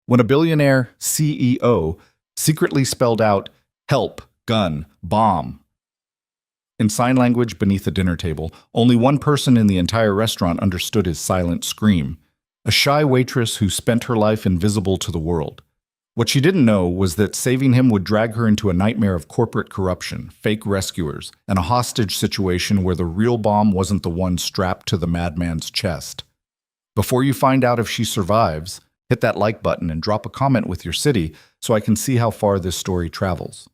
when a billionaire CEO secretly spelled out help, gun, bomb in sign language beneath a dinner table. Only one person in the entire restaurant understood his silent scream, a shy waitress who spent her life invisible to the world. What she didn't know was that saving him would drag her into a nightmare of corporate corruption, fake rescuers, and a hostage situation where the real bomb wasn't the one strapped to the madman's chest. Before you find out if she survives, hit that like button and drop a comment with your city so I can see how far this story travels.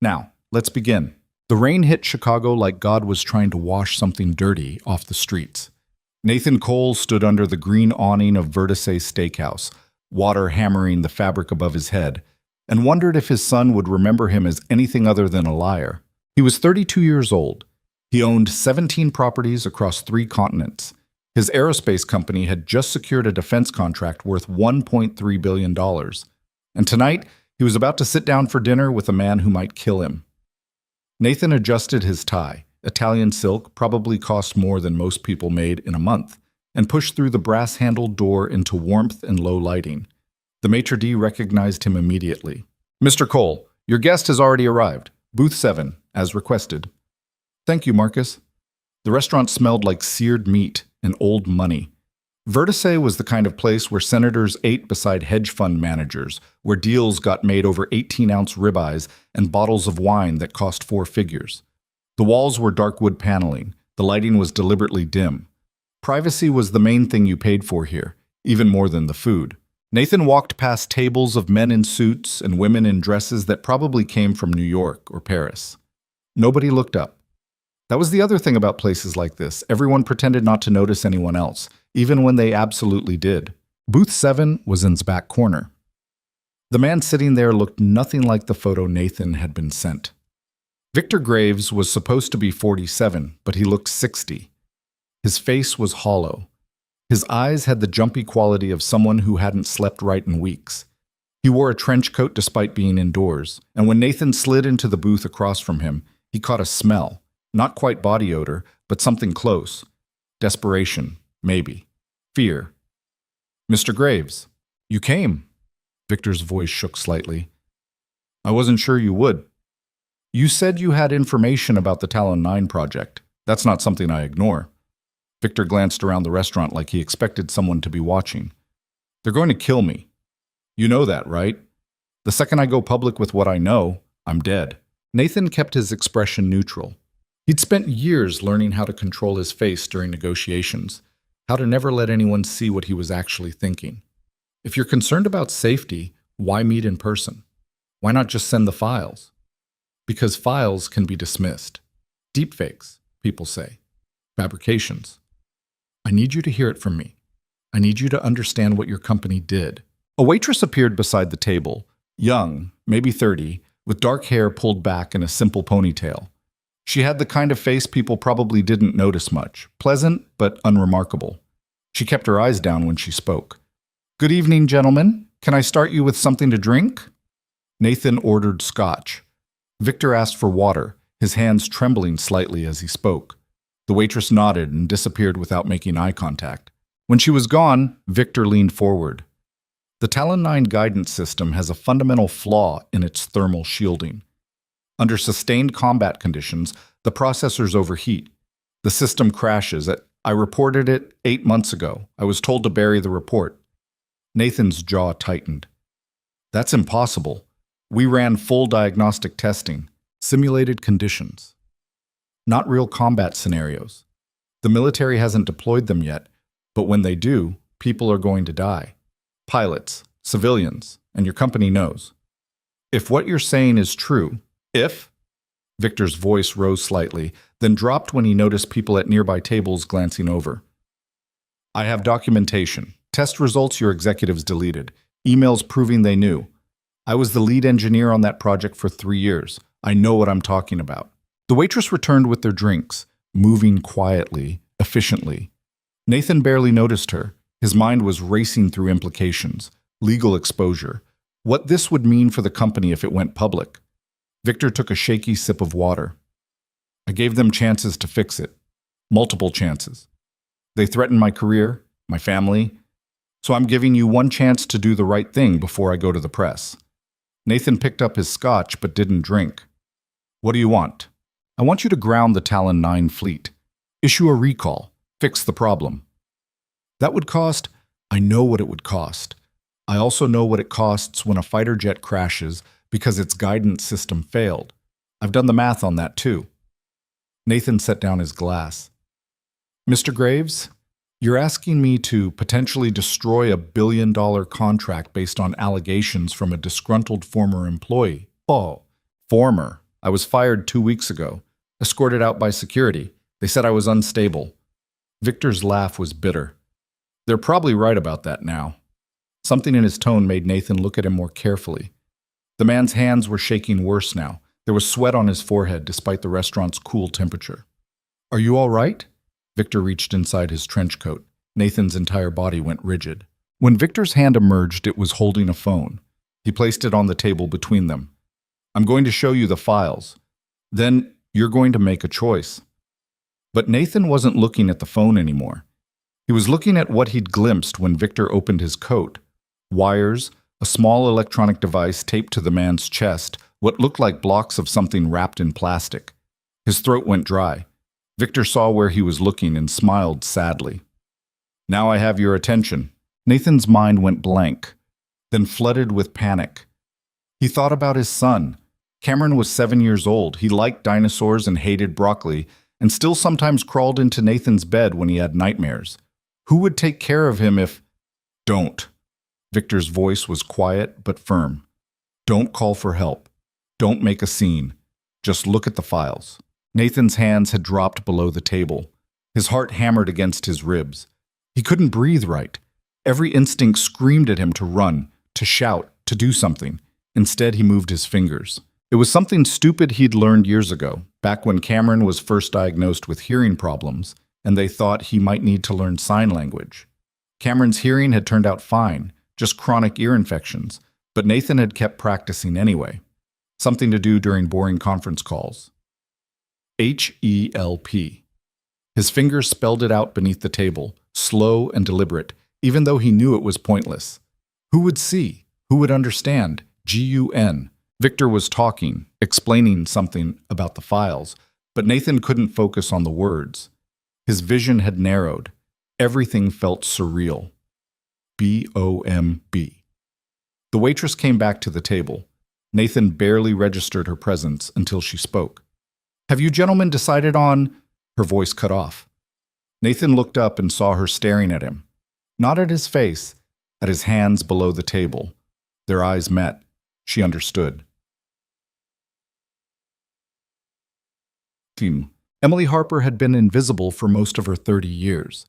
Now, let's begin. The rain hit Chicago like God was trying to wash something dirty off the streets. Nathan Cole stood under the green awning of Vertice Steakhouse, water hammering the fabric above his head, and wondered if his son would remember him as anything other than a liar. He was 32 years old. He owned 17 properties across 3 continents. His aerospace company had just secured a defense contract worth $1.3 billion. And tonight, he was about to sit down for dinner with a man who might kill him. Nathan adjusted his tie. Italian silk probably cost more than most people made in a month, and pushed through the brass-handled door into warmth and low lighting. The maitre d' recognized him immediately. "Mr. Cole, your guest has already arrived. Booth 7, as requested." "Thank you, Marcus." The restaurant smelled like seared meat and old money. Vertice was the kind of place where senators ate beside hedge fund managers, where deals got made over 18-ounce ribeyes and bottles of wine that cost 4 figures. The walls were dark wood paneling. The lighting was deliberately dim. Privacy was the main thing you paid for here, even more than the food. Nathan walked past tables of men in suits and women in dresses that probably came from New York or Paris. Nobody looked up. That was the other thing about places like this. Everyone pretended not to notice anyone else, even when they absolutely did. Booth 7 was in its back corner. The man sitting there looked nothing like the photo Nathan had been sent. Victor Graves was supposed to be 47, but he looked 60. His face was hollow. His eyes had the jumpy quality of someone who hadn't slept right in weeks. He wore a trench coat despite being indoors, and when Nathan slid into the booth across from him, he caught a smell. Not quite body odor, but something close. Desperation, maybe. Fear. "Mr. Graves, you came." Victor's voice shook slightly. "I wasn't sure you would. You said you had information about the Talon 9 project. That's not something I ignore." Victor glanced around the restaurant like he expected someone to be watching. "They're going to kill me. You know that, right? The second I go public with what I know, I'm dead." Nathan kept his expression neutral. He'd spent years learning how to control his face during negotiations, how to never let anyone see what he was actually thinking. If you're concerned about safety, why meet in person? Why not just send the files? Because files can be dismissed. Deepfakes, people say. Fabrications. I need you to hear it from me. I need you to understand what your company did. A waitress appeared beside the table, young, maybe 30, with dark hair pulled back in a simple ponytail. She had the kind of face people probably didn't notice much, pleasant but unremarkable. She kept her eyes down when she spoke. "Good evening, gentlemen. Can I start you with something to drink?" Nathan ordered scotch. Victor asked for water, his hands trembling slightly as he spoke. The waitress nodded and disappeared without making eye contact. When she was gone, Victor leaned forward. The Talon 9 guidance system has a fundamental flaw in its thermal shielding. Under sustained combat conditions, the processors overheat. The system crashes. I reported it 8 months ago. I was told to bury the report. Nathan's jaw tightened. "That's impossible. We ran full diagnostic testing, simulated conditions. Not real combat scenarios. The military hasn't deployed them yet, but when they do, people are going to die. Pilots, civilians, and your company knows. If what you're saying is true, if..." Victor's voice rose slightly, then dropped when he noticed people at nearby tables glancing over. "I have documentation. Test results your executives deleted. Emails proving they knew. I was the lead engineer on that project for 3 years. I know what I'm talking about." The waitress returned with their drinks, moving quietly, efficiently. Nathan barely noticed her. His mind was racing through implications, legal exposure, what this would mean for the company if it went public. Victor took a shaky sip of water. "I gave them chances to fix it. Multiple chances. They threatened my career, my family. So I'm giving you one chance to do the right thing before I go to the press. Nathan picked up his scotch but didn't drink. What do you want? I want you to ground the Talon 9 fleet. Issue a recall. Fix the problem. That would cost... I know what it would cost. I also know what it costs when a fighter jet crashes because its guidance system failed. I've done the math on that too. Nathan set down his glass. Mr. Graves, you're asking me to potentially destroy $1 billion contract based on allegations from a disgruntled former employee. Oh, former. I was fired 2 weeks ago, escorted out by security. They said I was unstable. Victor's laugh was bitter. They're probably right about that now. Something in his tone made Nathan look at him more carefully. The man's hands were shaking worse now. There was sweat on his forehead despite the restaurant's cool temperature. Are you all right? Victor reached inside his trench coat. Nathan's entire body went rigid. When Victor's hand emerged, it was holding a phone. He placed it on the table between them. I'm going to show you the files. Then you're going to make a choice. But Nathan wasn't looking at the phone anymore. He was looking at what he'd glimpsed when Victor opened his coat. Wires, a small electronic device taped to the man's chest, what looked like blocks of something wrapped in plastic. His throat went dry. Victor saw where he was looking and smiled sadly. Now I have your attention. Nathan's mind went blank, then flooded with panic. He thought about his son. Cameron was 7 years old. He liked dinosaurs and hated broccoli, and still sometimes crawled into Nathan's bed when he had nightmares. Who would take care of him if... Don't. Victor's voice was quiet but firm. Don't call for help. Don't make a scene. Just look at the files. Nathan's hands had dropped below the table. His heart hammered against his ribs. He couldn't breathe right. Every instinct screamed at him to run, to shout, to do something. Instead, he moved his fingers. It was something stupid he'd learned years ago, back when Cameron was first diagnosed with hearing problems, and they thought he might need to learn sign language. Cameron's hearing had turned out fine, just chronic ear infections, but Nathan had kept practicing anyway. Something to do during boring conference calls. H-E-L-P. His fingers spelled it out beneath the table, slow and deliberate, even though he knew it was pointless. Who would see? Who would understand? G-U-N. Victor was talking, explaining something about the files, but Nathan couldn't focus on the words. His vision had narrowed. Everything felt surreal. B-O-M-B. The waitress came back to the table. Nathan barely registered her presence until she spoke. Have you gentlemen decided on... Her voice cut off. Nathan looked up and saw her staring at him. Not at his face, at his hands below the table. Their eyes met. She understood. Emily Harper had been invisible for most of her 30 years.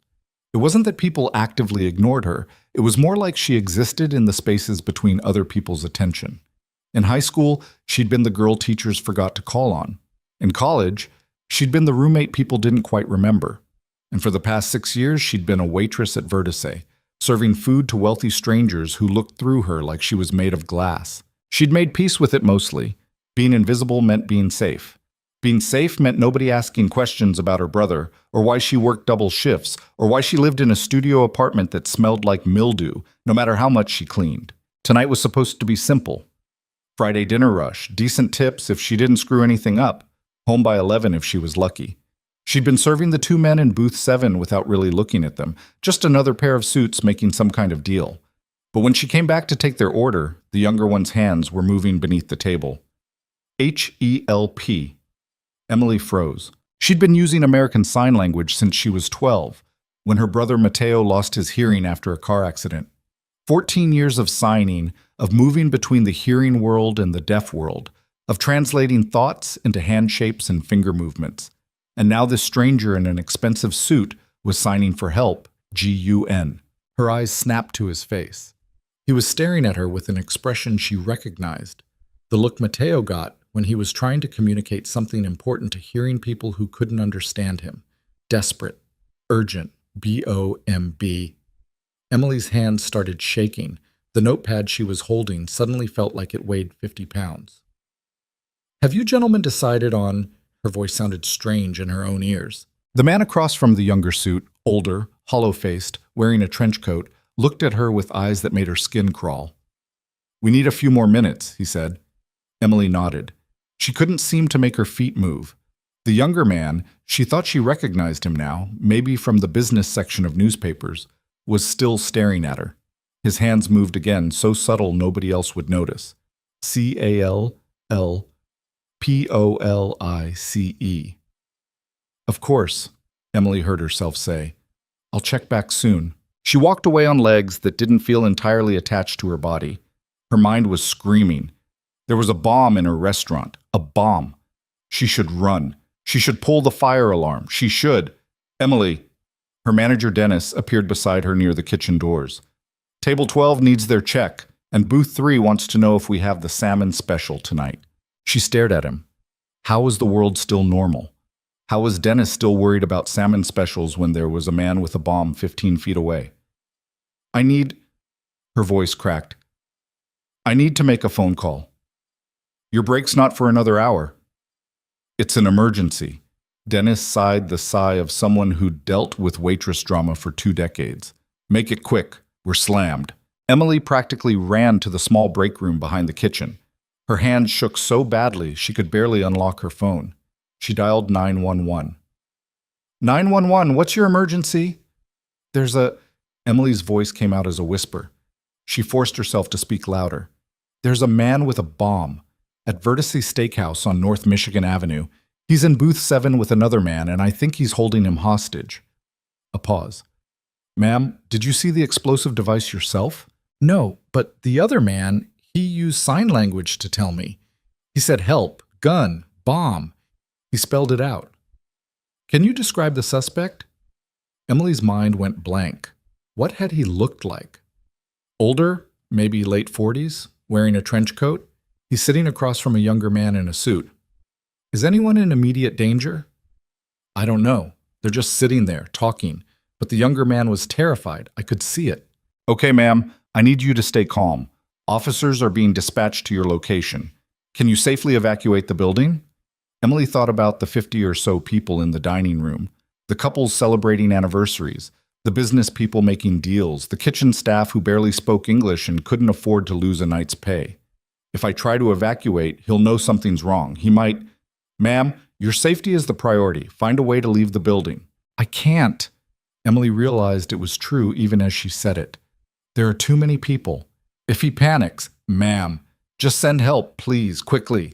It wasn't that people actively ignored her. It was more like she existed in the spaces between other people's attention. In high school, she'd been the girl teachers forgot to call on. In college, she'd been the roommate people didn't quite remember. And for the past 6 years, she'd been a waitress at Waitress, serving food to wealthy strangers who looked through her like she was made of glass. She'd made peace with it mostly. Being invisible meant being safe. Being safe meant nobody asking questions about her brother, or why she worked double shifts, or why she lived in a studio apartment that smelled like mildew, no matter how much she cleaned. Tonight was supposed to be simple. Friday dinner rush, decent tips if she didn't screw anything up, home by 11 if she was lucky. She'd been serving the 2 men in booth 7 without really looking at them, just another pair of suits making some kind of deal. But when she came back to take their order, the younger one's hands were moving beneath the table. H-E-L-P. Emily froze. She'd been using American Sign Language since she was 12, when her brother Mateo lost his hearing after a car accident. 14 years of signing, of moving between the hearing world and the deaf world, of translating thoughts into hand shapes and finger movements. And now this stranger in an expensive suit was signing for help, G-U-N. Her eyes snapped to his face. He was staring at her with an expression she recognized, the look Mateo got when he was trying to communicate something important to hearing people who couldn't understand him. Desperate, urgent, B-O-M-B. Emily's hands started shaking. The notepad she was holding suddenly felt like it weighed 50 pounds. Have you gentlemen decided on... Her voice sounded strange in her own ears. The man across from the younger suit, older, hollow-faced, wearing a trench coat, looked at her with eyes that made her skin crawl. "We need a few more minutes," he said. Emily nodded. She couldn't seem to make her feet move. The younger man, she thought she recognized him now, maybe from the business section of newspapers, was still staring at her. His hands moved again, so subtle nobody else would notice. CALLPOLICE. "Of course," Emily heard herself say. "I'll check back soon." She walked away on legs that didn't feel entirely attached to her body. Her mind was screaming. There was a bomb in her restaurant. A bomb. She should run. She should pull the fire alarm. She should. "Emily." Her manager, Dennis, appeared beside her near the kitchen doors. "Table 12 needs their check, and booth 3 wants to know if we have the salmon special tonight." She stared at him. How was the world still normal? How was Dennis still worried about salmon specials when there was a man with a bomb 15 feet away? "I need—" Her voice cracked. "I need to make a phone call." "Your break's not for another hour." "It's an emergency." Dennis sighed the sigh of someone who dealt with waitress drama for 2 decades. "Make it quick. We're slammed." Emily practically ran to the small break room behind the kitchen. Her hands shook so badly she could barely unlock her phone. She dialed 911. "911, what's your emergency?" "There's a—" Emily's voice came out as a whisper. She forced herself to speak louder. "There's a man with a bomb at Vertice Steakhouse on North Michigan Avenue. He's in booth 7 with another man, and I think he's holding him hostage." A pause. "Ma'am, did you see the explosive device yourself?" "No, but the other man, he used sign language to tell me. He said help, gun, bomb. He spelled it out." "Can you describe the suspect?" Emily's mind went blank. What had he looked like? Older, maybe late 40s, wearing a trench coat. He's sitting across from a younger man in a suit. "Is anyone in immediate danger?" "I don't know. They're just sitting there, talking. But the younger man was terrified. I could see it." "Okay, ma'am. I need you to stay calm. Officers are being dispatched to your location. Can you safely evacuate the building?" Emily thought about the 50 or so people in the dining room, the couples celebrating anniversaries, the business people making deals, the kitchen staff who barely spoke English and couldn't afford to lose a night's pay. "If I try to evacuate, he'll know something's wrong. He might—" "Ma'am, your safety is the priority. Find a way to leave the building." "I can't." Emily realized it was true even as she said it. "There are too many people. If he panics—" "Ma'am, just send help, please, quickly."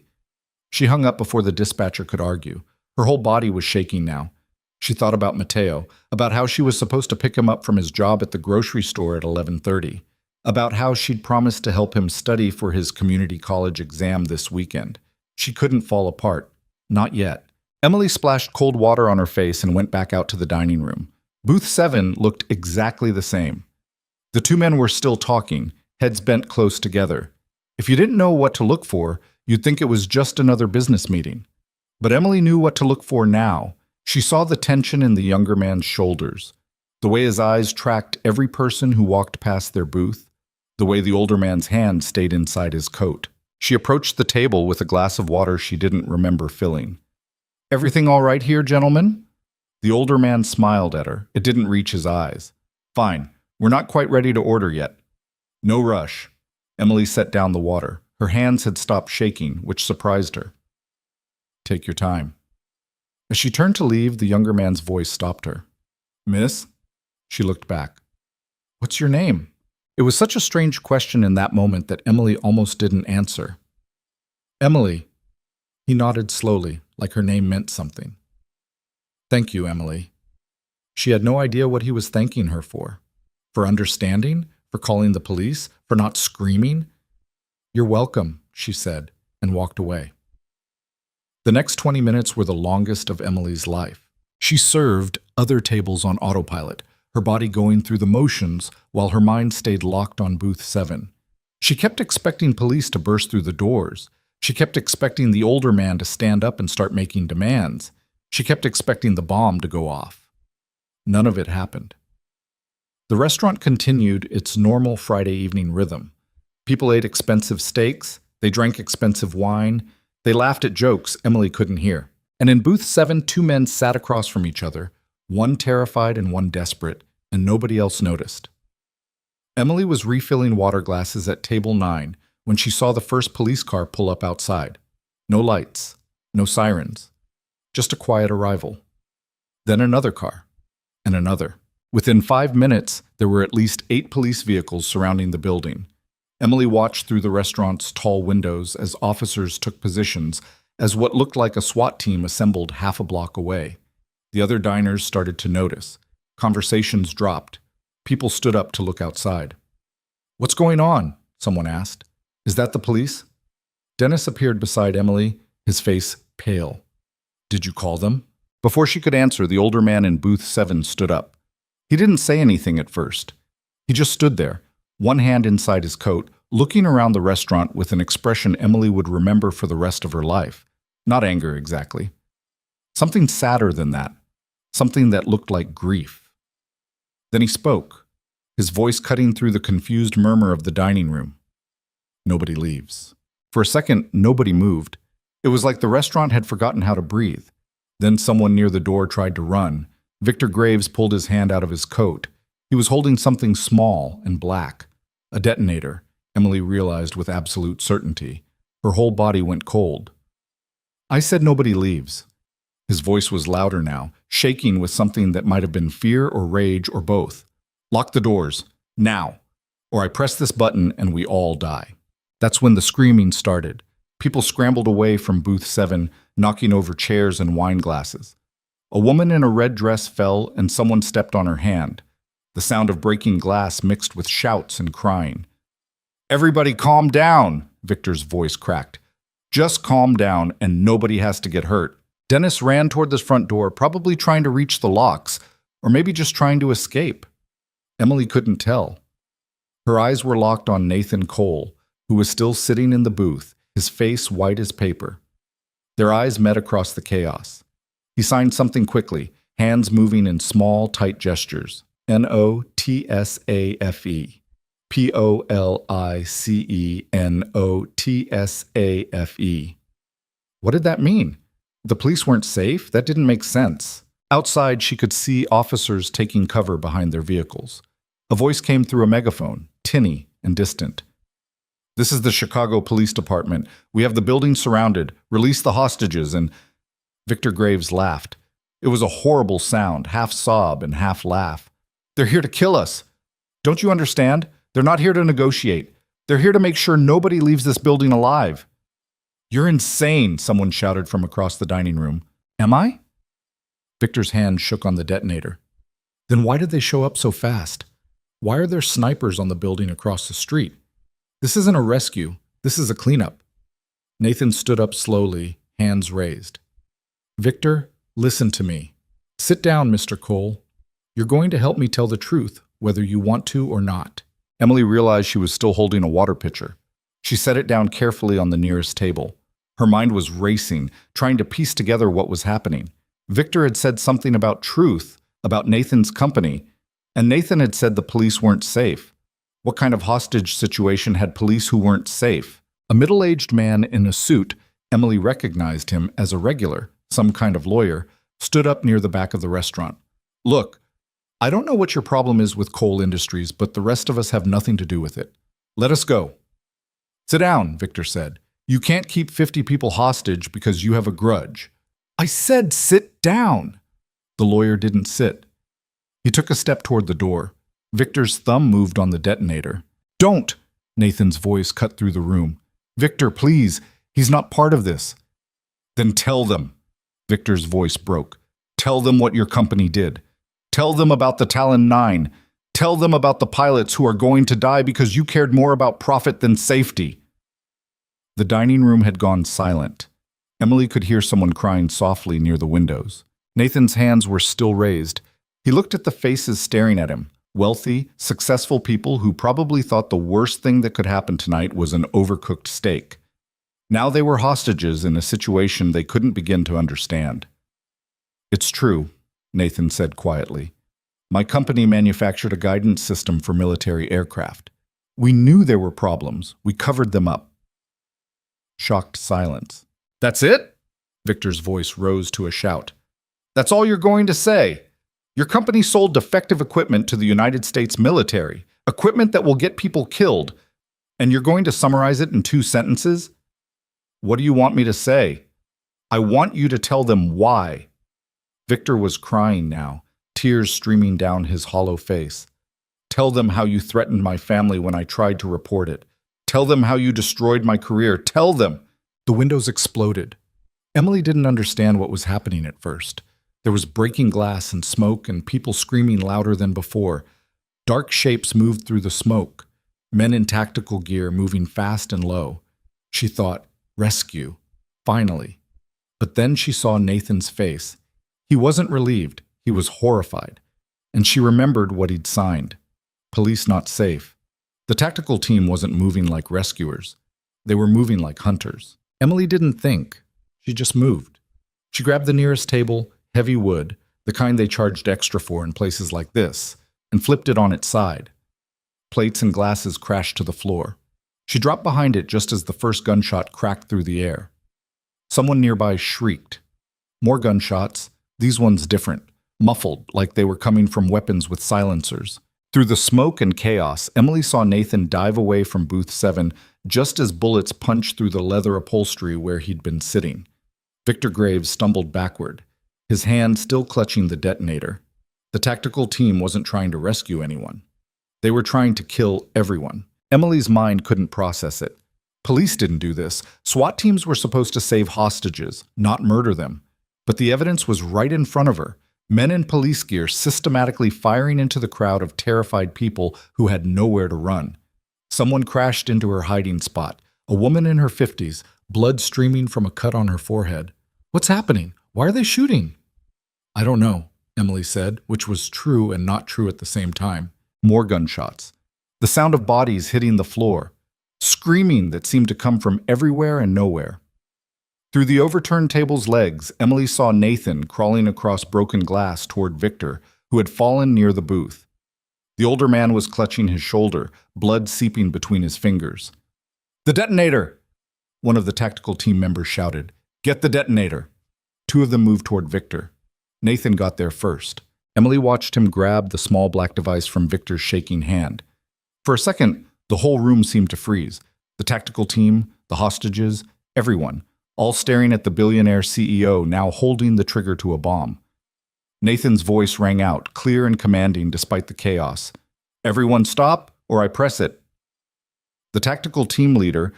She hung up before the dispatcher could argue. Her whole body was shaking now. She thought about Matteo, about how she was supposed to pick him up from his job at the grocery store at 11:30, about how she'd promised to help him study for his community college exam this weekend. She couldn't fall apart. Not yet. Emily splashed cold water on her face and went back out to the dining room. Booth 7 looked exactly the same. The 2 men were still talking, heads bent close together. If you didn't know what to look for, you'd think it was just another business meeting. But Emily knew what to look for now. She saw the tension in the younger man's shoulders, the way his eyes tracked every person who walked past their booth, the way the older man's hand stayed inside his coat. She approached the table with a glass of water she didn't remember filling. "Everything all right here, gentlemen?" The older man smiled at her. It didn't reach his eyes. "Fine. We're not quite ready to order yet." "No rush." Emily set down the water. Her hands had stopped shaking, which surprised her. "Take your time." As she turned to leave, the younger man's voice stopped her. "Miss?" She looked back. "What's your name?" It was such a strange question in that moment that Emily almost didn't answer. "Emily." He nodded slowly, like her name meant something. "Thank you, Emily." She had no idea what he was thanking her for. For understanding? For calling the police? For not screaming? "You're welcome," she said, and walked away. The next 20 minutes were the longest of Emily's life. She served other tables on autopilot, her body going through the motions while her mind stayed locked on booth 7. She kept expecting police to burst through the doors. She kept expecting the older man to stand up and start making demands. She kept expecting the bomb to go off. None of it happened. The restaurant continued its normal Friday evening rhythm. People ate expensive steaks, they drank expensive wine, they laughed at jokes Emily couldn't hear. And in booth 7, 2 men sat across from each other, one terrified and one desperate, and nobody else noticed. Emily was refilling water glasses at table 9 when she saw the first police car pull up outside. No lights, no sirens, just a quiet arrival. Then another car, and another. Within 5 minutes, there were at least 8 police vehicles surrounding the building. Emily watched through the restaurant's tall windows as officers took positions as what looked like a SWAT team assembled half a block away. The other diners started to notice. Conversations dropped. People stood up to look outside. "What's going on?" someone asked. "Is that the police?" Dennis appeared beside Emily, his face pale. "Did you call them?" Before she could answer, the older man in booth 7 stood up. He didn't say anything at first. He just stood there, one hand inside his coat, looking around the restaurant with an expression Emily would remember for the rest of her life. Not anger, exactly. Something sadder than that. Something that looked like grief. Then he spoke, his voice cutting through the confused murmur of the dining room. "Nobody leaves." For a second, nobody moved. It was like the restaurant had forgotten how to breathe. Then someone near the door tried to run. Victor Graves pulled his hand out of his coat. He was holding something small and black. A detonator, Emily realized with absolute certainty. Her whole body went cold. "I said nobody leaves." His voice was louder now, shaking with something that might have been fear or rage or both. "Lock the doors, now, or I press this button and we all die." That's when the screaming started. People scrambled away from booth 7, knocking over chairs and wine glasses. A woman in a red dress fell and someone stepped on her hand. The sound of breaking glass mixed with shouts and crying. "Everybody calm down," Victor's voice cracked. "Just calm down and nobody has to get hurt." Dennis ran toward the front door, probably trying to reach the locks, or maybe just trying to escape. Emily couldn't tell. Her eyes were locked on Nathan Cole, who was still sitting in the booth, his face white as paper. Their eyes met across the chaos. He signed something quickly, hands moving in small, tight gestures. NOTSAFE. POLICENOTSAFE. What did that mean? The police weren't safe? That didn't make sense. Outside, she could see officers taking cover behind their vehicles. A voice came through a megaphone, tinny and distant. "This is the Chicago Police Department. We have the building surrounded. Release the hostages," and Victor Graves laughed. It was a horrible sound, half sob and half laugh. "They're here to kill us. Don't you understand? They're not here to negotiate. They're here to make sure nobody leaves this building alive." "You're insane," someone shouted from across the dining room. "Am I?" Victor's hand shook on the detonator. "Then why did they show up so fast? Why are there snipers on the building across the street? This isn't a rescue. This is a cleanup." Nathan stood up slowly, hands raised. "Victor, listen to me. Sit down, Mr. Cole. You're going to help me tell the truth, whether you want to or not." Emily realized she was still holding a water pitcher. She set it down carefully on the nearest table. Her mind was racing, trying to piece together what was happening. Victor had said something about truth, about Nathan's company, and Nathan had said the police weren't safe. What kind of hostage situation had police who weren't safe? A middle-aged man in a suit, Emily recognized him as a regular, some kind of lawyer, stood up near the back of the restaurant. "Look, I don't know what your problem is with Cole Industries, but the rest of us have nothing to do with it. Let us go." "Sit down," Victor said. "You can't keep 50 people hostage because you have a grudge." "I said sit down." The lawyer didn't sit. He took a step toward the door. Victor's thumb moved on the detonator. "Don't!" Nathan's voice cut through the room. "Victor, please. He's not part of this." "Then tell them." Victor's voice broke. "Tell them what your company did. Tell them about the Talon 9. Tell them about the pilots who are going to die because you cared more about profit than safety." The dining room had gone silent. Emily could hear someone crying softly near the windows. Nathan's hands were still raised. He looked at the faces staring at him. Wealthy, successful people who probably thought the worst thing that could happen tonight was an overcooked steak. Now they were hostages in a situation they couldn't begin to understand. "It's true," Nathan said quietly. "My company manufactured a guidance system for military aircraft. We knew there were problems. We covered them up." Shocked silence. "That's it?" Victor's voice rose to a shout. "That's all you're going to say? Your company sold defective equipment to the United States military, Equipment that will get people killed. And you're going to summarize it in 2 sentences? What do you want me to say? I want you to tell them why. Victor was crying now, tears streaming down his hollow face. Tell them how you threatened my family when I tried to report it. Tell them how you destroyed my career. Tell them. The windows exploded. Emily didn't understand what was happening at first. There was breaking glass and smoke and people screaming louder than before. Dark shapes moved through the smoke, men in tactical gear moving fast and low. She thought, rescue, finally. But then she saw Nathan's face. He wasn't relieved, he was horrified. And she remembered what he'd signed. Police not safe. The tactical team wasn't moving like rescuers. They were moving like hunters. Emily didn't think. She just moved. She grabbed the nearest table, heavy wood, the kind they charged extra for in places like this, and flipped it on its side. Plates and glasses crashed to the floor. She dropped behind it just as the first gunshot cracked through the air. Someone nearby shrieked. More gunshots, these ones different, muffled like they were coming from weapons with silencers. Through the smoke and chaos, Emily saw Nathan dive away from booth 7 just as bullets punched through the leather upholstery where he'd been sitting. Victor Graves stumbled backward, his hand still clutching the detonator. The tactical team wasn't trying to rescue anyone. They were trying to kill everyone. Emily's mind couldn't process it. Police didn't do this. SWAT teams were supposed to save hostages, not murder them. But the evidence was right in front of her. Men in police gear systematically firing into the crowd of terrified people who had nowhere to run. Someone crashed into her hiding spot, a woman in her 50s, blood streaming from a cut on her forehead. What's happening? Why are they shooting? I don't know, Emily said, which was true and not true at the same time. More gunshots. The sound of bodies hitting the floor. Screaming that seemed to come from everywhere and nowhere. Through the overturned table's legs, Emily saw Nathan crawling across broken glass toward Victor, who had fallen near the booth. The older man was clutching his shoulder, blood seeping between his fingers. "The detonator!" One of the tactical team members shouted. "Get the detonator!" 2 of them moved toward Victor. Nathan got there first. Emily watched him grab the small black device from Victor's shaking hand. For a second, the whole room seemed to freeze. The tactical team, the hostages, everyone, all staring at the billionaire CEO now holding the trigger to a bomb. Nathan's voice rang out, clear and commanding despite the chaos. "Everyone stop, or I press it." The tactical team leader,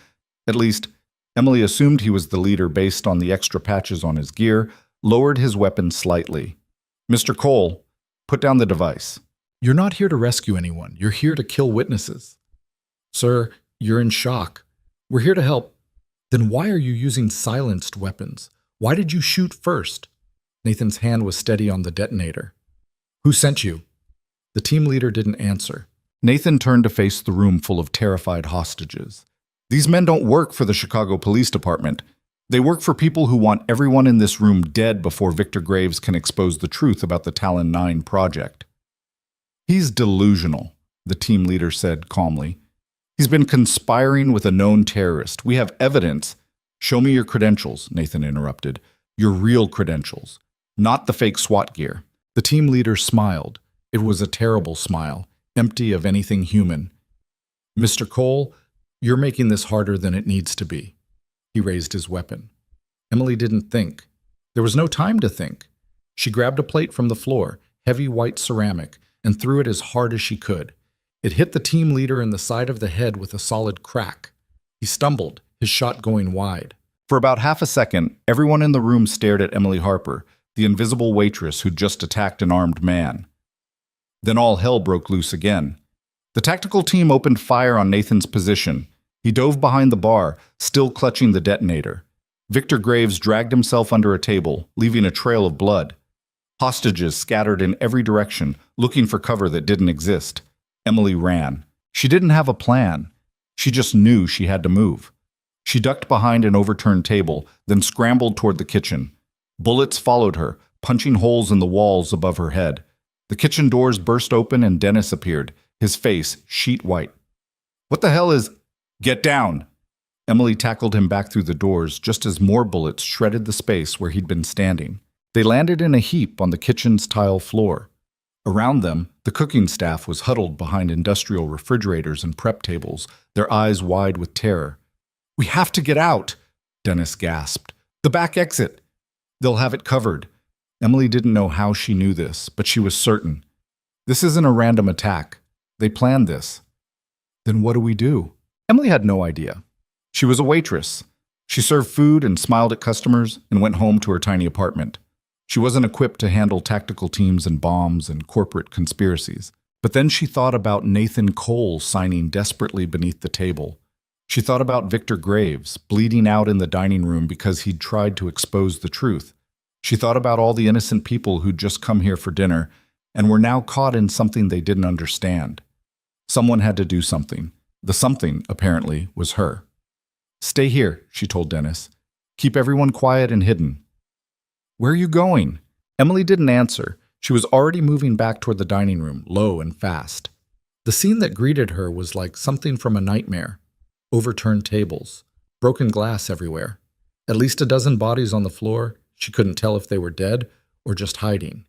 at least Emily assumed he was the leader based on the extra patches on his gear, lowered his weapon slightly. "Mr. Cole, put down the device." "You're not here to rescue anyone. You're here to kill witnesses." "Sir, you're in shock. We're here to help." "Then why are you using silenced weapons? Why did you shoot first?" Nathan's hand was steady on the detonator. "Who sent you?" The team leader didn't answer. Nathan turned to face the room full of terrified hostages. "These men don't work for the Chicago Police Department. They work for people who want everyone in this room dead before Victor Graves can expose the truth about the Talon 9 project." "He's delusional," the team leader said calmly. "He's been conspiring with a known terrorist. We have evidence." "Show me your credentials," Nathan interrupted. "Your real credentials, not the fake SWAT gear." The team leader smiled. It was a terrible smile, empty of anything human. "Mr. Cole, you're making this harder than it needs to be." He raised his weapon. Emily didn't think. There was no time to think. She grabbed a plate from the floor, heavy white ceramic, and threw it as hard as she could. It hit the team leader in the side of the head with a solid crack. He stumbled, his shot going wide. For about half a second, everyone in the room stared at Emily Harper, the invisible waitress who'd just attacked an armed man. Then all hell broke loose again. The tactical team opened fire on Nathan's position. He dove behind the bar, still clutching the detonator. Victor Graves dragged himself under a table, leaving a trail of blood. Hostages scattered in every direction, looking for cover that didn't exist. Emily ran. She didn't have a plan. She just knew she had to move. She ducked behind an overturned table, then scrambled toward the kitchen. Bullets followed her, punching holes in the walls above her head. The kitchen doors burst open and Dennis appeared, his face sheet white. "What the hell is—" "Get down!" Emily tackled him back through the doors just as more bullets shredded the space where he'd been standing. They landed in a heap on the kitchen's tile floor. Around them, the cooking staff was huddled behind industrial refrigerators and prep tables, their eyes wide with terror. "We have to get out," Dennis gasped. "The back exit. They'll have it covered." Emily didn't know how she knew this, but she was certain. This isn't a random attack. They planned this. Then what do we do? Emily had no idea. She was a waitress. She served food and smiled at customers and went home to her tiny apartment. She wasn't equipped to handle tactical teams and bombs and corporate conspiracies. But then she thought about Nathan Cole signing desperately beneath the table. She thought about Victor Graves, bleeding out in the dining room because he'd tried to expose the truth. She thought about all the innocent people who'd just come here for dinner and were now caught in something they didn't understand. Someone had to do something. The something, apparently, was her. "Stay here," she told Dennis. "Keep everyone quiet and hidden." "Where are you going?" Emily didn't answer. She was already moving back toward the dining room, low and fast. The scene that greeted her was like something from a nightmare. Overturned tables, broken glass everywhere, at least a dozen bodies on the floor. She couldn't tell if they were dead or just hiding.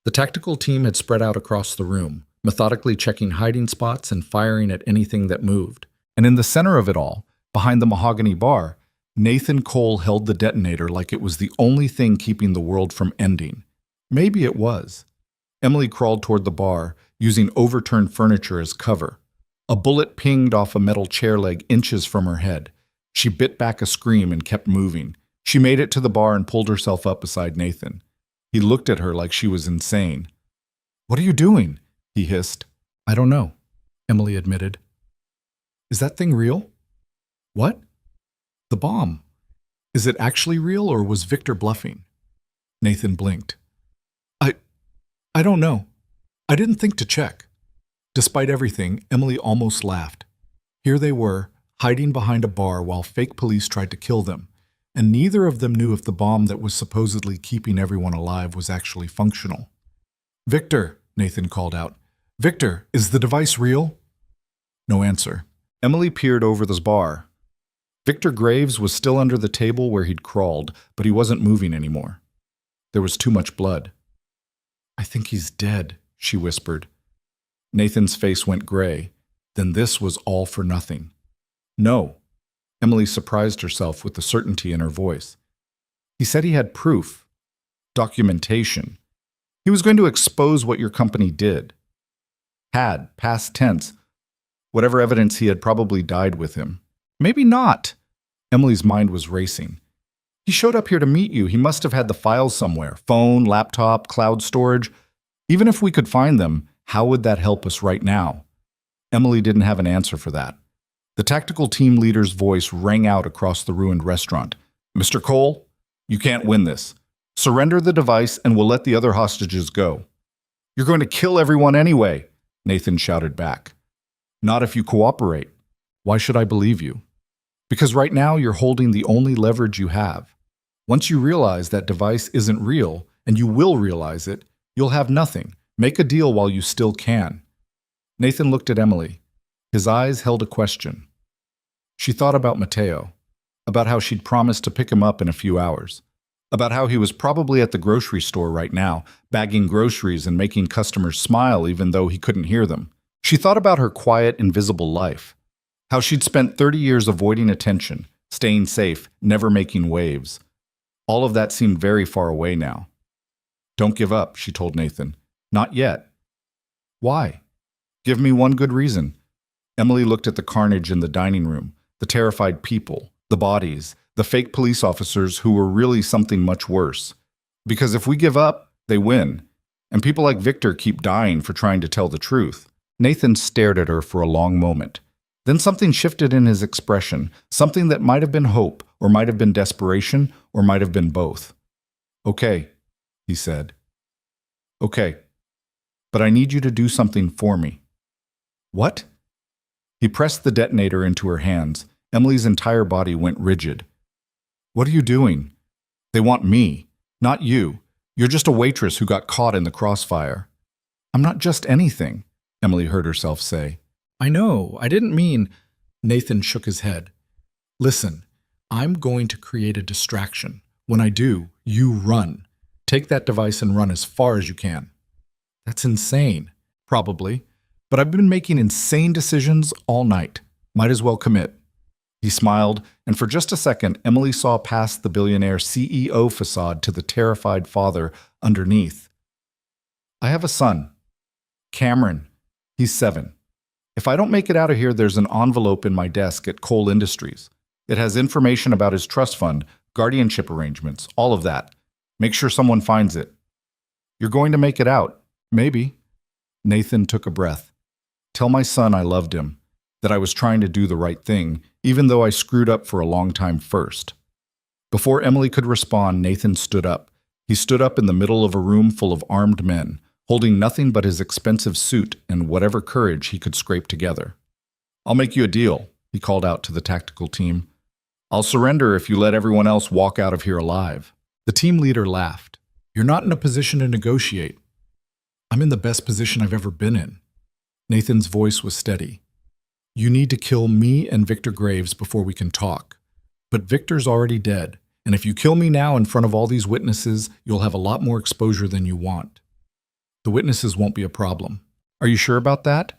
The tactical team had spread out across the room, methodically checking hiding spots and firing at anything that moved. And in the center of it all, behind the mahogany bar, Nathan Cole held the detonator like it was the only thing keeping the world from ending. Maybe it was. Emily crawled toward the bar, using overturned furniture as cover. A bullet pinged off a metal chair leg inches from her head. She bit back a scream and kept moving. She made it to the bar and pulled herself up beside Nathan. He looked at her like she was insane. "What are you doing?" he hissed. "I don't know," Emily admitted. "Is that thing real?" "What?" "The bomb. Is it actually real or was Victor bluffing?" Nathan blinked. I don't know. I didn't think to check." Despite everything, Emily almost laughed. Here they were, hiding behind a bar while fake police tried to kill them, and neither of them knew if the bomb that was supposedly keeping everyone alive was actually functional. "Victor," Nathan called out. "Victor, is the device real?" No answer. Emily peered over the bar. Victor Graves was still under the table where he'd crawled, but he wasn't moving anymore. There was too much blood. "I think he's dead," she whispered. Nathan's face went gray. Then this was all for nothing. "No." Emily surprised herself with the certainty in her voice. "He said he had proof. Documentation. He was going to expose what your company did. Had, past tense. Whatever evidence he had probably died with him. Maybe not." Emily's mind was racing. "He showed up here to meet you. He must have had the files somewhere. Phone, laptop, cloud storage. Even if we could find them, how would that help us right now?" Emily didn't have an answer for that. The tactical team leader's voice rang out across the ruined restaurant. "Mr. Cole, you can't win this. Surrender the device and we'll let the other hostages go." "You're going to kill everyone anyway," Nathan shouted back. "Not if you cooperate. Why should I believe you?" "Because right now you're holding the only leverage you have. Once you realize that device isn't real, and you will realize it, you'll have nothing. Make a deal while you still can." Nathan looked at Emily. His eyes held a question. She thought about Mateo, about how she'd promised to pick him up in a few hours, about how he was probably at the grocery store right now, bagging groceries and making customers smile even though he couldn't hear them. She thought about her quiet, invisible life, how she'd spent 30 years avoiding attention, staying safe, never making waves. All of that seemed very far away now. "Don't give up," she told Nathan. "Not yet." "Why? Give me one good reason." Emily looked at the carnage in the dining room, the terrified people, the bodies, the fake police officers who were really something much worse. "Because if we give up, they win. And people like Victor keep dying for trying to tell the truth." Nathan stared at her for a long moment. Then something shifted in his expression, something that might have been hope, or might have been desperation, or might have been both. "Okay," he said. "Okay. But I need you to do something for me." "What?" He pressed the detonator into her hands. Emily's entire body went rigid. "What are you doing? They want me, not you. You're just a waitress who got caught in the crossfire." "I'm not just anything," Emily heard herself say. "I know, I didn't mean—" Nathan shook his head. "Listen, I'm going to create a distraction. When I do, you run. Take that device and run as far as you can." That's insane. Probably. But I've been making insane decisions all night. Might as well commit. He smiled, and for just a second, Emily saw past the billionaire CEO facade to the terrified father underneath. I have a son, Cameron. He's 7. If I don't make it out of here, there's an envelope in my desk at Cole Industries. It has information about his trust fund, guardianship arrangements, all of that. Make sure someone finds it. You're going to make it out. Maybe. Nathan took a breath. Tell my son I loved him, that I was trying to do the right thing, even though I screwed up for a long time first. Before Emily could respond, Nathan stood up. He stood up in the middle of a room full of armed men, holding nothing but his expensive suit and whatever courage he could scrape together. I'll make you a deal, he called out to the tactical team. I'll surrender if you let everyone else walk out of here alive. The team leader laughed. You're not in a position to negotiate. I'm in the best position I've ever been in. Nathan's voice was steady. You need to kill me and Victor Graves before we can talk. But Victor's already dead, and if you kill me now in front of all these witnesses, you'll have a lot more exposure than you want. The witnesses won't be a problem. Are you sure about that?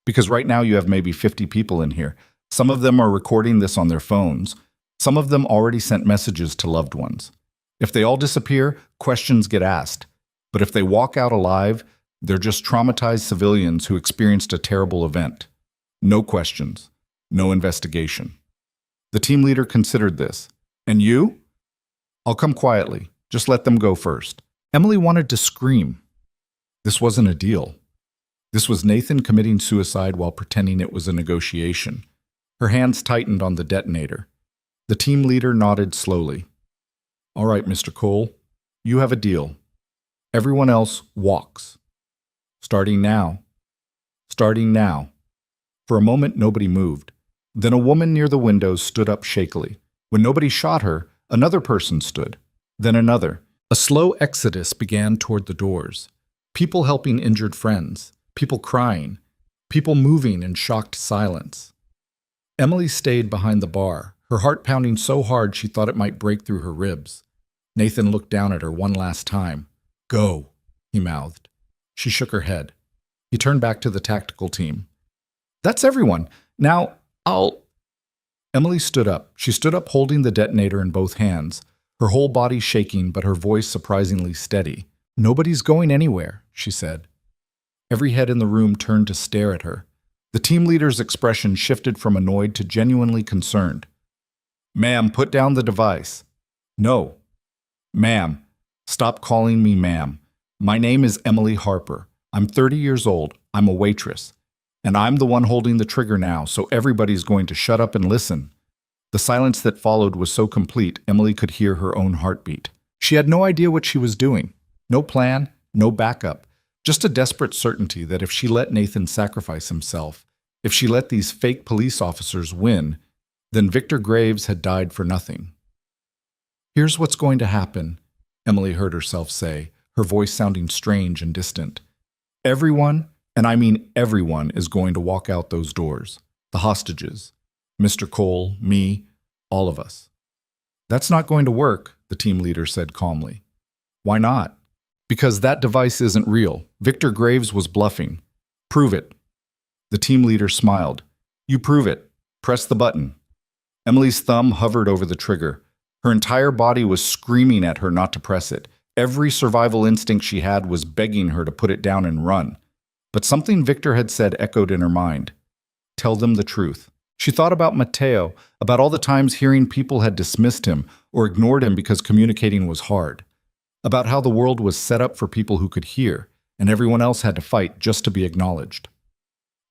Because right now you have maybe 50 people in here. Some of them are recording this on their phones. Some of them already sent messages to loved ones. If they all disappear, questions get asked. But if they walk out alive, they're just traumatized civilians who experienced a terrible event. No questions. No investigation. The team leader considered this. And you? I'll come quietly. Just let them go first. Emily wanted to scream. This wasn't a deal. This was Nathan committing suicide while pretending it was a negotiation. Her hands tightened on the detonator. The team leader nodded slowly. All right, Mr. Cole, you have a deal. Everyone else walks. Starting now. Starting now. For a moment, nobody moved. Then a woman near the window stood up shakily. When nobody shot her, another person stood. Then another. A slow exodus began toward the doors. People helping injured friends. People crying. People moving in shocked silence. Emily stayed behind the bar, her heart pounding so hard she thought it might break through her ribs. Nathan looked down at her one last time. Go, he mouthed. She shook her head. He turned back to the tactical team. That's everyone. Now, Emily stood up. She stood up holding the detonator in both hands, her whole body shaking but her voice surprisingly steady. Nobody's going anywhere, she said. Every head in the room turned to stare at her. The team leader's expression shifted from annoyed to genuinely concerned. Ma'am, put down the device. No. Ma'am, stop calling me ma'am. My name is Emily Harper. I'm 30 years old. I'm a waitress. And I'm the one holding the trigger now, so everybody's going to shut up and listen. The silence that followed was so complete, Emily could hear her own heartbeat. She had no idea what she was doing. No plan, no backup. Just a desperate certainty that if she let Nathan sacrifice himself, if she let these fake police officers win, then Victor Graves had died for nothing. Here's what's going to happen, Emily heard herself say, her voice sounding strange and distant. Everyone, and I mean everyone, is going to walk out those doors. The hostages. Mr. Cole, me, all of us. That's not going to work, the team leader said calmly. Why not? Because that device isn't real. Victor Graves was bluffing. Prove it. The team leader smiled. You prove it. Press the button. Emily's thumb hovered over the trigger. Her entire body was screaming at her not to press it. Every survival instinct she had was begging her to put it down and run. But something Victor had said echoed in her mind. Tell them the truth. She thought about Matteo, about all the times hearing people had dismissed him or ignored him because communicating was hard. About how the world was set up for people who could hear, and everyone else had to fight just to be acknowledged.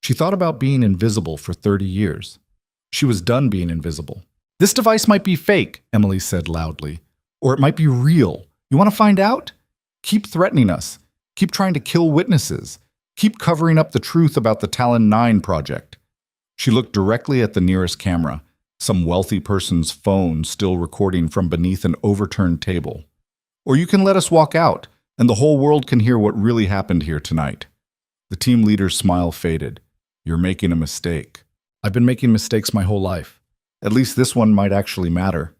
She thought about being invisible for 30 years. She was done being invisible. This device might be fake, Emily said loudly. Or it might be real. You want to find out? Keep threatening us. Keep trying to kill witnesses. Keep covering up the truth about the Talon 9 project. She looked directly at the nearest camera, some wealthy person's phone still recording from beneath an overturned table. Or you can let us walk out, and the whole world can hear what really happened here tonight. The team leader's smile faded. You're making a mistake. I've been making mistakes my whole life. At least this one might actually matter.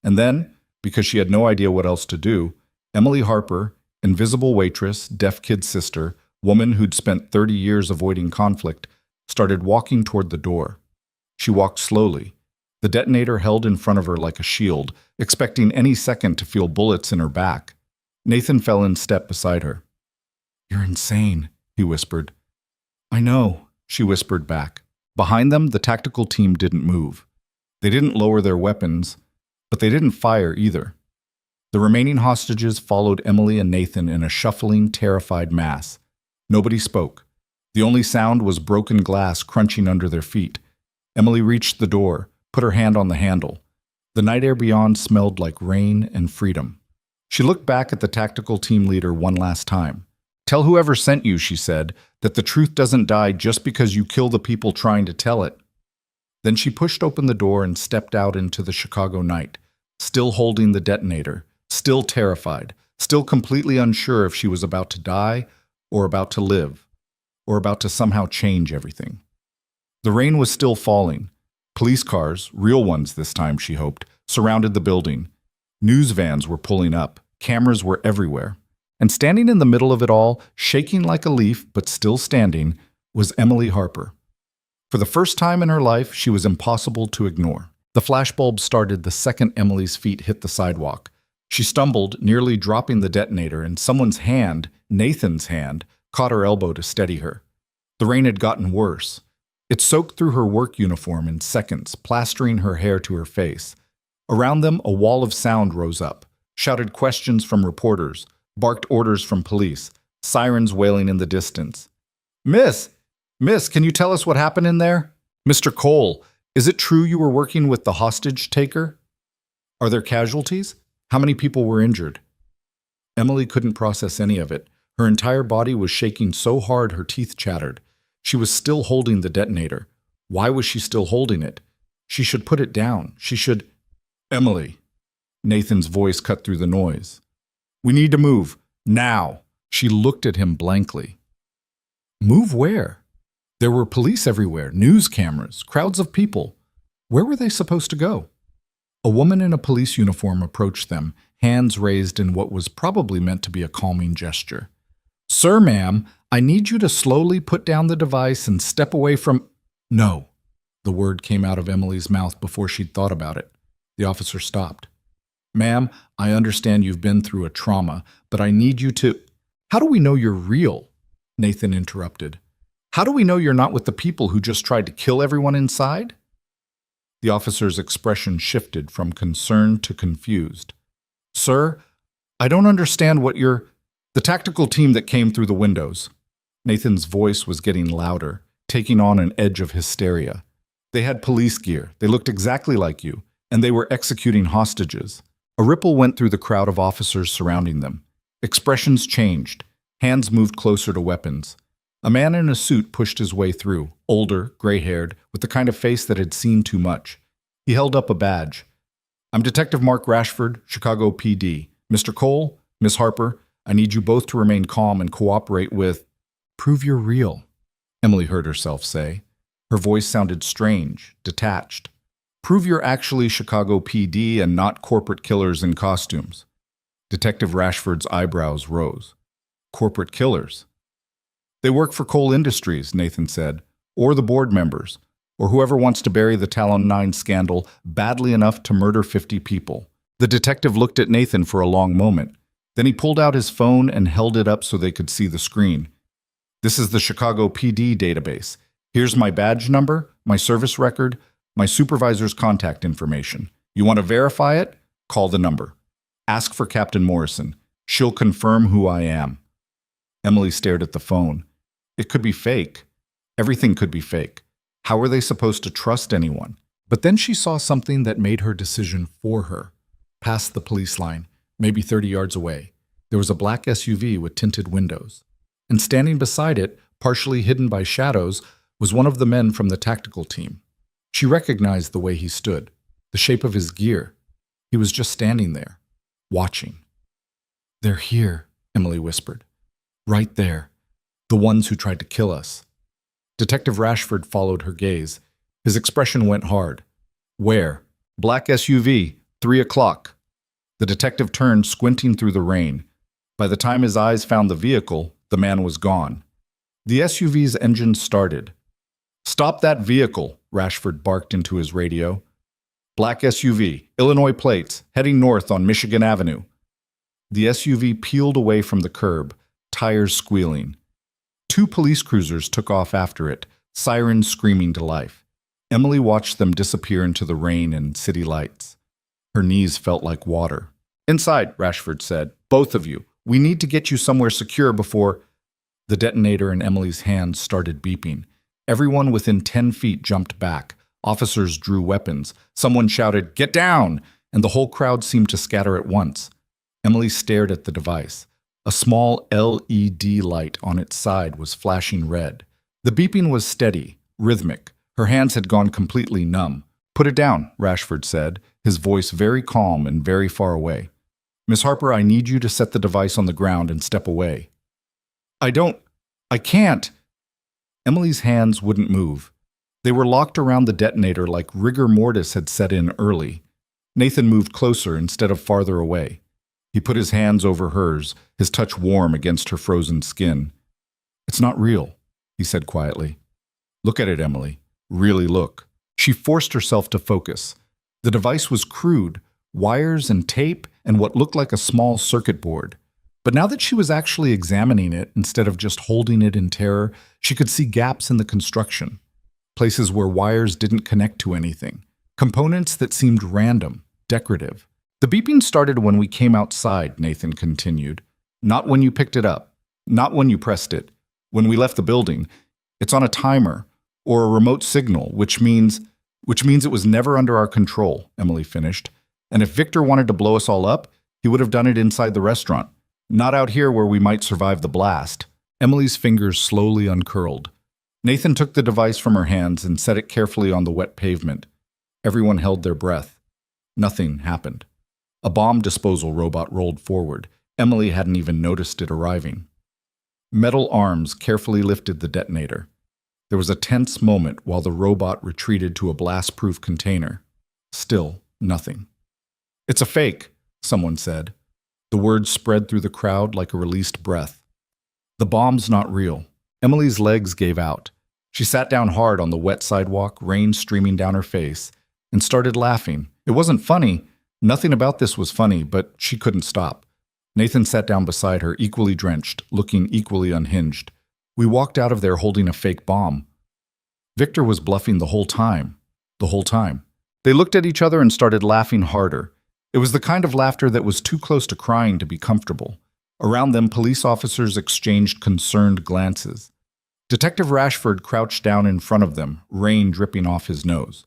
And then, because she had no idea what else to do, Emily Harper, invisible waitress, deaf kid's sister, woman who'd spent 30 years avoiding conflict, started walking toward the door. She walked slowly, the detonator held in front of her like a shield, expecting any second to feel bullets in her back. Nathan fell in step beside her. "You're insane," he whispered. "I know," she whispered back. Behind them, the tactical team didn't move. They didn't lower their weapons, but they didn't fire either. The remaining hostages followed Emily and Nathan in a shuffling, terrified mass. Nobody spoke. The only sound was broken glass crunching under their feet. Emily reached the door, put her hand on the handle. The night air beyond smelled like rain and freedom. She looked back at the tactical team leader one last time. "Tell whoever sent you," she said, "that the truth doesn't die just because you kill the people trying to tell it." Then she pushed open the door and stepped out into the Chicago night, still holding the detonator, still terrified, still completely unsure if she was about to die or about to live, or about to somehow change everything. The rain was still falling. Police cars, real ones this time, she hoped, surrounded the building. News vans were pulling up. Cameras were everywhere. And standing in the middle of it all, shaking like a leaf but still standing, was Emily Harper. For the first time in her life, she was impossible to ignore. The flashbulb started the second Emily's feet hit the sidewalk. She stumbled, nearly dropping the detonator, and someone's hand, Nathan's hand, caught her elbow to steady her. The rain had gotten worse. It soaked through her work uniform in seconds, plastering her hair to her face. Around them, a wall of sound rose up, shouted questions from reporters, barked orders from police, sirens wailing in the distance. Miss, can you tell us what happened in there? Mr. Cole, is it true you were working with the hostage taker? Are there casualties? How many people were injured?" Emily couldn't process any of it. Her entire body was shaking so hard her teeth chattered. She was still holding the detonator. Why was she still holding it? She should put it down. She should... "Emily." Nathan's voice cut through the noise. "We need to move. Now." She looked at him blankly. Move where? There were police everywhere, news cameras, crowds of people. Where were they supposed to go? A woman in a police uniform approached them, hands raised in what was probably meant to be a calming gesture. "Sir, ma'am, I need you to slowly put down the device and step away from—" "No." The word came out of Emily's mouth before she'd thought about it. The officer stopped. "Ma'am, I understand you've been through a trauma, but I need you to—" "How do we know you're real?" Nathan interrupted. "How do we know you're not with the people who just tried to kill everyone inside?" The officer's expression shifted from concerned to confused. "Sir, I don't understand what you're—" "The tactical team that came through the windows." Nathan's voice was getting louder, taking on an edge of hysteria. "They had police gear, they looked exactly like you, and they were executing hostages." A ripple went through the crowd of officers surrounding them. Expressions changed. Hands moved closer to weapons. A man in a suit pushed his way through, older, gray-haired, with the kind of face that had seen too much. He held up a badge. "I'm Detective Mark Rashford, Chicago PD. Mr. Cole, Miss Harper, I need you both to remain calm and cooperate with—" "Prove you're real," Emily heard herself say. Her voice sounded strange, detached. "Prove you're actually Chicago PD and not corporate killers in costumes." Detective Rashford's eyebrows rose. "Corporate killers?" "They work for Cole Industries," Nathan said, "or the board members, or whoever wants to bury the Talon 9 scandal badly enough to murder 50 people. The detective looked at Nathan for a long moment. Then he pulled out his phone and held it up so they could see the screen. "This is the Chicago PD database. Here's my badge number, my service record, my supervisor's contact information. You want to verify it? Call the number. Ask for Captain Morrison. She'll confirm who I am." Emily stared at the phone. It could be fake. Everything could be fake. How were they supposed to trust anyone? But then she saw something that made her decision for her. Past the police line, maybe 30 yards away, there was a black SUV with tinted windows. And standing beside it, partially hidden by shadows, was one of the men from the tactical team. She recognized the way he stood, the shape of his gear. He was just standing there, watching. "They're here," Emily whispered. "Right there. The ones who tried to kill us." Detective Rashford followed her gaze. His expression went hard. "Where?" "Black SUV, 3 o'clock." The detective turned, squinting through the rain. By the time his eyes found the vehicle, the man was gone. The SUV's engine started. "Stop that vehicle," Rashford barked into his radio. "Black SUV, Illinois plates, heading north on Michigan Avenue." The SUV peeled away from the curb, tires squealing. Two police cruisers took off after it, sirens screaming to life. Emily watched them disappear into the rain and city lights. Her knees felt like water. "Inside," Rashford said. "Both of you. We need to get you somewhere secure before—" The detonator in Emily's hands started beeping. Everyone within 10 feet jumped back. Officers drew weapons. Someone shouted, "Get down!" And the whole crowd seemed to scatter at once. Emily stared at the device. A small LED light on its side was flashing red. The beeping was steady, rhythmic. Her hands had gone completely numb. "Put it down," Rashford said, his voice very calm and very far away. "Miss Harper, I need you to set the device on the ground and step away." I can't." Emily's hands wouldn't move. They were locked around the detonator like rigor mortis had set in early. Nathan moved closer instead of farther away. He put his hands over hers, his touch warm against her frozen skin. "It's not real," he said quietly. "Look at it, Emily. Really look." She forced herself to focus. The device was crude, wires and tape and what looked like a small circuit board. But now that she was actually examining it instead of just holding it in terror, she could see gaps in the construction, places where wires didn't connect to anything, components that seemed random, decorative. "The beeping started when we came outside," Nathan continued. "Not when you picked it up, not when you pressed it. When we left the building, it's on a timer or a remote signal, which means it was never under our control," Emily finished. "And if Victor wanted to blow us all up, he would have done it inside the restaurant. Not out here where we might survive the blast." Emily's fingers slowly uncurled. Nathan took the device from her hands and set it carefully on the wet pavement. Everyone held their breath. Nothing happened. A bomb disposal robot rolled forward. Emily hadn't even noticed it arriving. Metal arms carefully lifted the detonator. There was a tense moment while the robot retreated to a blast-proof container. Still, nothing. "It's a fake," someone said. The words spread through the crowd like a released breath. "The bomb's not real." Emily's legs gave out. She sat down hard on the wet sidewalk, rain streaming down her face, and started laughing. It wasn't funny. Nothing about this was funny, but she couldn't stop. Nathan sat down beside her, equally drenched, looking equally unhinged. "We walked out of there holding a fake bomb." Victor was bluffing the whole time. The whole time. They looked at each other and started laughing harder. It was the kind of laughter that was too close to crying to be comfortable. Around them, police officers exchanged concerned glances. Detective Rashford crouched down in front of them, rain dripping off his nose.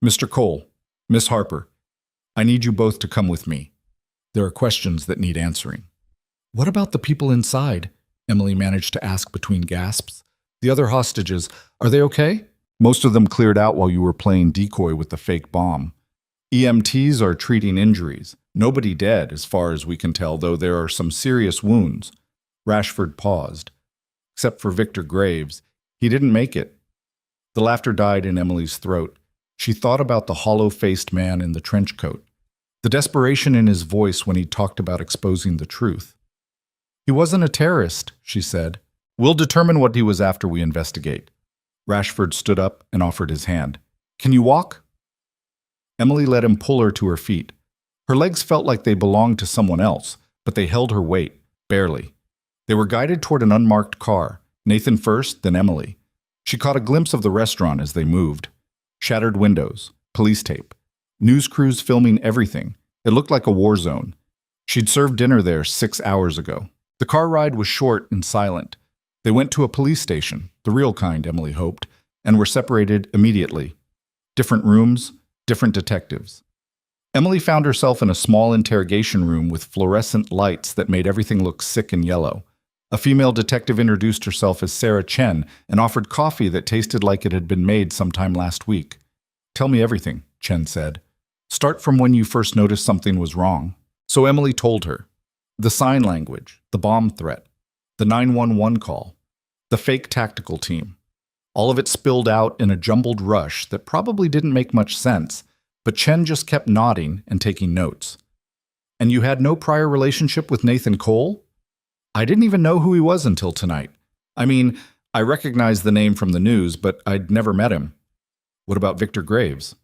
"Mr. Cole, Miss Harper, I need you both to come with me. There are questions that need answering." "What about the people inside?" Emily managed to ask between gasps. "The other hostages, are they okay?" "Most of them cleared out while you were playing decoy with the fake bomb. EMTs are treating injuries. Nobody dead, as far as we can tell, though there are some serious wounds." Rashford paused. Except for Victor Graves. He didn't make it. The laughter died in Emily's throat. She thought about the hollow-faced man in the trench coat, the desperation in his voice when he talked about exposing the truth. "He wasn't a terrorist," she said. "We'll determine what he was after we investigate." Rashford stood up and offered his hand. "Can you walk?" Emily let him pull her to her feet. Her legs felt like they belonged to someone else, but they held her weight, barely. They were guided toward an unmarked car, Nathan first, then Emily. She caught a glimpse of the restaurant as they moved. Shattered windows, police tape, news crews filming everything. It looked like a war zone. She'd served dinner there 6 hours ago. The car ride was short and silent. They went to a police station, the real kind, Emily hoped, and were separated immediately. Different rooms, different detectives. Emily found herself in a small interrogation room with fluorescent lights that made everything look sick and yellow. A female detective introduced herself as Sarah Chen and offered coffee that tasted like it had been made sometime last week. "Tell me everything," Chen said. "Start from when you first noticed something was wrong." So Emily told her. The sign language, the bomb threat, the 911 call, the fake tactical team. All of it spilled out in a jumbled rush that probably didn't make much sense, but Chen just kept nodding and taking notes. "And you had no prior relationship with Nathan Cole?" "I didn't even know who he was until tonight. I mean, I recognized the name from the news, but I'd never met him. What about Victor Graves?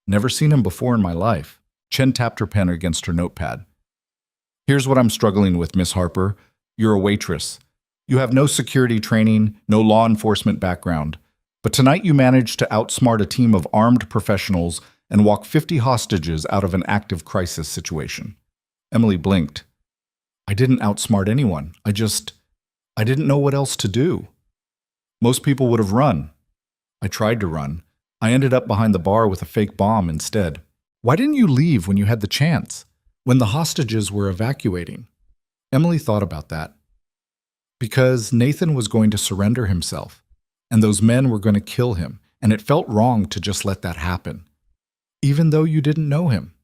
Never seen him before in my life. Chen tapped her pen against her notepad. Here's what I'm struggling with, Miss Harper. You're a waitress. You have no security training, no law enforcement background. But tonight you managed to outsmart a team of armed professionals and walk 50 hostages out of an active crisis situation. Emily blinked. I didn't outsmart anyone. I didn't know what else to do. Most people would have run. I tried to run. I ended up behind the bar with a fake bomb instead. Why didn't you leave when you had the chance? When the hostages were evacuating? Emily thought about that. Because Nathan was going to surrender himself, and those men were going to kill him, and it felt wrong to just let that happen. Even though you didn't know him.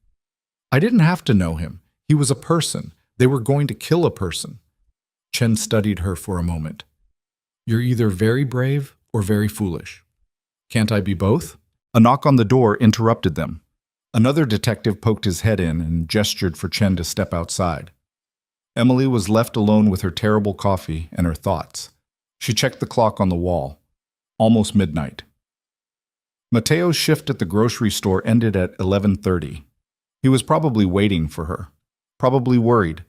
I didn't have to know him. He was a person. They were going to kill a person. Chen studied her for a moment. You're either very brave or very foolish. Can't I be both? A knock on the door interrupted them. Another detective poked his head in and gestured for Chen to step outside. Emily was left alone with her terrible coffee and her thoughts. She checked the clock on the wall. Almost midnight. Mateo's shift at the grocery store ended at 11:30. He was probably waiting for her. Probably worried.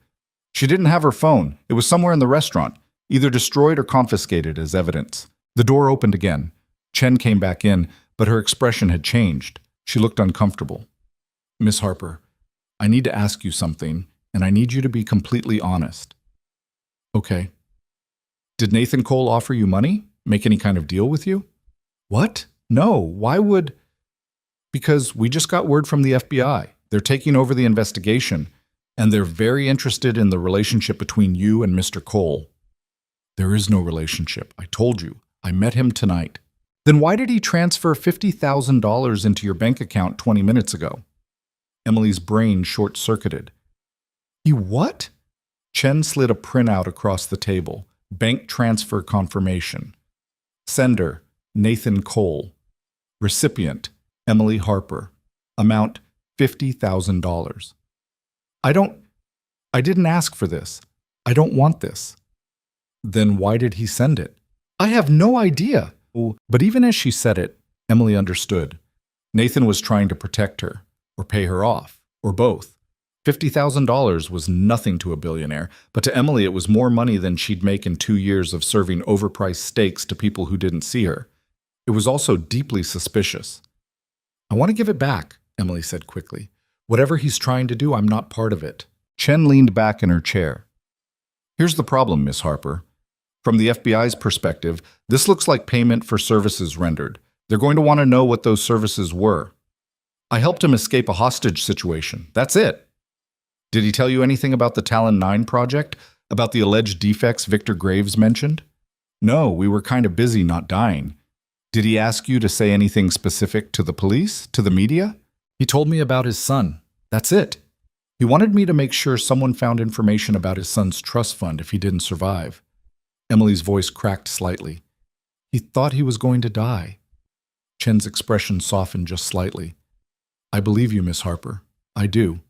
She didn't have her phone. It was somewhere in the restaurant, either destroyed or confiscated as evidence. The door opened again. Chen came back in, but her expression had changed. She looked uncomfortable. Miss Harper, I need to ask you something, and I need you to be completely honest. Okay. Did Nathan Cole offer you money? Make any kind of deal with you? What? No, why would... Because we just got word from the FBI. They're taking over the investigation, and they're very interested in the relationship between you and Mr. Cole. There is no relationship. I told you. I met him tonight. Then why did he transfer $50,000 into your bank account 20 minutes ago? Emily's brain short-circuited. He what? Chen slid a printout across the table. Bank transfer confirmation. Sender, Nathan Cole. Recipient, Emily Harper. Amount, $50,000. I didn't ask for this. I don't want this. Then why did he send it? I have no idea. But even as she said it, Emily understood. Nathan was trying to protect her, or pay her off, or both. $50,000 was nothing to a billionaire, but to Emily it was more money than she'd make in 2 years of serving overpriced steaks to people who didn't see her. It was also deeply suspicious. I want to give it back, Emily said quickly. Whatever he's trying to do, I'm not part of it. Chen leaned back in her chair. Here's the problem, Miss Harper. From the FBI's perspective, this looks like payment for services rendered. They're going to want to know what those services were. I helped him escape a hostage situation. That's it. Did he tell you anything about the Talon 9 project? About the alleged defects Victor Graves mentioned? No, we were kind of busy not dying. Did he ask you to say anything specific to the police? To the media? He told me about his son. That's it. He wanted me to make sure someone found information about his son's trust fund if he didn't survive. Emily's voice cracked slightly. He thought he was going to die. Chen's expression softened just slightly. I believe you, Miss Harper. I do.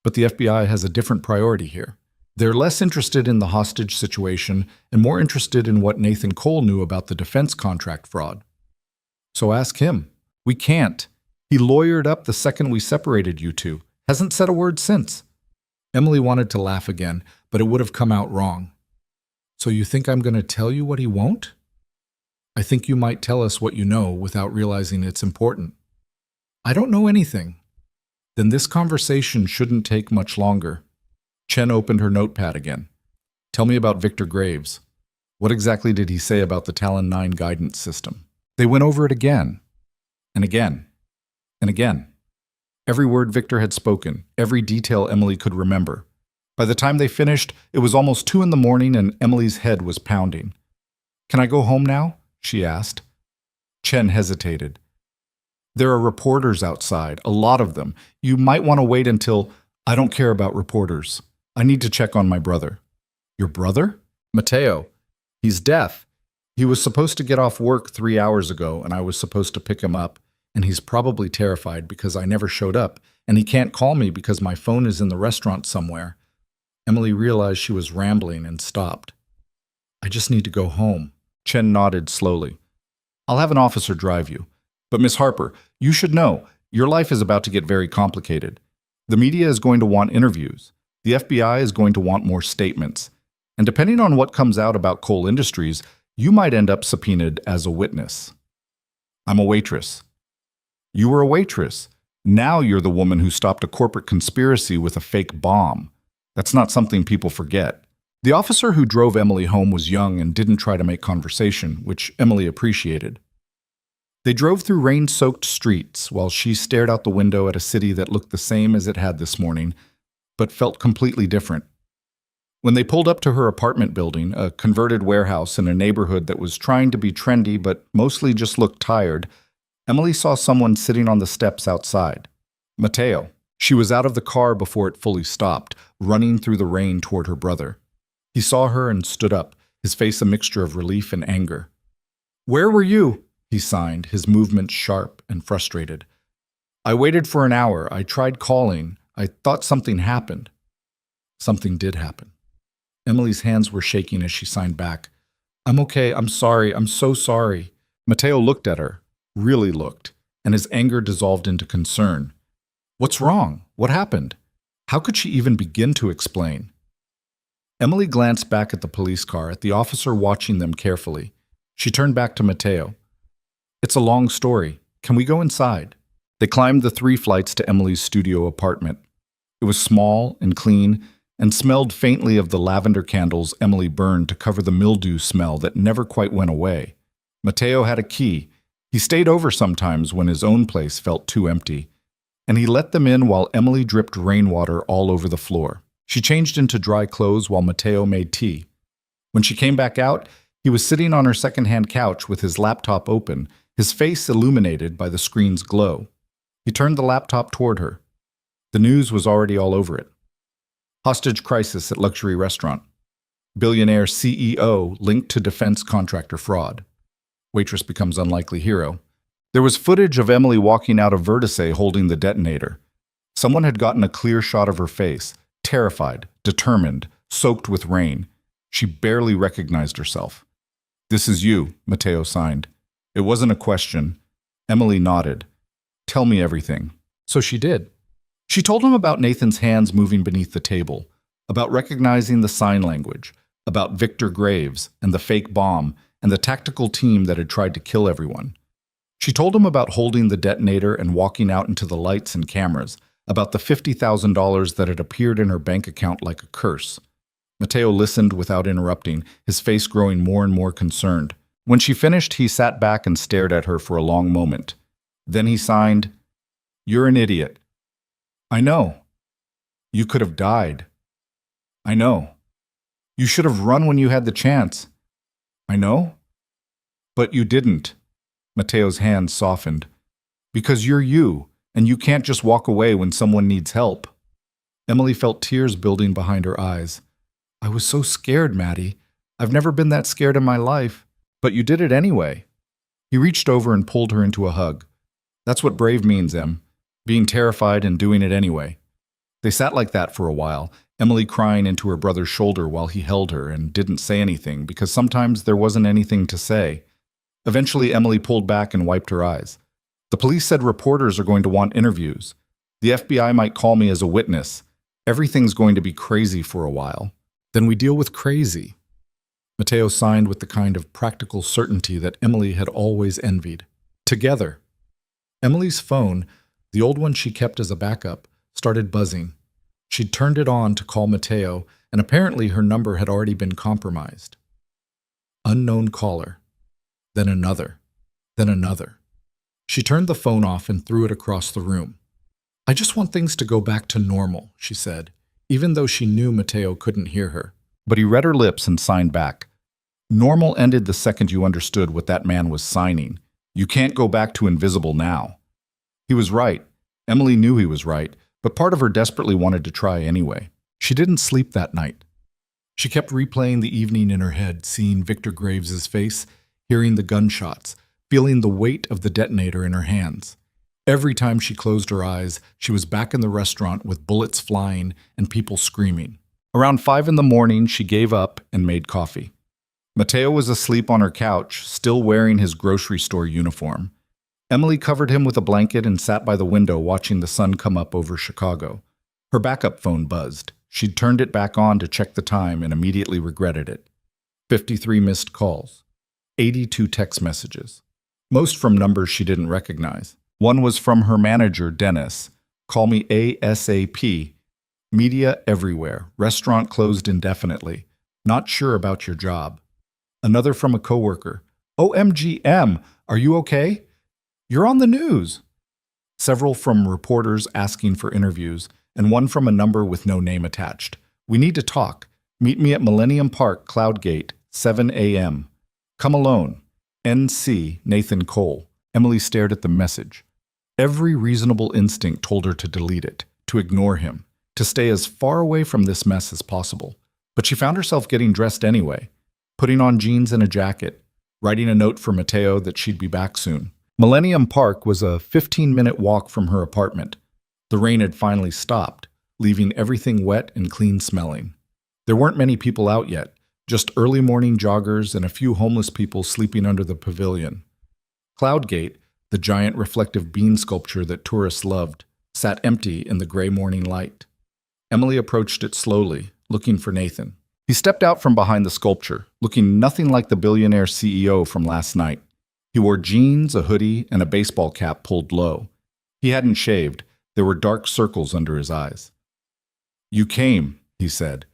But the FBI has a different priority here. They're less interested in the hostage situation and more interested in what Nathan Cole knew about the defense contract fraud. So ask him. We can't. He lawyered up the second we separated you two. Hasn't said a word since. Emily wanted to laugh again, but it would have come out wrong. So you think I'm going to tell you what he won't? I think you might tell us what you know without realizing it's important. I don't know anything. Then this conversation shouldn't take much longer. Chen opened her notepad again. Tell me about Victor Graves. What exactly did he say about the Talon 9 guidance system? They went over it again, and again, and again. Every word Victor had spoken, every detail Emily could remember. By the time they finished, it was almost 2 in the morning and Emily's head was pounding. Can I go home now? She asked. Chen hesitated. There are reporters outside, a lot of them. You might want to wait until... I don't care about reporters. I need to check on my brother. Your brother? Mateo. He's deaf. He was supposed to get off work 3 hours ago and I was supposed to pick him up. And he's probably terrified because I never showed up. And he can't call me because my phone is in the restaurant somewhere. Emily realized she was rambling and stopped. I just need to go home. Chen nodded slowly. I'll have an officer drive you. But Miss Harper, you should know, your life is about to get very complicated. The media is going to want interviews. The FBI is going to want more statements. And depending on what comes out about Coal Industries, you might end up subpoenaed as a witness. I'm a waitress. You were a waitress. Now you're the woman who stopped a corporate conspiracy with a fake bomb. That's not something people forget. The officer who drove Emily home was young and didn't try to make conversation, which Emily appreciated. They drove through rain-soaked streets while she stared out the window at a city that looked the same as it had this morning, but felt completely different. When they pulled up to her apartment building, a converted warehouse in a neighborhood that was trying to be trendy but mostly just looked tired, Emily saw someone sitting on the steps outside. Mateo. She was out of the car before it fully stopped, running through the rain toward her brother. He saw her and stood up, his face a mixture of relief and anger. "Where were you?" he signed, his movements sharp and frustrated. "I waited for an hour. I tried calling. I thought something happened." Something did happen. Emily's hands were shaking as she signed back. "I'm okay. I'm sorry. I'm so sorry." Mateo looked at her, really looked, and his anger dissolved into concern. What's wrong? What happened? How could she even begin to explain? Emily glanced back at the police car, at the officer watching them carefully. She turned back to Mateo. "It's a long story. Can we go inside?" They climbed the 3 flights to Emily's studio apartment. It was small and clean and smelled faintly of the lavender candles Emily burned to cover the mildew smell that never quite went away. Mateo had a key. He stayed over sometimes when his own place felt too empty, and he let them in while Emily dripped rainwater all over the floor. She changed into dry clothes while Mateo made tea. When she came back out, he was sitting on her second-hand couch with his laptop open, his face illuminated by the screen's glow. He turned the laptop toward her. The news was already all over it. Hostage crisis at luxury restaurant. Billionaire CEO linked to defense contractor fraud. Waitress becomes unlikely hero. There was footage of Emily walking out of Vertice holding the detonator. Someone had gotten a clear shot of her face, terrified, determined, soaked with rain. She barely recognized herself. "This is you," Mateo signed. It wasn't a question. Emily nodded. "Tell me everything." So she did. She told him about Nathan's hands moving beneath the table, about recognizing the sign language, about Victor Graves and the fake bomb and the tactical team that had tried to kill everyone. She told him about holding the detonator and walking out into the lights and cameras, about the $50,000 that had appeared in her bank account like a curse. Mateo listened without interrupting, his face growing more and more concerned. When she finished, he sat back and stared at her for a long moment. Then he signed, "You're an idiot." "I know." "You could have died." "I know." "You should have run when you had the chance." "I know." "But you didn't." Mateo's hands softened. "Because you're you, and you can't just walk away when someone needs help." Emily felt tears building behind her eyes. "I was so scared, Maddie. I've never been that scared in my life. But you did it anyway." He reached over and pulled her into a hug. "That's what brave means, Em. Being terrified and doing it anyway." They sat like that for a while, Emily crying into her brother's shoulder while he held her and didn't say anything because sometimes there wasn't anything to say. Eventually, Emily pulled back and wiped her eyes. "The police said reporters are going to want interviews. The FBI might call me as a witness. Everything's going to be crazy for a while. Then we deal with crazy." Mateo signed with the kind of practical certainty that Emily had always envied. Together. Emily's phone, the old one she kept as a backup, started buzzing. She'd turned it on to call Mateo, and apparently her number had already been compromised. Unknown caller. Then another. Then another. She turned the phone off and threw it across the room. "I just want things to go back to normal," she said, even though she knew Mateo couldn't hear her. But he read her lips and signed back. Normal ended the second you understood what that man was signing. You can't go back to invisible now. He was right. Emily knew he was right, but part of her desperately wanted to try anyway. She didn't sleep that night. She kept replaying the evening in her head, seeing Victor Graves' face, hearing the gunshots, feeling the weight of the detonator in her hands. Every time she closed her eyes, she was back in the restaurant with bullets flying and people screaming. Around 5 in the morning, she gave up and made coffee. Mateo was asleep on her couch, still wearing his grocery store uniform. Emily covered him with a blanket and sat by the window watching the sun come up over Chicago. Her backup phone buzzed. She'd turned it back on to check the time and immediately regretted it. 53 missed calls. 82 text messages. Most from numbers she didn't recognize. One was from her manager, Dennis. Call me ASAP. Media everywhere. Restaurant closed indefinitely. Not sure about your job. Another from a coworker. OMGM, are you okay? You're on the news. Several from reporters asking for interviews, and one from a number with no name attached. We need to talk. Meet me at Millennium Park, Cloudgate, 7 a.m. Come alone. NC, Nathan Cole. Emily stared at the message. Every reasonable instinct told her to delete it, to ignore him, to stay as far away from this mess as possible. But she found herself getting dressed anyway, putting on jeans and a jacket, writing a note for Mateo that she'd be back soon. Millennium Park was a 15-minute walk from her apartment. The rain had finally stopped, leaving everything wet and clean-smelling. There weren't many people out yet, just early morning joggers and a few homeless people sleeping under the pavilion. Cloudgate, the giant reflective bean sculpture that tourists loved, sat empty in the gray morning light. Emily approached it slowly, looking for Nathan. He stepped out from behind the sculpture, looking nothing like the billionaire CEO from last night. He wore jeans, a hoodie, and a baseball cap pulled low. He hadn't shaved. There were dark circles under his eyes. You came, he said.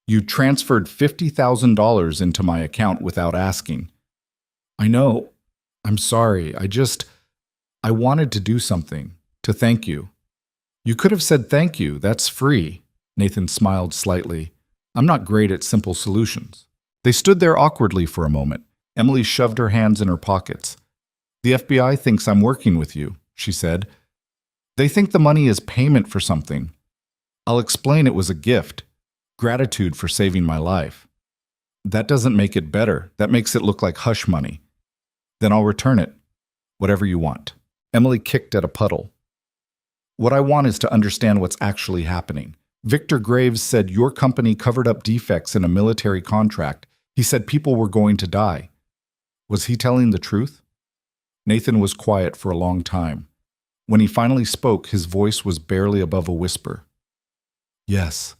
You transferred $50,000 into my account without asking. I know. I'm sorry. I wanted to do something, to thank you. You could have said thank you. That's free. Nathan smiled slightly. I'm not great at simple solutions. They stood there awkwardly for a moment. Emily shoved her hands in her pockets. The FBI thinks I'm working with you, she said. They think the money is payment for something. I'll explain it was a gift. Gratitude for saving my life. That doesn't make it better. That makes it look like hush money. Then I'll return it. Whatever you want. Emily kicked at a puddle. What I want is to understand what's actually happening. Victor Graves said your company covered up defects in a military contract. He said people were going to die. Was he telling the truth? Nathan was quiet for a long time. When he finally spoke, his voice was barely above a whisper. Yes.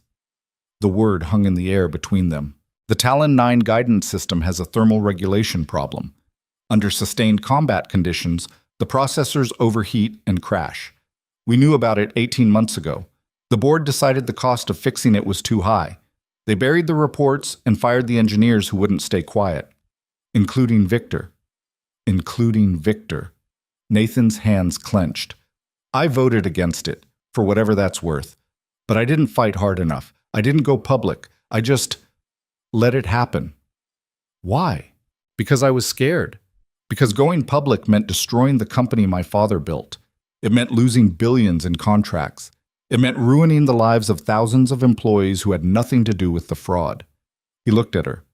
The word hung in the air between them. The Talon 9 guidance system has a thermal regulation problem. Under sustained combat conditions, the processors overheat and crash. We knew about it 18 months ago. The board decided the cost of fixing it was too high. They buried the reports and fired the engineers who wouldn't stay quiet. Including Victor. Including Victor. Nathan's hands clenched. I voted against it, for whatever that's worth. But I didn't fight hard enough. I didn't go public. I just let it happen. Why? Because I was scared. Because going public meant destroying the company my father built. It meant losing billions in contracts. It meant ruining the lives of thousands of employees who had nothing to do with the fraud. He looked at her.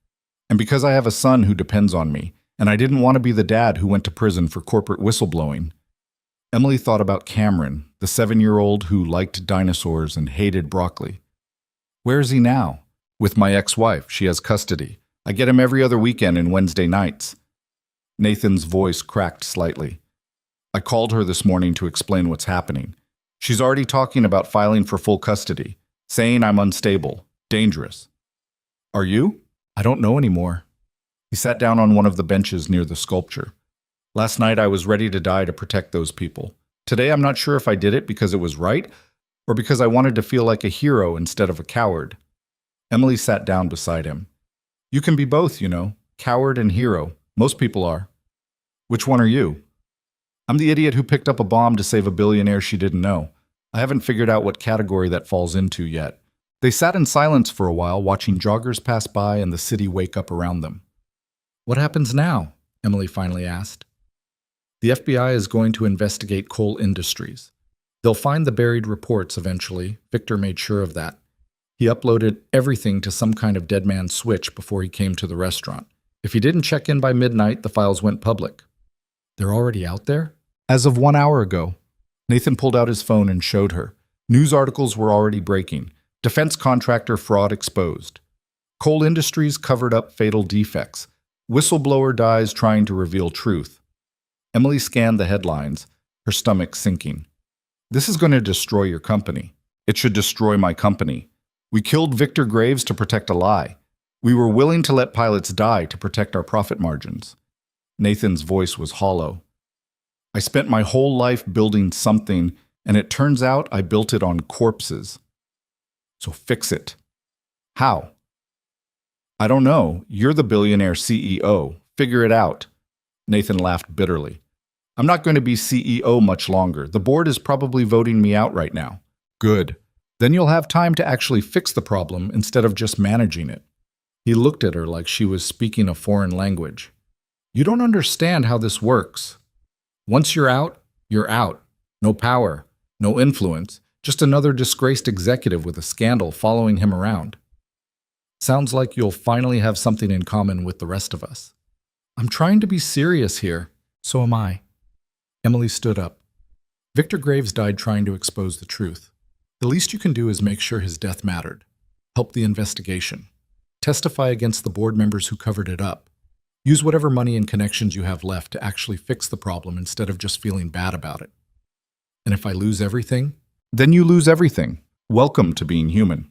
And because I have a son who depends on me, and I didn't want to be the dad who went to prison for corporate whistleblowing. Emily thought about Cameron, the 7-year-old who liked dinosaurs and hated broccoli. Where is he now? With my ex-wife. She has custody. I get him every other weekend and Wednesday nights. Nathan's voice cracked slightly. I called her this morning to explain what's happening. She's already talking about filing for full custody, saying I'm unstable, dangerous. Are you? I don't know anymore. He sat down on one of the benches near the sculpture. Last night I was ready to die to protect those people. Today I'm not sure if I did it because it was right or because I wanted to feel like a hero instead of a coward. Emily sat down beside him. You can be both, you know, coward and hero. Most people are. Which one are you? I'm the idiot who picked up a bomb to save a billionaire she didn't know. I haven't figured out what category that falls into yet. They sat in silence for a while, watching joggers pass by and the city wake up around them. What happens now? Emily finally asked. The FBI is going to investigate coal industries. They'll find the buried reports eventually. Victor made sure of that. He uploaded everything to some kind of dead man switch before he came to the restaurant. If he didn't check in by midnight, the files went public. They're already out there? As of 1 hour ago. Nathan pulled out his phone and showed her. News articles were already breaking. Defense contractor fraud exposed. Coal industries covered up fatal defects. Whistleblower dies trying to reveal truth. Emily scanned the headlines, her stomach sinking. This is going to destroy your company. It should destroy my company. We killed Victor Graves to protect a lie. We were willing to let pilots die to protect our profit margins. Nathan's voice was hollow. I spent my whole life building something, and it turns out I built it on corpses. So fix it. How? I don't know. You're the billionaire CEO. Figure it out. Nathan laughed bitterly. I'm not going to be CEO much longer. The board is probably voting me out right now. Good. Then you'll have time to actually fix the problem instead of just managing it. He looked at her like she was speaking a foreign language. You don't understand how this works. Once you're out, you're out. No power, no influence, just another disgraced executive with a scandal following him around. Sounds like you'll finally have something in common with the rest of us. I'm trying to be serious here. So am I. Emily stood up. Victor Graves died trying to expose the truth. The least you can do is make sure his death mattered. Help the investigation. Testify against the board members who covered it up. Use whatever money and connections you have left to actually fix the problem instead of just feeling bad about it. And if I lose everything? Then you lose everything. Welcome to being human.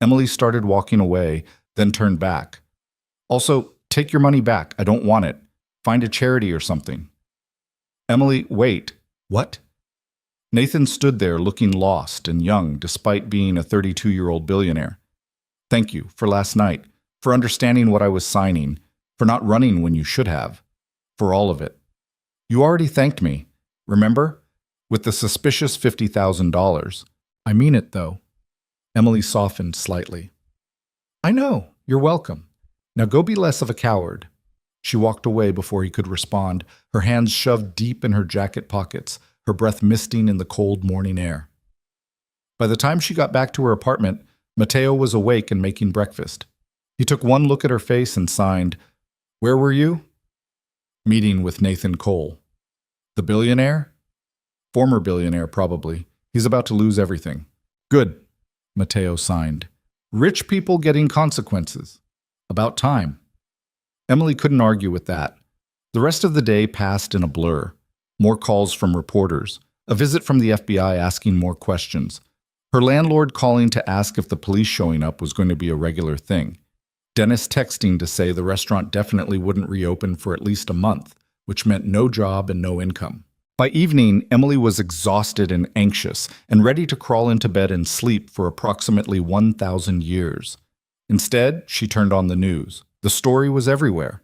Emily started walking away, then turned back. Also, take your money back. I don't want it. Find a charity or something. Emily, wait. What? Nathan stood there looking lost and young despite being a 32-year-old billionaire. Thank you for last night, for understanding what I was signing, for not running when you should have, for all of it. You already thanked me, remember? With the suspicious $50,000. I mean it, though. Emily softened slightly. I know, you're welcome. Now go be less of a coward. She walked away before he could respond, her hands shoved deep in her jacket pockets, her breath misting in the cold morning air. By the time she got back to her apartment, Matteo was awake and making breakfast. He took one look at her face and signed, Where were you? Meeting with Nathan Cole. The billionaire? Former billionaire, probably. He's about to lose everything. Good, Matteo signed. Rich people getting consequences. About time. Emily couldn't argue with that. The rest of the day passed in a blur. More calls from reporters. A visit from the FBI asking more questions. Her landlord calling to ask if the police showing up was going to be a regular thing. Dennis texting to say the restaurant definitely wouldn't reopen for at least a month, which meant no job and no income. By evening, Emily was exhausted and anxious and ready to crawl into bed and sleep for approximately 1,000 years. Instead, she turned on the news. The story was everywhere.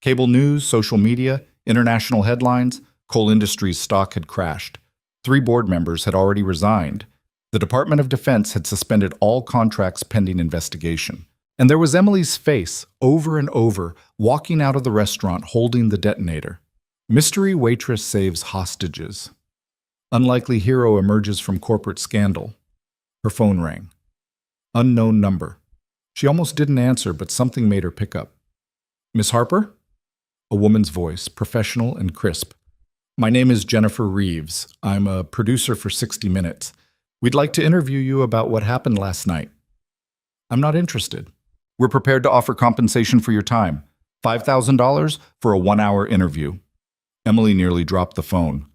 Cable news, social media, international headlines. Coal Industries stock had crashed. 3 board members had already resigned. The Department of Defense had suspended all contracts pending investigation. And there was Emily's face, over and over, walking out of the restaurant holding the detonator. Mystery waitress saves hostages. Unlikely hero emerges from corporate scandal. Her phone rang. Unknown number. She almost didn't answer, but something made her pick up. Miss Harper? A woman's voice, professional and crisp. My name is Jennifer Reeves. I'm a producer for 60 Minutes. We'd like to interview you about what happened last night. I'm not interested. We're prepared to offer compensation for your time. $5,000 for a 1-hour interview. Emily nearly dropped the phone.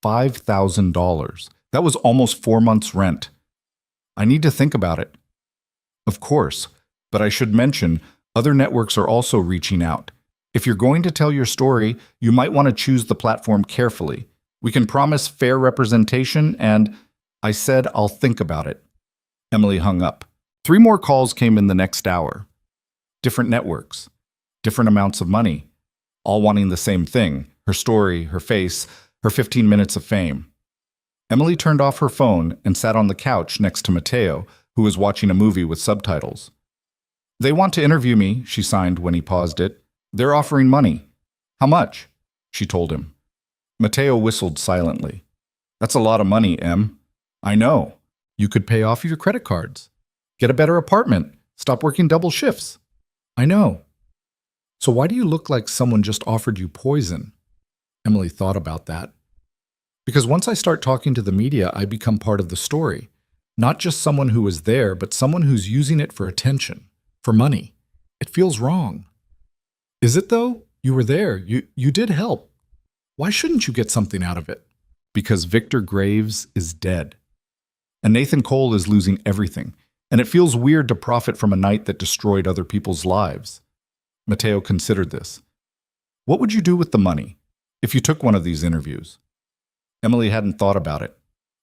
$5,000. That was almost 4 months' rent. I need to think about it. Of course, but I should mention, other networks are also reaching out. If you're going to tell your story, you might want to choose the platform carefully. We can promise fair representation and I said I'll think about it. Emily hung up. 3 more calls came in the next hour. Different networks, different amounts of money, all wanting the same thing, her story, her face, her 15 minutes of fame. Emily turned off her phone and sat on the couch next to Matteo, who was watching a movie with subtitles. They want to interview me, she signed when he paused it. They're offering money. How much? She told him. Matteo whistled silently. That's a lot of money, Em. I know. You could pay off your credit cards. Get a better apartment. Stop working double shifts. I know. So why do you look like someone just offered you poison? Emily thought about that. Because once I start talking to the media, I become part of the story. Not just someone who was there, but someone who's using it for attention, for money. It feels wrong. Is it though? You were there. You did help. Why shouldn't you get something out of it? Because Victor Graves is dead. And Nathan Cole is losing everything. And it feels weird to profit from a night that destroyed other people's lives. Mateo considered this. What would you do with the money if you took one of these interviews? Emily hadn't thought about it.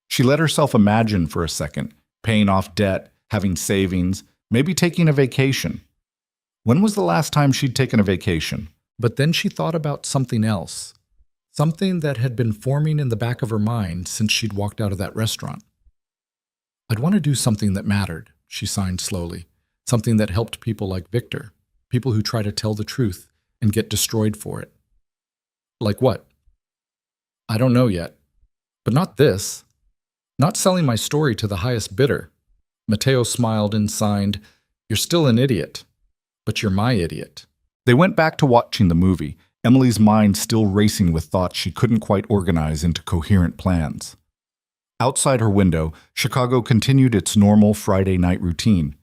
She let herself imagine for a second, paying off debt, having savings, maybe taking a vacation. When was the last time she'd taken a vacation? But then she thought about something else. Something that had been forming in the back of her mind since she'd walked out of that restaurant. I'd want to do something that mattered, she signed slowly. Something that helped people like Victor, people who try to tell the truth and get destroyed for it. Like what? I don't know yet. But not this. Not selling my story to the highest bidder. Mateo smiled and signed, You're still an idiot. But you're my idiot. They went back to watching the movie, Emily's mind still racing with thoughts she couldn't quite organize into coherent plans. Outside her window, Chicago continued its normal Friday night routine.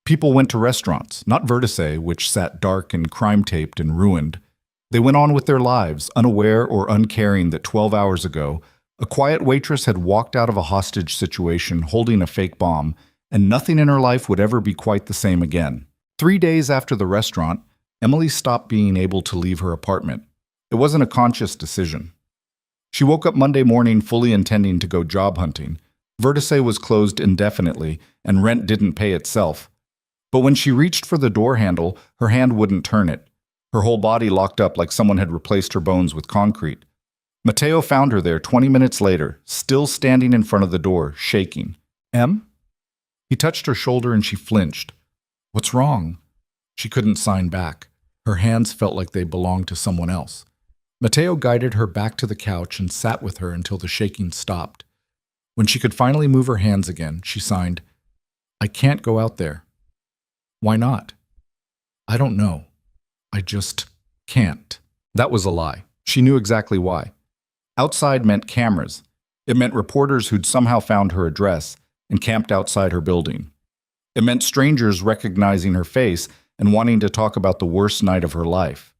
People went to restaurants, not Vertice, which sat dark and crime-taped and ruined. They went on with their lives, unaware or uncaring that 12 hours ago, a quiet waitress had walked out of a hostage situation holding a fake bomb, and nothing in her life would ever be quite the same again. 3 days after the restaurant, Emily stopped being able to leave her apartment. It wasn't a conscious decision. She woke up Monday morning fully intending to go job hunting. Vertice was closed indefinitely, and rent didn't pay itself. But when she reached for the door handle, her hand wouldn't turn it. Her whole body locked up like someone had replaced her bones with concrete. Mateo found her there 20 minutes later, still standing in front of the door, shaking. Em? He touched her shoulder and she flinched. What's wrong? She couldn't sign back. Her hands felt like they belonged to someone else. Mateo guided her back to the couch and sat with her until the shaking stopped. When she could finally move her hands again, she signed, I can't go out there. Why not? I don't know. I just can't. That was a lie. She knew exactly why. Outside meant cameras. It meant reporters who'd somehow found her address and camped outside her building. It meant strangers recognizing her face and wanting to talk about the worst night of her life.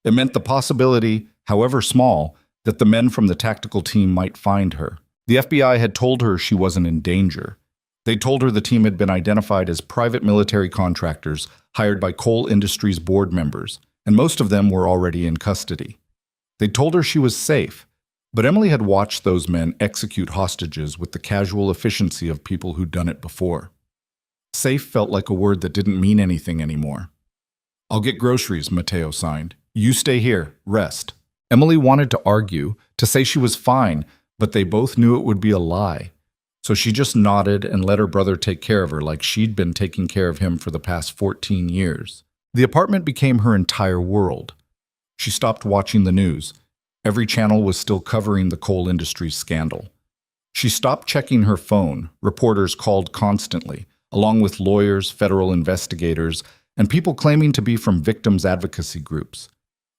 It meant the possibility, however small, that the men from the tactical team might find her. The FBI had told her she wasn't in danger. They told her the team had been identified as private military contractors hired by coal industries board members, and most of them were already in custody. They told her she was safe, but Emily had watched those men execute hostages with the casual efficiency of people who'd done it before. Safe felt like a word that didn't mean anything anymore. I'll get groceries, Mateo signed. You stay here, rest. Emily wanted to argue, to say she was fine, but they both knew it would be a lie. So she just nodded and let her brother take care of her like she'd been taking care of him for the past 14 years. The apartment became her entire world. She stopped watching the news. Every channel was still covering the coal industry scandal. She stopped checking her phone. Reporters called constantly, along with lawyers, federal investigators, and people claiming to be from victims' advocacy groups.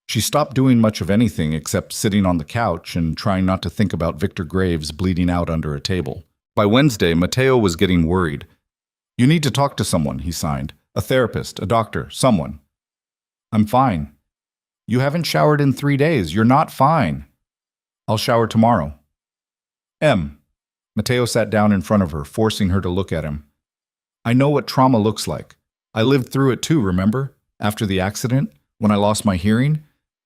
She stopped doing much of anything except sitting on the couch and trying not to think about Victor Graves bleeding out under a table. By Wednesday, Mateo was getting worried. You need to talk to someone, he signed. A therapist, a doctor, someone. I'm fine. You haven't showered in 3 days. You're not fine. I'll shower tomorrow. Em. Mateo sat down in front of her, forcing her to look at him. I know what trauma looks like. I lived through it too, remember? After the accident, when I lost my hearing?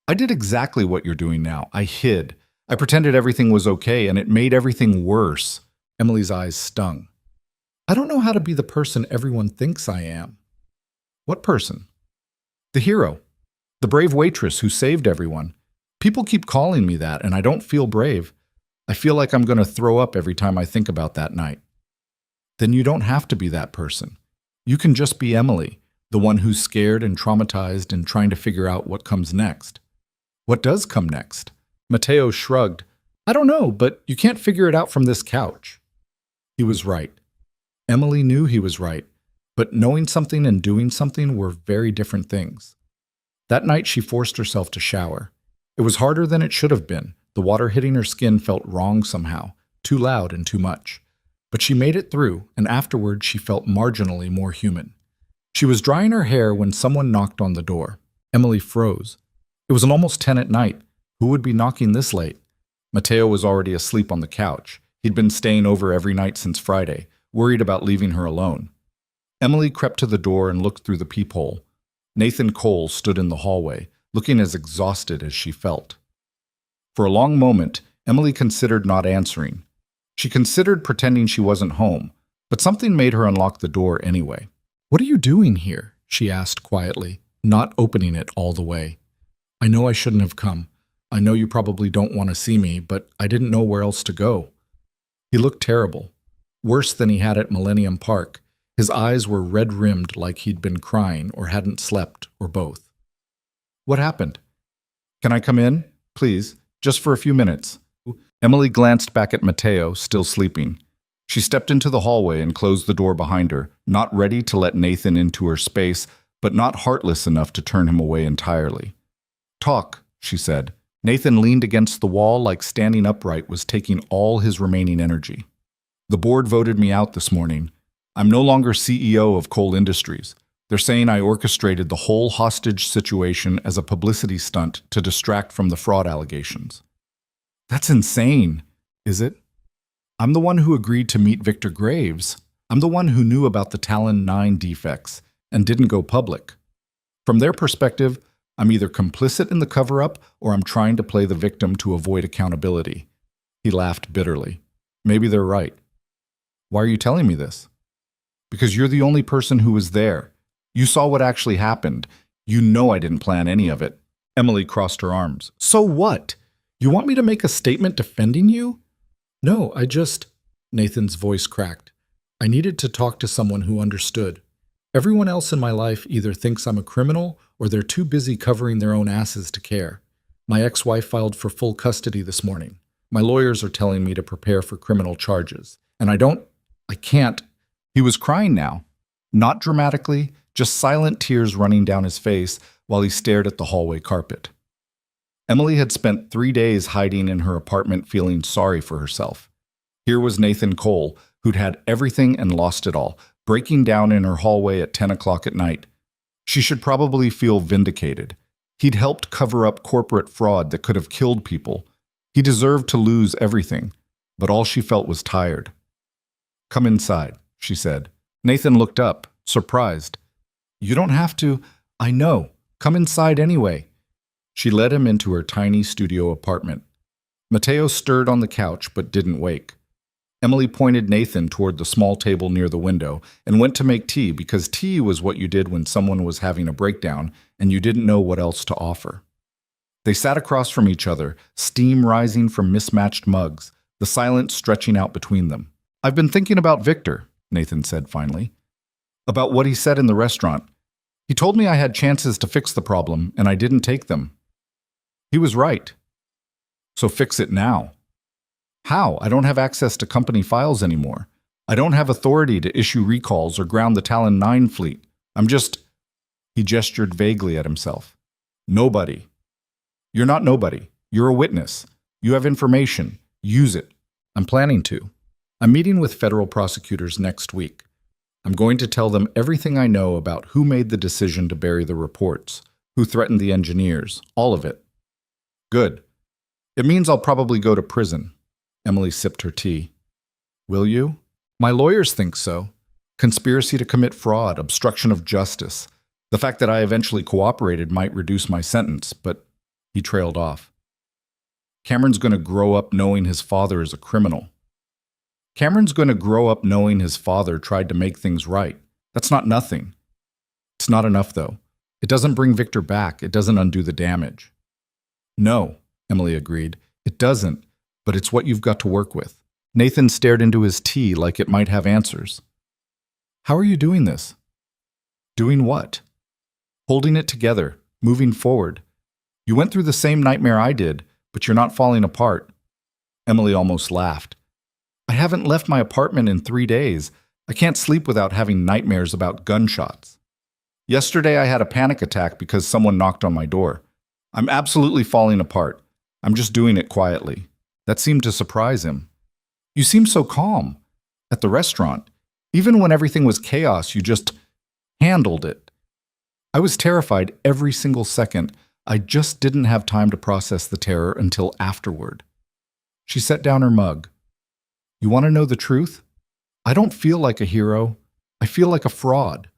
I did exactly what you're doing now. I hid. I pretended everything was okay, and it made everything worse. Emily's eyes stung. I don't know how to be the person everyone thinks I am. What person? The hero. The brave waitress who saved everyone. People keep calling me that, and I don't feel brave. I feel like I'm going to throw up every time I think about that night. Then you don't have to be that person. You can just be Emily, the one who's scared and traumatized and trying to figure out what comes next. What does come next? Mateo shrugged. I don't know, but you can't figure it out from this couch. He was right. Emily knew he was right, but knowing something and doing something were very different things. That night she forced herself to shower. It was harder than it should have been. The water hitting her skin felt wrong somehow, too loud and too much. But she made it through, and afterward she felt marginally more human. She was drying her hair when someone knocked on the door. Emily froze. It was almost 10 at night. Who would be knocking this late? Matteo was already asleep on the couch. He'd been staying over every night since Friday, worried about leaving her alone. Emily crept to the door and looked through the peephole. Nathan Cole stood in the hallway, looking as exhausted as she felt. For a long moment, Emily considered not answering. She considered pretending she wasn't home, but something made her unlock the door anyway. "What are you doing here?" she asked quietly, not opening it all the way. "I know I shouldn't have come. I know you probably don't want to see me, but I didn't know where else to go." He looked terrible, worse than he had at Millennium Park. His eyes were red-rimmed like he'd been crying or hadn't slept, or both. "What happened?" "Can I come in? Please, just for a few minutes." Emily glanced back at Matteo, still sleeping. She stepped into the hallway and closed the door behind her, not ready to let Nathan into her space, but not heartless enough to turn him away entirely. "Talk," she said. Nathan leaned against the wall like standing upright was taking all his remaining energy. "The board voted me out this morning. I'm no longer CEO of Cole Industries. They're saying I orchestrated the whole hostage situation as a publicity stunt to distract from the fraud allegations." "That's insane, is it? I'm the one who agreed to meet Victor Graves. I'm the one who knew about the Talon 9 defects and didn't go public. From their perspective, I'm either complicit in the cover-up or I'm trying to play the victim to avoid accountability." He laughed bitterly. "Maybe they're right." "Why are you telling me this?" "Because you're the only person who was there. You saw what actually happened. You know I didn't plan any of it." Emily crossed her arms. "So what? You want me to make a statement defending you?" "No, Nathan's voice cracked. "I needed to talk to someone who understood. Everyone else in my life either thinks I'm a criminal or they're too busy covering their own asses to care. My ex-wife filed for full custody this morning. My lawyers are telling me to prepare for criminal charges. And I can't." He was crying now. Not dramatically, just silent tears running down his face while he stared at the hallway carpet. Emily had spent 3 days hiding in her apartment feeling sorry for herself. Here was Nathan Cole, who'd had everything and lost it all, breaking down in her hallway at 10 o'clock at night. She should probably feel vindicated. He'd helped cover up corporate fraud that could have killed people. He deserved to lose everything, but all she felt was tired. "Come inside," she said. Nathan looked up, surprised. "You don't have to. I know. Come inside anyway." She led him into her tiny studio apartment. Matteo stirred on the couch but didn't wake. Emily pointed Nathan toward the small table near the window and went to make tea because tea was what you did when someone was having a breakdown and you didn't know what else to offer. They sat across from each other, steam rising from mismatched mugs, the silence stretching out between them. "I've been thinking about Victor," Nathan said finally. "About what he said in the restaurant. He told me I had chances to fix the problem and I didn't take them. He was right. So fix it now." "How? I don't have access to company files anymore. I don't have authority to issue recalls or ground the Talon 9 fleet. I'm just..." He gestured vaguely at himself. "Nobody. You're not nobody. You're a witness. You have information. Use it. I'm planning to. I'm meeting with federal prosecutors next week. I'm going to tell them everything I know about who made the decision to bury the reports, who threatened the engineers, all of it." "Good. It means I'll probably go to prison." Emily sipped her tea. "Will you?" "My lawyers think so. Conspiracy to commit fraud, obstruction of justice. The fact that I eventually cooperated might reduce my sentence, but..." He trailed off. "Cameron's going to grow up knowing his father is a criminal." "Cameron's going to grow up knowing his father tried to make things right. That's not nothing." "It's not enough, though. It doesn't bring Victor back. It doesn't undo the damage." "No," Emily agreed. "It doesn't, but it's what you've got to work with." Nathan stared into his tea like it might have answers. "How are you doing this?" "Doing what?" "Holding it together, moving forward. You went through the same nightmare I did, but you're not falling apart." Emily almost laughed. "I haven't left my apartment in 3 days. I can't sleep without having nightmares about gunshots. Yesterday I had a panic attack because someone knocked on my door. I'm absolutely falling apart. I'm just doing it quietly." That seemed to surprise him. "You seemed so calm. At the restaurant. Even when everything was chaos, you just handled it." I was terrified every single second. I just didn't have time to process the terror until afterward. She set down her mug. You want to know the truth? I don't feel like a hero. I feel like a fraud.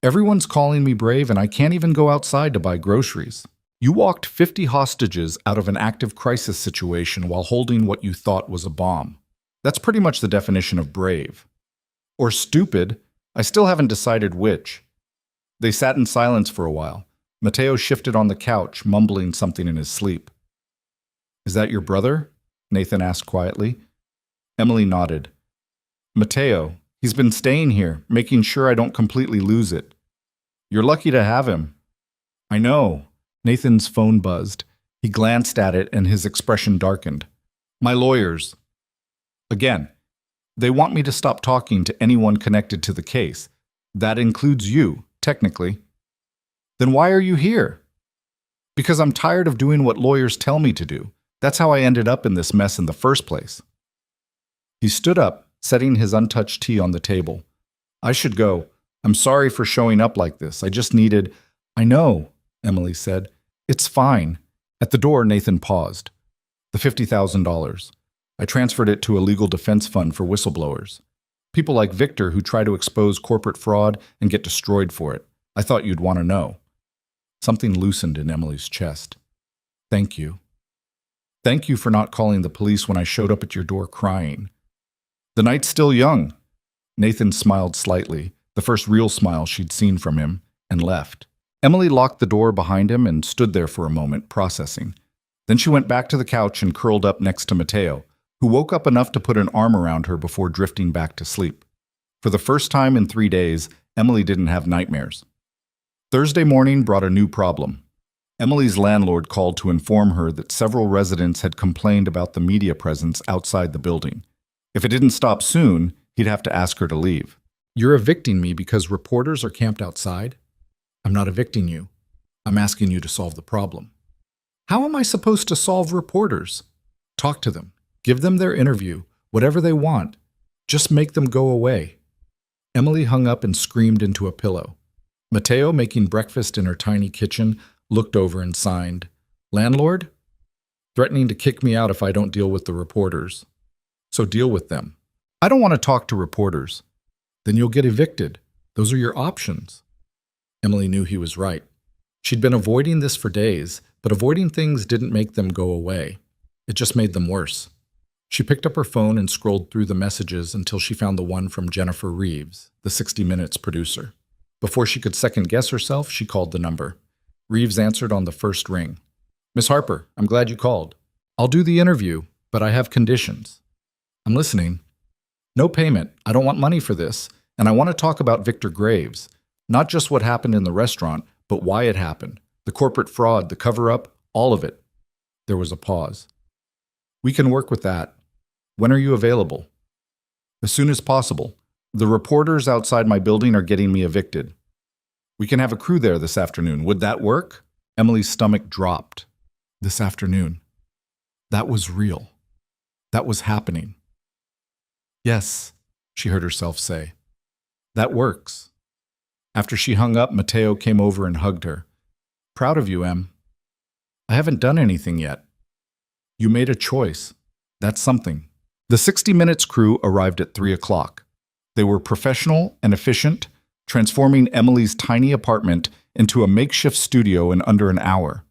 Everyone's calling me brave and I can't even go outside to buy groceries. You walked 50 hostages out of an active crisis situation while holding what you thought was a bomb. That's pretty much the definition of brave. Or stupid. I still haven't decided which. They sat in silence for a while. Matteo shifted on the couch, mumbling something in his sleep. Is that your brother? Nathan asked quietly. Emily nodded. Matteo, he's been staying here, making sure I don't completely lose it. You're lucky to have him. I know. Nathan's phone buzzed. He glanced at it and his expression darkened. My lawyers. Again, they want me to stop talking to anyone connected to the case. That includes you, technically. Then why are you here? Because I'm tired of doing what lawyers tell me to do. That's how I ended up in this mess in the first place. He stood up, setting his untouched tea on the table. I should go. I'm sorry for showing up like this. I just needed... I know, Emily said. It's fine. At the door, Nathan paused. The $50,000. I transferred it to a legal defense fund for whistleblowers. People like Victor who try to expose corporate fraud and get destroyed for it. I thought you'd want to know. Something loosened in Emily's chest. Thank you. Thank you for not calling the police when I showed up at your door crying. The night's still young. Nathan smiled slightly, the first real smile she'd seen from him, and left. Emily locked the door behind him and stood there for a moment, processing. Then she went back to the couch and curled up next to Matteo, who woke up enough to put an arm around her before drifting back to sleep. For the first time in 3 days, Emily didn't have nightmares. Thursday morning brought a new problem. Emily's landlord called to inform her that several residents had complained about the media presence outside the building. If it didn't stop soon, he'd have to ask her to leave. You're evicting me because reporters are camped outside? I'm not evicting you. I'm asking you to solve the problem. How am I supposed to solve reporters? Talk to them. Give them their interview, whatever they want. Just make them go away. Emily hung up and screamed into a pillow. Matteo, making breakfast in her tiny kitchen, looked over and signed. Landlord? Threatening to kick me out if I don't deal with the reporters. So deal with them. I don't want to talk to reporters. Then you'll get evicted. Those are your options. Emily knew he was right. She'd been avoiding this for days, but avoiding things didn't make them go away. It just made them worse. She picked up her phone and scrolled through the messages until she found the one from Jennifer Reeves, the 60 Minutes producer. Before she could second-guess herself, she called the number. Reeves answered on the first ring. Miss Harper, I'm glad you called. I'll do the interview, but I have conditions. I'm listening. No payment. I don't want money for this, and I want to talk about Victor Graves. Not just what happened in the restaurant, but why it happened. The corporate fraud, the cover-up, all of it. There was a pause. We can work with that. When are you available? As soon as possible. The reporters outside my building are getting me evicted. We can have a crew there this afternoon. Would that work? Emily's stomach dropped. This afternoon. That was real. That was happening. Yes, she heard herself say. That works. After she hung up, Matteo came over and hugged her. Proud of you, Em. I haven't done anything yet. You made a choice. That's something. The 60 Minutes crew arrived at 3 o'clock. They were professional and efficient, transforming Emily's tiny apartment into a makeshift studio in under an hour.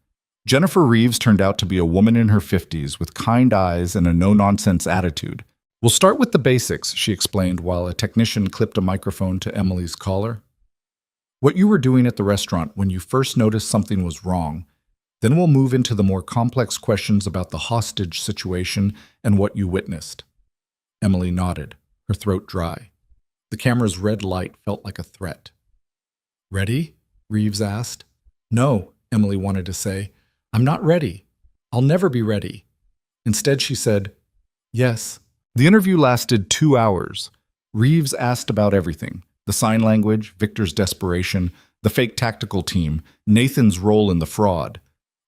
Jennifer Reeves turned out to be a woman in her 50s with kind eyes and a no-nonsense attitude. We'll start with the basics, she explained while a technician clipped a microphone to Emily's collar. What you were doing at the restaurant when you first noticed something was wrong. Then we'll move into the more complex questions about the hostage situation and what you witnessed. Emily nodded, her throat dry. The camera's red light felt like a threat. Ready? Reeves asked. No, Emily wanted to say. I'm not ready. I'll never be ready. Instead, she said, yes. The interview lasted 2 hours. Reeves asked about everything. The sign language, Victor's desperation, the fake tactical team, Nathan's role in the fraud.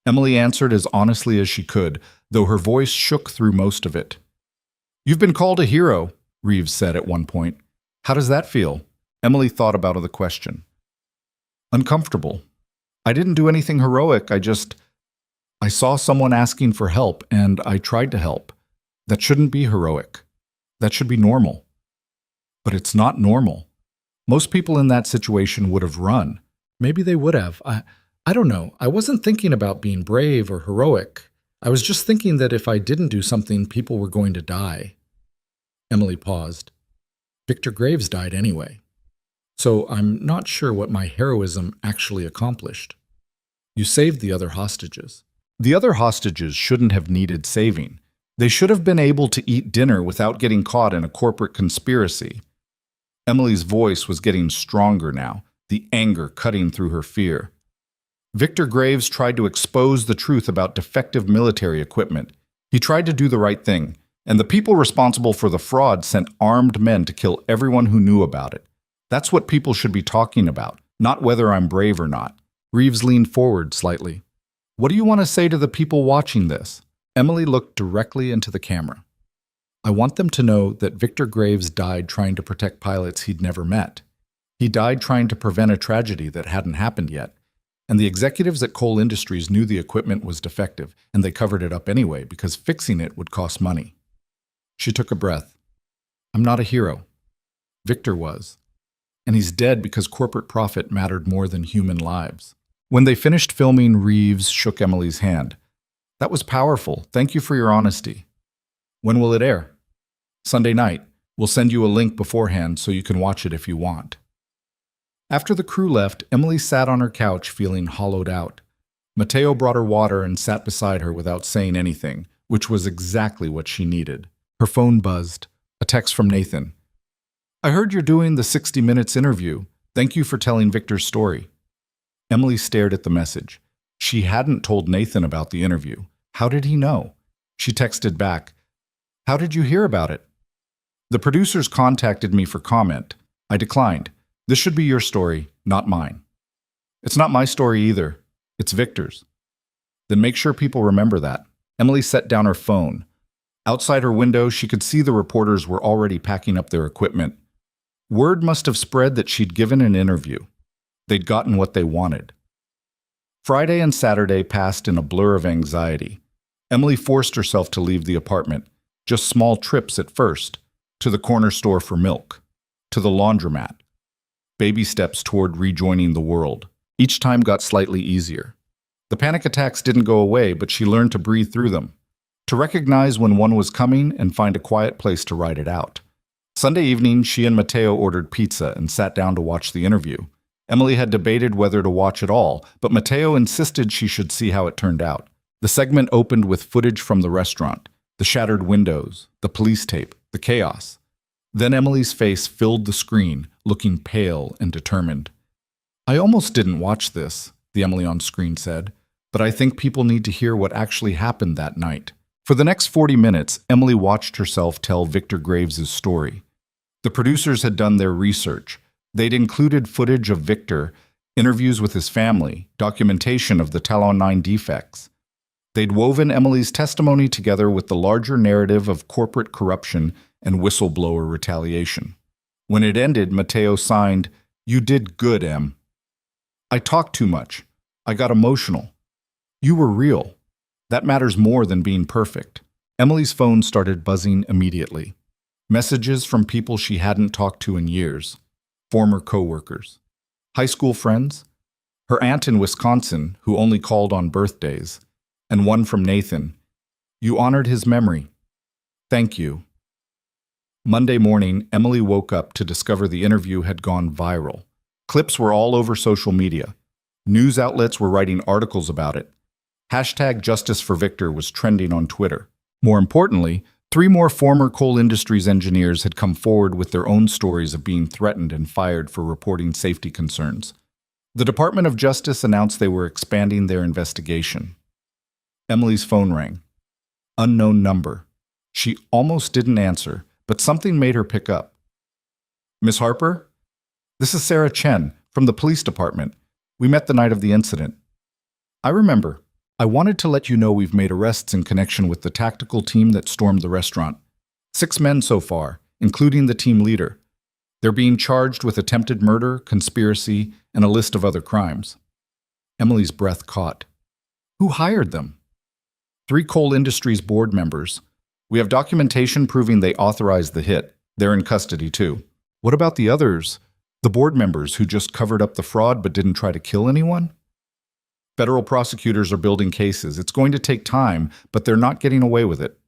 Emily answered as honestly as she could, though her voice shook through most of it. You've been called a hero, Reeves said at one point. How does that feel? Emily thought about the question. Uncomfortable, I didn't do anything heroic. I saw someone asking for help and I tried to help. That shouldn't be heroic. That should be normal. But it's not normal. Most people in that situation would have run. Maybe they would have. I don't know. I wasn't thinking about being brave or heroic. I was just thinking that if I didn't do something, people were going to die. Emily paused. Victor Graves died anyway. So I'm not sure what my heroism actually accomplished. You saved the other hostages. The other hostages shouldn't have needed saving. They should have been able to eat dinner without getting caught in a corporate conspiracy. Emily's voice was getting stronger now, the anger cutting through her fear. Victor Graves tried to expose the truth about defective military equipment. He tried to do the right thing, and the people responsible for the fraud sent armed men to kill everyone who knew about it. That's what people should be talking about, not whether I'm brave or not. Reeves leaned forward slightly. What do you want to say to the people watching this? Emily looked directly into the camera. I want them to know that Victor Graves died trying to protect pilots he'd never met. He died trying to prevent a tragedy that hadn't happened yet. And the executives at Coal Industries knew the equipment was defective, and they covered it up anyway because fixing it would cost money. She took a breath. I'm not a hero. Victor was. And he's dead because corporate profit mattered more than human lives. When they finished filming, Reeves shook Emily's hand. That was powerful. Thank you for your honesty. When will it air? Sunday night. We'll send you a link beforehand so you can watch it if you want. After the crew left, Emily sat on her couch feeling hollowed out. Mateo brought her water and sat beside her without saying anything, which was exactly what she needed. Her phone buzzed. A text from Nathan. I heard you're doing the 60 Minutes interview. Thank you for telling Victor's story. Emily stared at the message. She hadn't told Nathan about the interview. How did he know? She texted back, How did you hear about it? The producers contacted me for comment. I declined. This should be your story, not mine. It's not my story either. It's Victor's. Then make sure people remember that. Emily set down her phone. Outside her window, she could see the reporters were already packing up their equipment. Word must have spread that she'd given an interview. They'd gotten what they wanted. Friday and Saturday passed in a blur of anxiety. Emily forced herself to leave the apartment, just small trips at first, to the corner store for milk, to the laundromat. Baby steps toward rejoining the world. Each time got slightly easier. The panic attacks didn't go away, but she learned to breathe through them, to recognize when one was coming and find a quiet place to ride it out. Sunday evening, she and Mateo ordered pizza and sat down to watch the interview. Emily had debated whether to watch it all, but Mateo insisted she should see how it turned out. The segment opened with footage from the restaurant, the shattered windows, the police tape, the chaos. Then Emily's face filled the screen, looking pale and determined. I almost didn't watch this, the Emily on screen said, but I think people need to hear what actually happened that night. For the next 40 minutes, Emily watched herself tell Victor Graves' story. The producers had done their research. They'd included footage of Victor, interviews with his family, documentation of the Talon 9 defects. They'd woven Emily's testimony together with the larger narrative of corporate corruption and whistleblower retaliation. When it ended, Mateo signed, You did good, Em. I talked too much. I got emotional. You were real. That matters more than being perfect. Emily's phone started buzzing immediately. Messages from people she hadn't talked to in years. Former coworkers, high school friends, her aunt in Wisconsin who only called on birthdays, and one from Nathan. You honored his memory. Thank you. Monday morning, Emily woke up to discover the interview had gone viral. Clips were all over social media. News outlets were writing articles about it. #JusticeForVictor was trending on Twitter. More importantly, 3 more former Coal Industries engineers had come forward with their own stories of being threatened and fired for reporting safety concerns. The Department of Justice announced they were expanding their investigation. Emily's phone rang. Unknown number. She almost didn't answer, but something made her pick up. Miss Harper? This is Sarah Chen from the police department. We met the night of the incident. I remember. I wanted to let you know we've made arrests in connection with the tactical team that stormed the restaurant. 6 men so far, including the team leader. They're being charged with attempted murder, conspiracy, and a list of other crimes. Emily's breath caught. Who hired them? 3 Coal Industries board members. We have documentation proving they authorized the hit. They're in custody too. What about the others? The board members who just covered up the fraud but didn't try to kill anyone? Federal prosecutors are building cases. It's going to take time, but they're not getting away with it.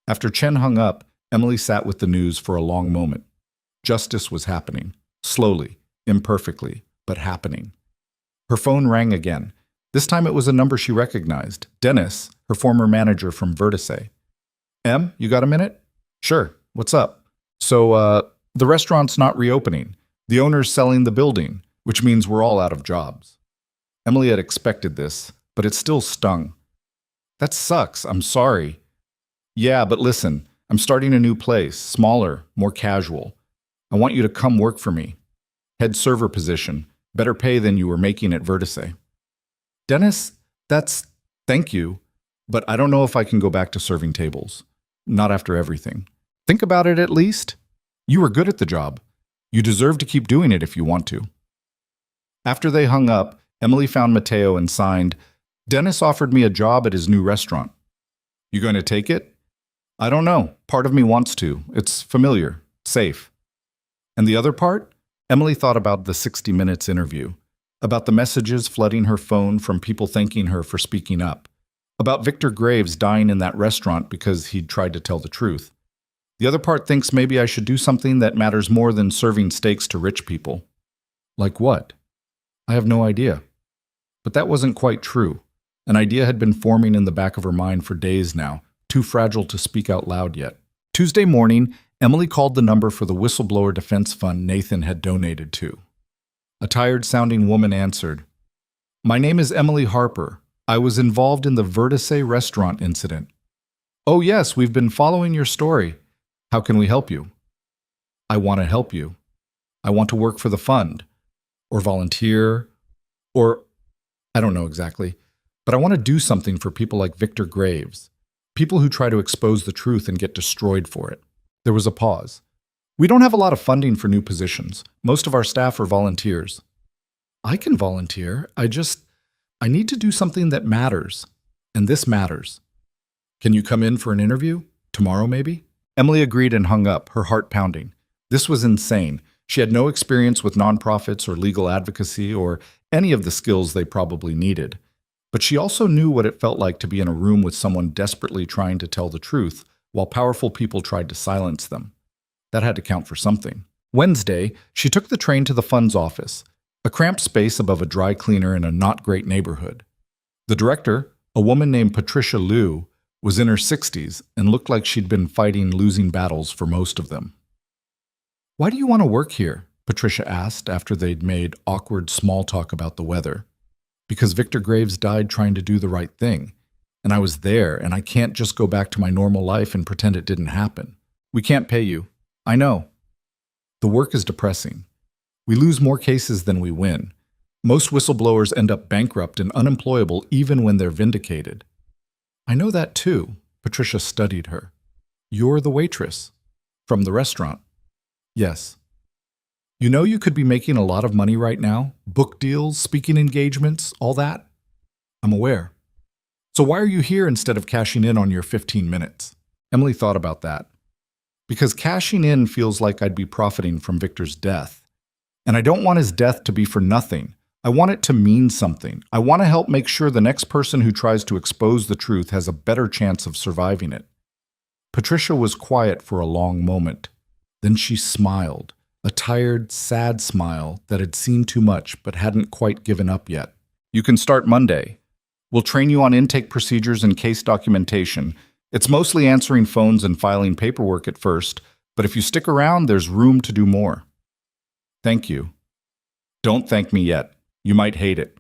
After Chen hung up, Emily sat with the news for a long moment. Justice was happening. Slowly, imperfectly, but happening. Her phone rang again. This time it was a number she recognized. Dennis, her former manager from Vertice. Em, you got a minute? Sure. What's up? So, the restaurant's not reopening. The owner's selling the building, which means we're all out of jobs. Emily had expected this, but it still stung. That sucks. I'm sorry. Yeah, but listen, I'm starting a new place, smaller, more casual. I want you to come work for me. Head server position, better pay than you were making at Vertice. Dennis, thank you, but I don't know if I can go back to serving tables. Not after everything. Think about it at least. You were good at the job. You deserve to keep doing it if you want to. After they hung up, Emily found Mateo and signed, Dennis offered me a job at his new restaurant. You going to take it? I don't know. Part of me wants to. It's familiar, safe. And the other part? Emily thought about the 60 Minutes interview, about the messages flooding her phone from people thanking her for speaking up, about Victor Graves dying in that restaurant because he'd tried to tell the truth. The other part thinks maybe I should do something that matters more than serving steaks to rich people. Like what? I have no idea. But that wasn't quite true. An idea had been forming in the back of her mind for days now, too fragile to speak out loud yet. Tuesday morning, Emily called the number for the whistleblower defense fund Nathan had donated to. A tired-sounding woman answered. My name is Emily Harper. I was involved in the Vertice restaurant incident. Oh yes, we've been following your story. How can we help you? I want to help you. I want to work for the fund. Or volunteer. Or, I don't know exactly. But I want to do something for people like Victor Graves. People who try to expose the truth and get destroyed for it. There was a pause. We don't have a lot of funding for new positions. Most of our staff are volunteers. I can volunteer. I need to do something that matters. And this matters. Can you come in for an interview? Tomorrow, maybe? Emily agreed and hung up, her heart pounding. This was insane. She had no experience with nonprofits or legal advocacy or any of the skills they probably needed. But she also knew what it felt like to be in a room with someone desperately trying to tell the truth while powerful people tried to silence them. That had to count for something. Wednesday, she took the train to the fund's office, a cramped space above a dry cleaner in a not-great neighborhood. The director, a woman named Patricia Liu, was in her 60s and looked like she'd been fighting losing battles for most of them. Why do you want to work here? Patricia asked after they'd made awkward small talk about the weather. Because Victor Graves died trying to do the right thing. And I was there, and I can't just go back to my normal life and pretend it didn't happen. We can't pay you. I know. The work is depressing. We lose more cases than we win. Most whistleblowers end up bankrupt and unemployable even when they're vindicated. I know that too. Patricia studied her. You're the waitress. From the restaurant. Yes. You know you could be making a lot of money right now? Book deals, speaking engagements, all that? I'm aware. So why are you here instead of cashing in on your 15 minutes? Emily thought about that. Because cashing in feels like I'd be profiting from Victor's death. And I don't want his death to be for nothing. I want it to mean something. I want to help make sure the next person who tries to expose the truth has a better chance of surviving it. Patricia was quiet for a long moment. Then she smiled, a tired, sad smile that had seen too much but hadn't quite given up yet. You can start Monday. We'll train you on intake procedures and case documentation. It's mostly answering phones and filing paperwork at first, but if you stick around, there's room to do more. Thank you. Don't thank me yet. You might hate it.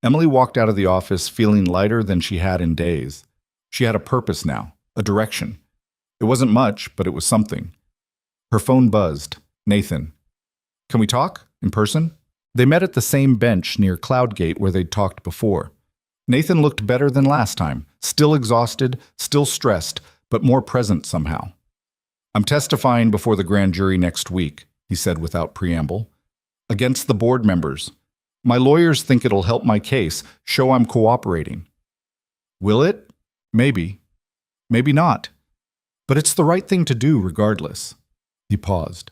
Emily walked out of the office feeling lighter than she had in days. She had a purpose now, a direction. It wasn't much, but it was something. Her phone buzzed. Nathan. Can we talk? In person? They met at the same bench near Cloudgate where they'd talked before. Nathan looked better than last time, still exhausted, still stressed, but more present somehow. I'm testifying before the grand jury next week, he said without preamble. Against the board members. My lawyers think it'll help my case, show I'm cooperating. Will it? Maybe. Maybe not. But it's the right thing to do regardless. He paused.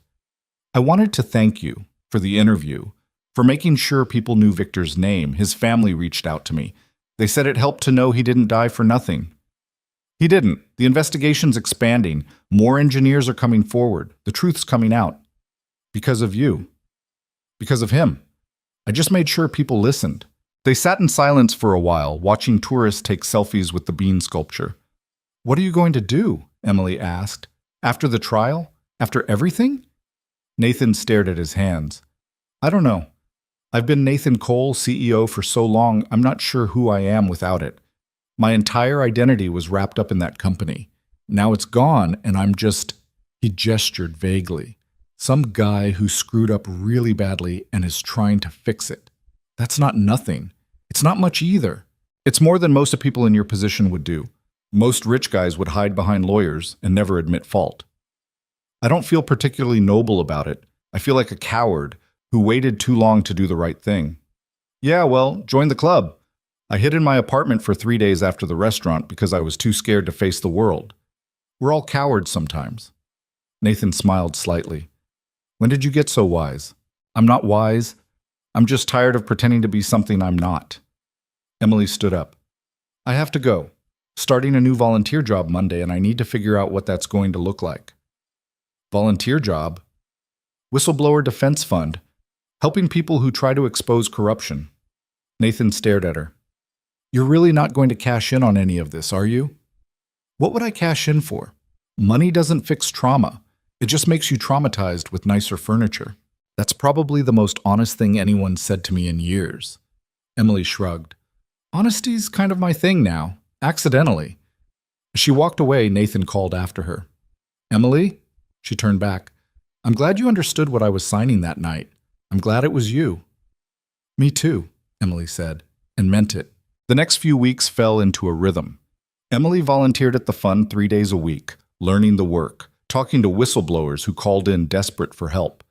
I wanted to thank you for the interview, for making sure people knew Victor's name. His family reached out to me. They said it helped to know he didn't die for nothing. He didn't. The investigation's expanding. More engineers are coming forward. The truth's coming out. Because of you. Because of him. I just made sure people listened. They sat in silence for a while, watching tourists take selfies with the bean sculpture. What are you going to do? Emily asked. After the trial? After everything? Nathan stared at his hands. I don't know. I've been Nathan Cole, CEO, for so long, I'm not sure who I am without it. My entire identity was wrapped up in that company. Now it's gone, and I'm just... He gestured vaguely. Some guy who screwed up really badly and is trying to fix it. That's not nothing. It's not much either. It's more than most of people in your position would do. Most rich guys would hide behind lawyers and never admit fault. I don't feel particularly noble about it. I feel like a coward who waited too long to do the right thing. Yeah, well, join the club. I hid in my apartment for 3 days after the restaurant because I was too scared to face the world. We're all cowards sometimes. Nathan smiled slightly. When did you get so wise? I'm not wise. I'm just tired of pretending to be something I'm not. Emily stood up. I have to go. Starting a new volunteer job Monday, and I need to figure out what that's going to look like. Volunteer job? Whistleblower Defense Fund, helping people who try to expose corruption. Nathan stared at her. You're really not going to cash in on any of this, are you? What would I cash in for? Money doesn't fix trauma. It just makes you traumatized with nicer furniture. That's probably the most honest thing anyone's said to me in years. Emily shrugged. Honesty's kind of my thing now. Accidentally. As she walked away, Nathan called after her. Emily? She turned back. I'm glad you understood what I was signing that night. I'm glad it was you. Me too, Emily said, and meant it. The next few weeks fell into a rhythm. Emily volunteered at the fund 3 days a week, learning the work, talking to whistleblowers who called in desperate for help.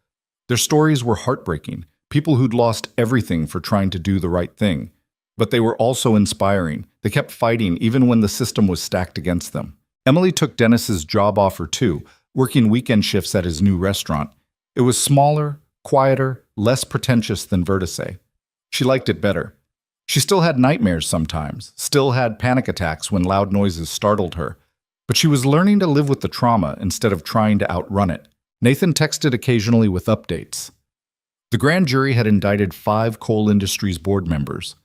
Their stories were heartbreaking, people who'd lost everything for trying to do the right thing. But they were also inspiring. They kept fighting even when the system was stacked against them. Emily took Dennis's job offer too, working weekend shifts at his new restaurant. It was smaller, quieter, less pretentious than Vertice. She liked it better. She still had nightmares sometimes, still had panic attacks when loud noises startled her. But she was learning to live with the trauma instead of trying to outrun it. Nathan texted occasionally with updates. The grand jury had indicted 5 coal industries board members.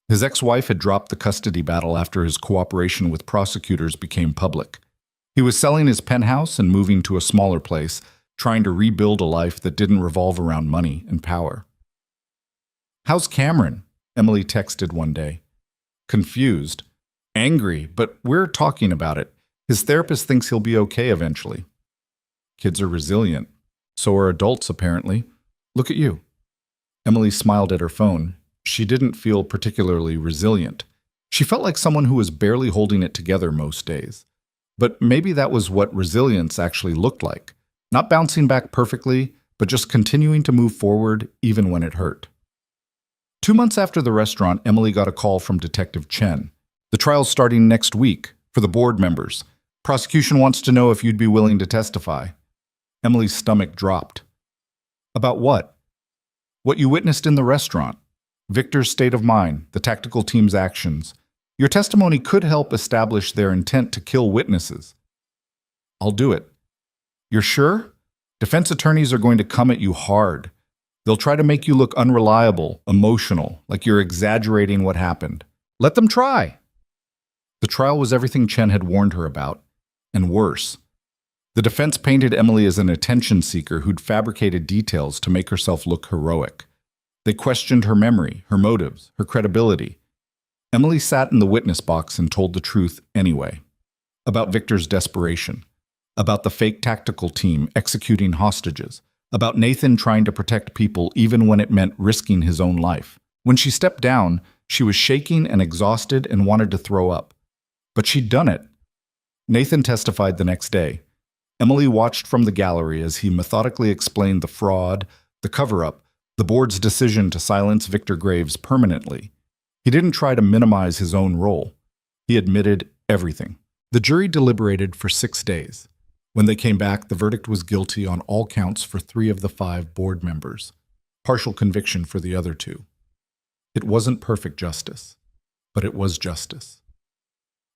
His ex-wife had dropped the custody battle after his cooperation with prosecutors became public. He was selling his penthouse and moving to a smaller place, trying to rebuild a life that didn't revolve around money and power. How's Cameron? Emily texted one day. Confused. Angry, but we're talking about it. His therapist thinks he'll be okay eventually. Kids are resilient. So are adults, apparently. Look at you. Emily smiled at her phone. She didn't feel particularly resilient. She felt like someone who was barely holding it together most days. But maybe that was what resilience actually looked like. Not bouncing back perfectly, but just continuing to move forward even when it hurt. 2 months after the restaurant, Emily got a call from Detective Chen. The trial's starting next week for the board members. Prosecution wants to know if you'd be willing to testify. Emily's stomach dropped. About what? What you witnessed in the restaurant. Victor's state of mind, the tactical team's actions. Your testimony could help establish their intent to kill witnesses. I'll do it. You're sure? Defense attorneys are going to come at you hard. They'll try to make you look unreliable, emotional, like you're exaggerating what happened. Let them try. The trial was everything Chen had warned her about, and worse. The defense painted Emily as an attention seeker who'd fabricated details to make herself look heroic. They questioned her memory, her motives, her credibility. Emily sat in the witness box and told the truth anyway. About Victor's desperation. About the fake tactical team executing hostages. About Nathan trying to protect people even when it meant risking his own life. When she stepped down, she was shaking and exhausted and wanted to throw up. But she'd done it. Nathan testified the next day. Emily watched from the gallery as he methodically explained the fraud, the cover-up, the board's decision to silence Victor Graves permanently. He didn't try to minimize his own role. He admitted everything. The jury deliberated for 6 days. When they came back, the verdict was guilty on all counts for 3 of the 5 board members. Partial conviction for the other 2. It wasn't perfect justice, but it was justice.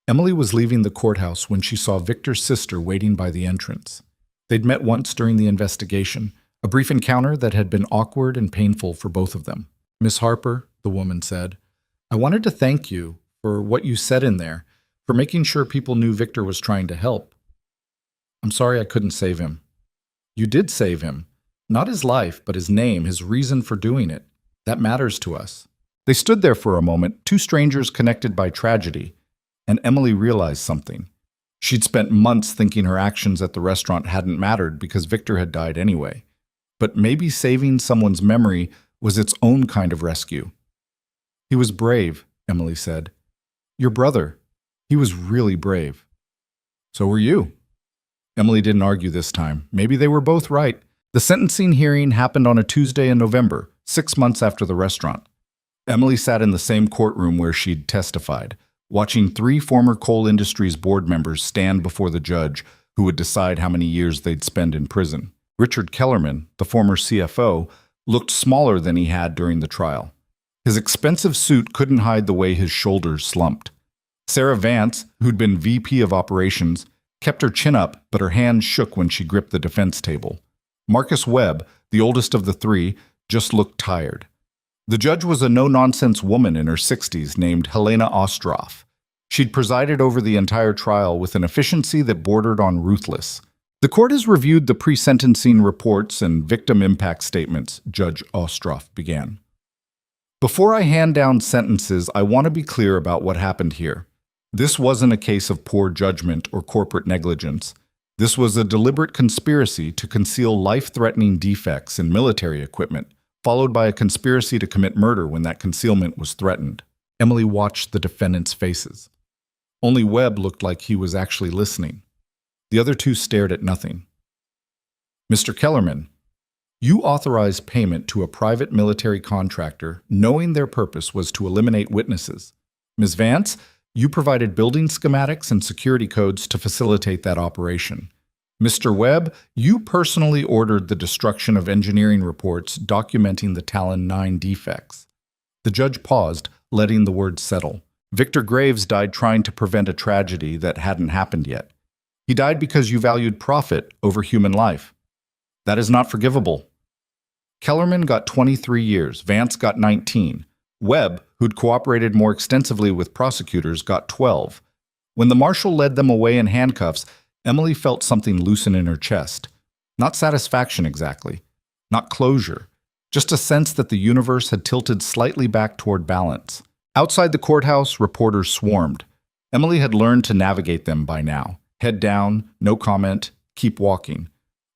Emily was leaving the courthouse when she saw Victor's sister waiting by the entrance. They'd met once during the investigation, a brief encounter that had been awkward and painful for both of them. "Miss Harper," the woman said, "I wanted to thank you for what you said in there, for making sure people knew Victor was trying to help. I'm sorry I couldn't save him." "You did save him. Not his life, but his name, his reason for doing it. That matters to us." They stood there for a moment, 2 strangers connected by tragedy, and Emily realized something. She'd spent months thinking her actions at the restaurant hadn't mattered because Victor had died anyway. But maybe saving someone's memory was its own kind of rescue. "He was brave," Emily said. "Your brother. He was really brave." "So were you." Emily didn't argue this time. Maybe they were both right. The sentencing hearing happened on a Tuesday in November, 6 months after the restaurant. Emily sat in the same courtroom where she'd testified, watching 3 former coal industries board members stand before the judge who would decide how many years they'd spend in prison. Richard Kellerman, the former CFO, looked smaller than he had during the trial. His expensive suit couldn't hide the way his shoulders slumped. Sarah Vance, who'd been VP of Operations, kept her chin up, but her hands shook when she gripped the defense table. Marcus Webb, the oldest of the 3, just looked tired. The judge was a no-nonsense woman in her 60s named Helena Ostroff. She'd presided over the entire trial with an efficiency that bordered on ruthless. "The court has reviewed the pre-sentencing reports and victim impact statements," Judge Ostroff began. "Before I hand down sentences, I want to be clear about what happened here. This wasn't a case of poor judgment or corporate negligence. This was a deliberate conspiracy to conceal life-threatening defects in military equipment, followed by a conspiracy to commit murder when that concealment was threatened." Emily watched the defendants' faces. Only Webb looked like he was actually listening. The other 2 stared at nothing. "Mr. Kellerman, you authorized payment to a private military contractor knowing their purpose was to eliminate witnesses. Ms. Vance, you provided building schematics and security codes to facilitate that operation. Mr. Webb, you personally ordered the destruction of engineering reports documenting the Talon 9 defects." The judge paused, letting the words settle. "Victor Graves died trying to prevent a tragedy that hadn't happened yet. He died because you valued profit over human life. That is not forgivable." Kellerman got 23 years, Vance got 19. Webb, who'd cooperated more extensively with prosecutors, got 12. When the marshal led them away in handcuffs, Emily felt something loosen in her chest. Not satisfaction exactly, not closure, just a sense that the universe had tilted slightly back toward balance. Outside the courthouse, reporters swarmed. Emily had learned to navigate them by now. Head down, no comment, keep walking.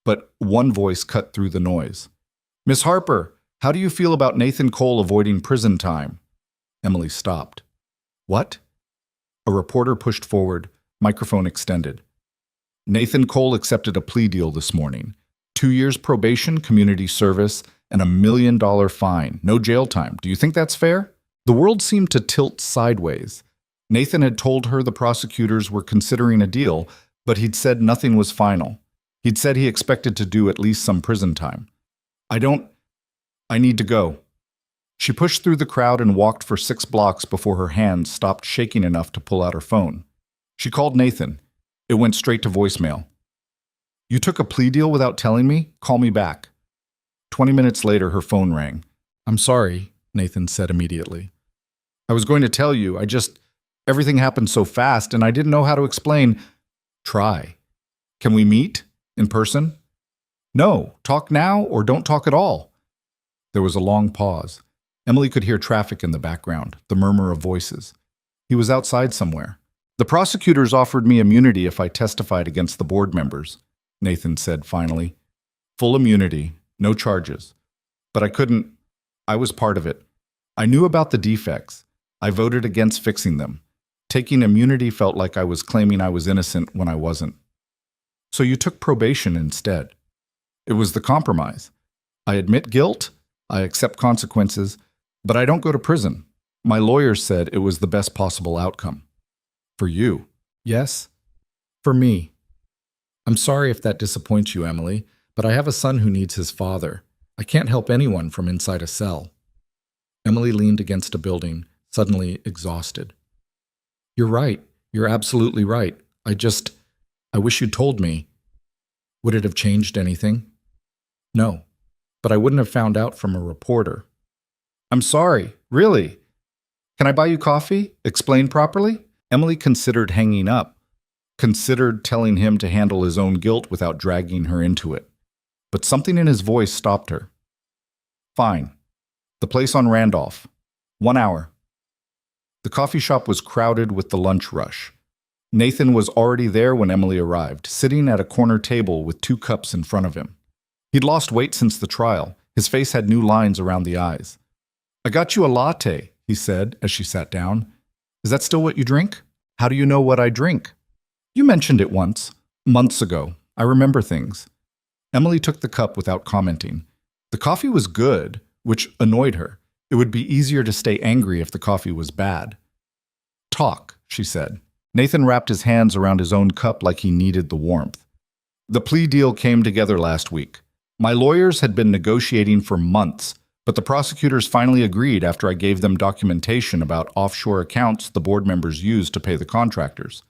But one voice cut through the noise. "Miss Harper, how do you feel about Nathan Cole avoiding prison time?" Emily stopped. "What?" A reporter pushed forward, microphone extended. "Nathan Cole accepted a plea deal this morning. 2 years probation, community service, and $1 million fine. No jail time. Do you think that's fair?" The world seemed to tilt sideways. Nathan had told her the prosecutors were considering a deal, but he'd said nothing was final. He'd said he expected to do at least some prison time. I need to go." She pushed through the crowd and walked for 6 blocks before her hands stopped shaking enough to pull out her phone. She called Nathan. It went straight to voicemail. "You took a plea deal without telling me? Call me back." 20 minutes later, her phone rang. "I'm sorry," Nathan said immediately. "I was going to tell you, everything happened so fast and I didn't know how to explain." "Try. Can we meet? In person?" "No. Talk now or don't talk at all." There was a long pause. Emily could hear traffic in the background, the murmur of voices. He was outside somewhere. "The prosecutors offered me immunity if I testified against the board members," Nathan said finally. "Full immunity, no charges. But I couldn't. I was part of it. I knew about the defects. I voted against fixing them. Taking immunity felt like I was claiming I was innocent when I wasn't. So you took probation instead." "It was the compromise. I admit guilt, I accept consequences, but I don't go to prison. My lawyers said it was the best possible outcome. For you. Yes? For me. I'm sorry if that disappoints you, Emily, but I have a son who needs his father. I can't help anyone from inside a cell. Emily leaned against a building, suddenly exhausted. You're right. You're absolutely right. I wish you'd told me. Would it have changed anything? No, but I wouldn't have found out from a reporter. I'm sorry, really. Can I buy you coffee? Explain properly? Emily considered hanging up, considered telling him to handle his own guilt without dragging her into it. But something in his voice stopped her. Fine. The place on Randolph. 1 hour. The coffee shop was crowded with the lunch rush. Nathan was already there when Emily arrived, sitting at a corner table with 2 cups in front of him. He'd lost weight since the trial. His face had new lines around the eyes. I got you a latte, he said as she sat down. Is that still what you drink? How do you know what I drink? You mentioned it once, months ago. I remember things. Emily took the cup without commenting. The coffee was good, which annoyed her. It would be easier to stay angry if the coffee was bad. Talk, she said. Nathan wrapped his hands around his own cup like he needed the warmth. The plea deal came together last week. My lawyers had been negotiating for months, but the prosecutors finally agreed after I gave them documentation about offshore accounts the board members used to pay the contractors.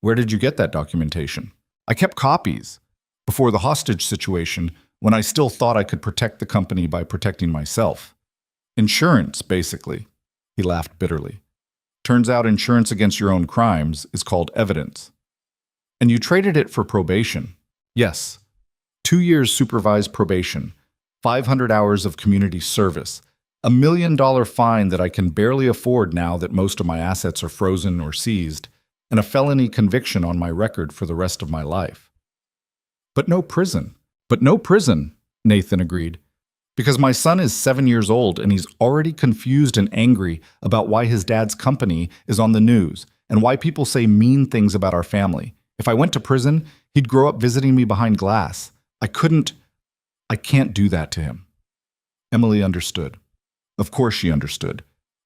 Where did you get that documentation? I kept copies. Before the hostage situation, when I still thought I could protect the company by protecting myself. Insurance, basically. He laughed bitterly. Turns out insurance against your own crimes is called evidence. And you traded it for probation. Yes. 2 years supervised probation, 500 hours of community service, $1 million fine that I can barely afford now that most of my assets are frozen or seized, and a felony conviction on my record for the rest of my life. But no prison. But no prison, Nathan agreed. Because my son is 7 years old and he's already confused and angry about why his dad's company is on the news and why people say mean things about our family. If I went to prison, he'd grow up visiting me behind glass. I can't do that to him. Emily understood. Of course she understood.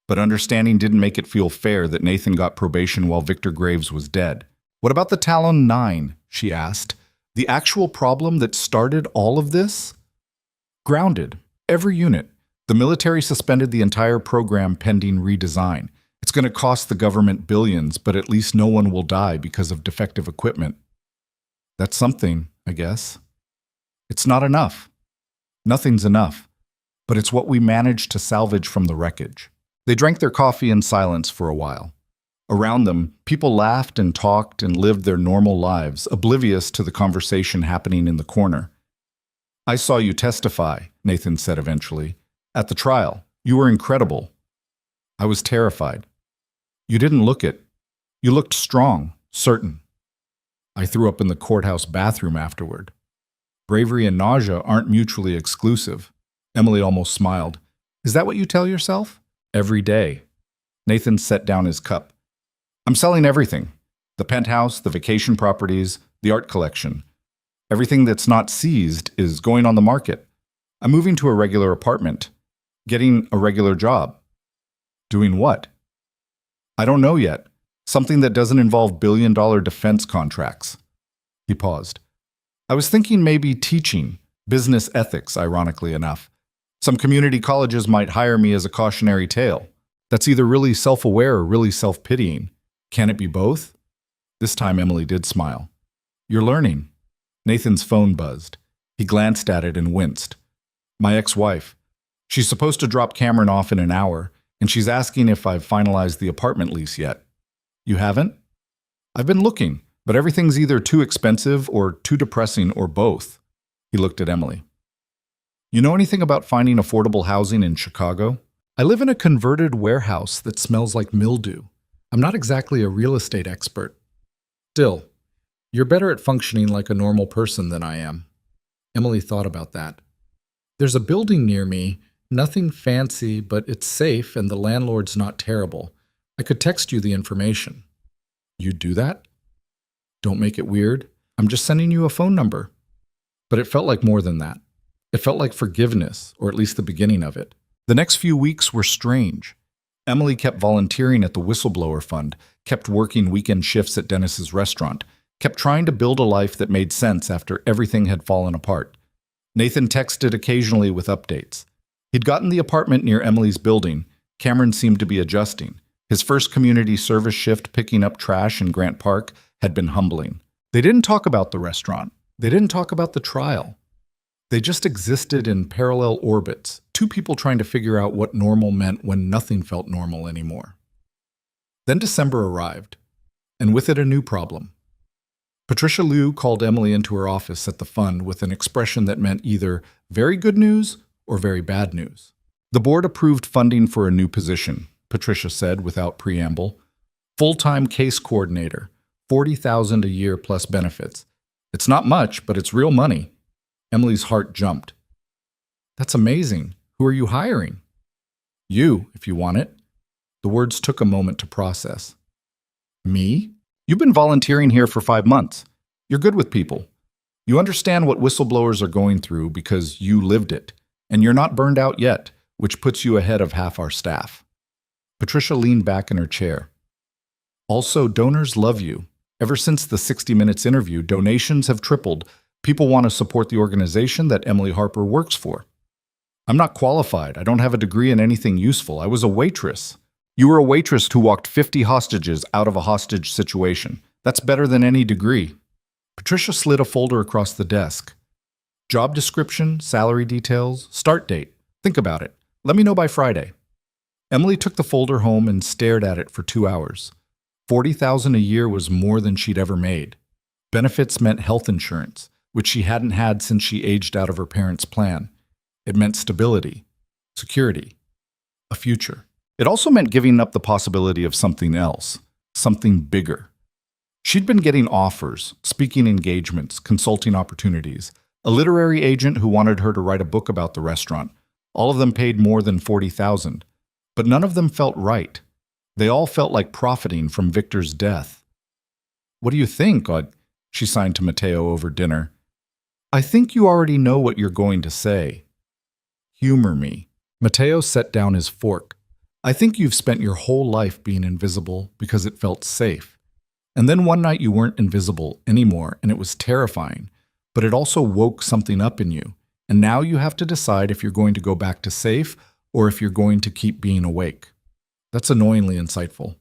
But understanding didn't make it feel fair that Nathan got probation while Victor Graves was dead. What about the Talon 9? She asked. The actual problem that started all of this? Grounded. Every unit. The military suspended the entire program pending redesign. It's going to cost the government billions, but at least no one will die because of defective equipment. That's something, I guess. It's not enough. Nothing's enough. But it's what we managed to salvage from the wreckage. They drank their coffee in silence for a while. Around them, people laughed and talked and lived their normal lives, oblivious to the conversation happening in the corner. I saw you testify, Nathan said eventually. At the trial, you were incredible. I was terrified. You didn't look it. You looked strong, certain. I threw up in the courthouse bathroom afterward. Bravery and nausea aren't mutually exclusive. Emily almost smiled. Is that what you tell yourself? Every day. Nathan set down his cup. I'm selling everything. The penthouse, the vacation properties, the art collection. Everything that's not seized is going on the market. I'm moving to a regular apartment. Getting a regular job. Doing what? I don't know yet. Something that doesn't involve billion-dollar defense contracts. He paused. I was thinking maybe teaching, business ethics, ironically enough. Some community colleges might hire me as a cautionary tale. That's either really self-aware or really self-pitying. Can it be both? This time Emily did smile. You're learning. Nathan's phone buzzed. He glanced at it and winced. My ex-wife. She's supposed to drop Cameron off in an hour, and she's asking if I've finalized the apartment lease yet. You haven't? I've been looking, but everything's either too expensive or too depressing or both. He looked at Emily. You know anything about finding affordable housing in Chicago? I live in a converted warehouse that smells like mildew. I'm not exactly a real estate expert. Still, you're better at functioning like a normal person than I am. Emily thought about that. There's a building near me, nothing fancy, but it's safe and the landlord's not terrible. I could text you the information. You'd do that? Don't make it weird. I'm just sending you a phone number. But it felt like more than that. It felt like forgiveness, or at least the beginning of it. The next few weeks were strange. Emily kept volunteering at the Whistleblower Fund, kept working weekend shifts at Dennis's restaurant, kept trying to build a life that made sense after everything had fallen apart. Nathan texted occasionally with updates. He'd gotten the apartment near Emily's building. Cameron seemed to be adjusting. His first community service shift picking up trash in Grant Park had been humbling. They didn't talk about the restaurant. They didn't talk about the trial. They just existed in parallel orbits, two people trying to figure out what normal meant when nothing felt normal anymore. Then December arrived, and with it a new problem. Patricia Liu called Emily into her office at the fund with an expression that meant either very good news or very bad news. The board approved funding for a new position, Patricia said without preamble. Full-time case coordinator, $40,000 a year plus benefits. It's not much, but it's real money. Emily's heart jumped. That's amazing. Who are you hiring? You, if you want it. The words took a moment to process. Me? You've been volunteering here for 5 months. You're good with people. You understand what whistleblowers are going through because you lived it, and you're not burned out yet, which puts you ahead of half our staff. Patricia leaned back in her chair. Also, donors love you. Ever since the 60 Minutes interview, donations have tripled. People want to support the organization that Emily Harper works for. I'm not qualified. I don't have a degree in anything useful. I was a waitress. You were a waitress who walked 50 hostages out of a hostage situation. That's better than any degree. Patricia slid a folder across the desk. Job description, salary details, start date. Think about it. Let me know by Friday. Emily took the folder home and stared at it for 2 hours. $40,000 a year was more than she'd ever made. Benefits meant health insurance, which she hadn't had since she aged out of her parents' plan. It meant stability, security, a future. It also meant giving up the possibility of something else, something bigger. She'd been getting offers, speaking engagements, consulting opportunities, a literary agent who wanted her to write a book about the restaurant. All of them paid more than $40,000, but none of them felt right. They all felt like profiting from Victor's death. What do you think? She signed to Mateo over dinner. I think you already know what you're going to say. Humor me. Mateo set down his fork. I think you've spent your whole life being invisible because it felt safe. And then one night you weren't invisible anymore, and it was terrifying. But it also woke something up in you. And now you have to decide if you're going to go back to safe or if you're going to keep being awake. That's annoyingly insightful.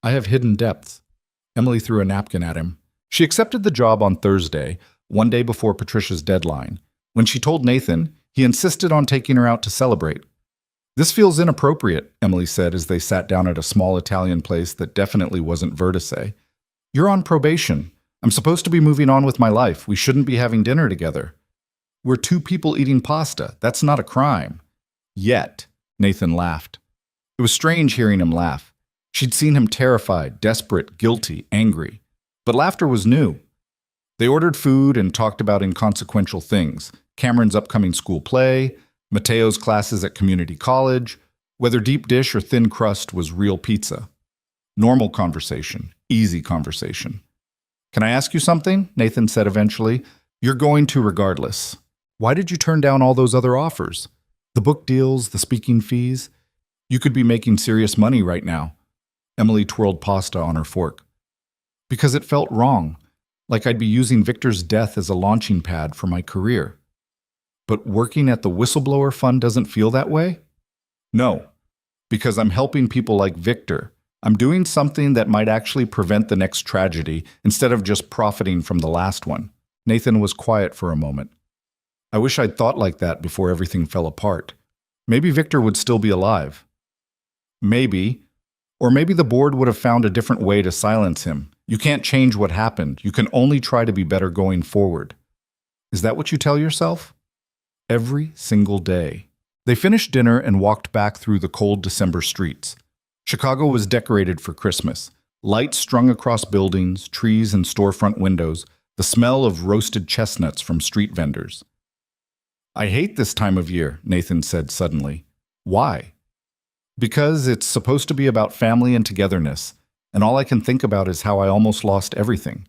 I have hidden depths. Emily threw a napkin at him. She accepted the job on Thursday, one day before Patricia's deadline. When she told Nathan, he insisted on taking her out to celebrate. This feels inappropriate, Emily said as they sat down at a small Italian place that definitely wasn't Vertice. You're on probation. I'm supposed to be moving on with my life. We shouldn't be having dinner together. We're two people eating pasta. That's not a crime. Yet, Nathan laughed. It was strange hearing him laugh. She'd seen him terrified, desperate, guilty, angry. But laughter was new. They ordered food and talked about inconsequential things. Cameron's upcoming school play, Mateo's classes at community college, whether deep dish or thin crust was real pizza. Normal conversation, easy conversation. Can I ask you something? Nathan said eventually. You're going to regardless. Why did you turn down all those other offers? The book deals, the speaking fees? You could be making serious money right now. Emily twirled pasta on her fork. Because it felt wrong, like I'd be using Victor's death as a launching pad for my career. But working at the Whistleblower Fund doesn't feel that way? No, because I'm helping people like Victor. I'm doing something that might actually prevent the next tragedy instead of just profiting from the last one. Nathan was quiet for a moment. I wish I'd thought like that before everything fell apart. Maybe Victor would still be alive. Maybe. Or maybe the board would have found a different way to silence him. You can't change what happened. You can only try to be better going forward. Is that what you tell yourself? Every single day. They finished dinner and walked back through the cold December streets. Chicago was decorated for Christmas. Lights strung across buildings, trees and storefront windows, the smell of roasted chestnuts from street vendors. I hate this time of year, Nathan said suddenly. Why? Because it's supposed to be about family and togetherness, and all I can think about is how I almost lost everything.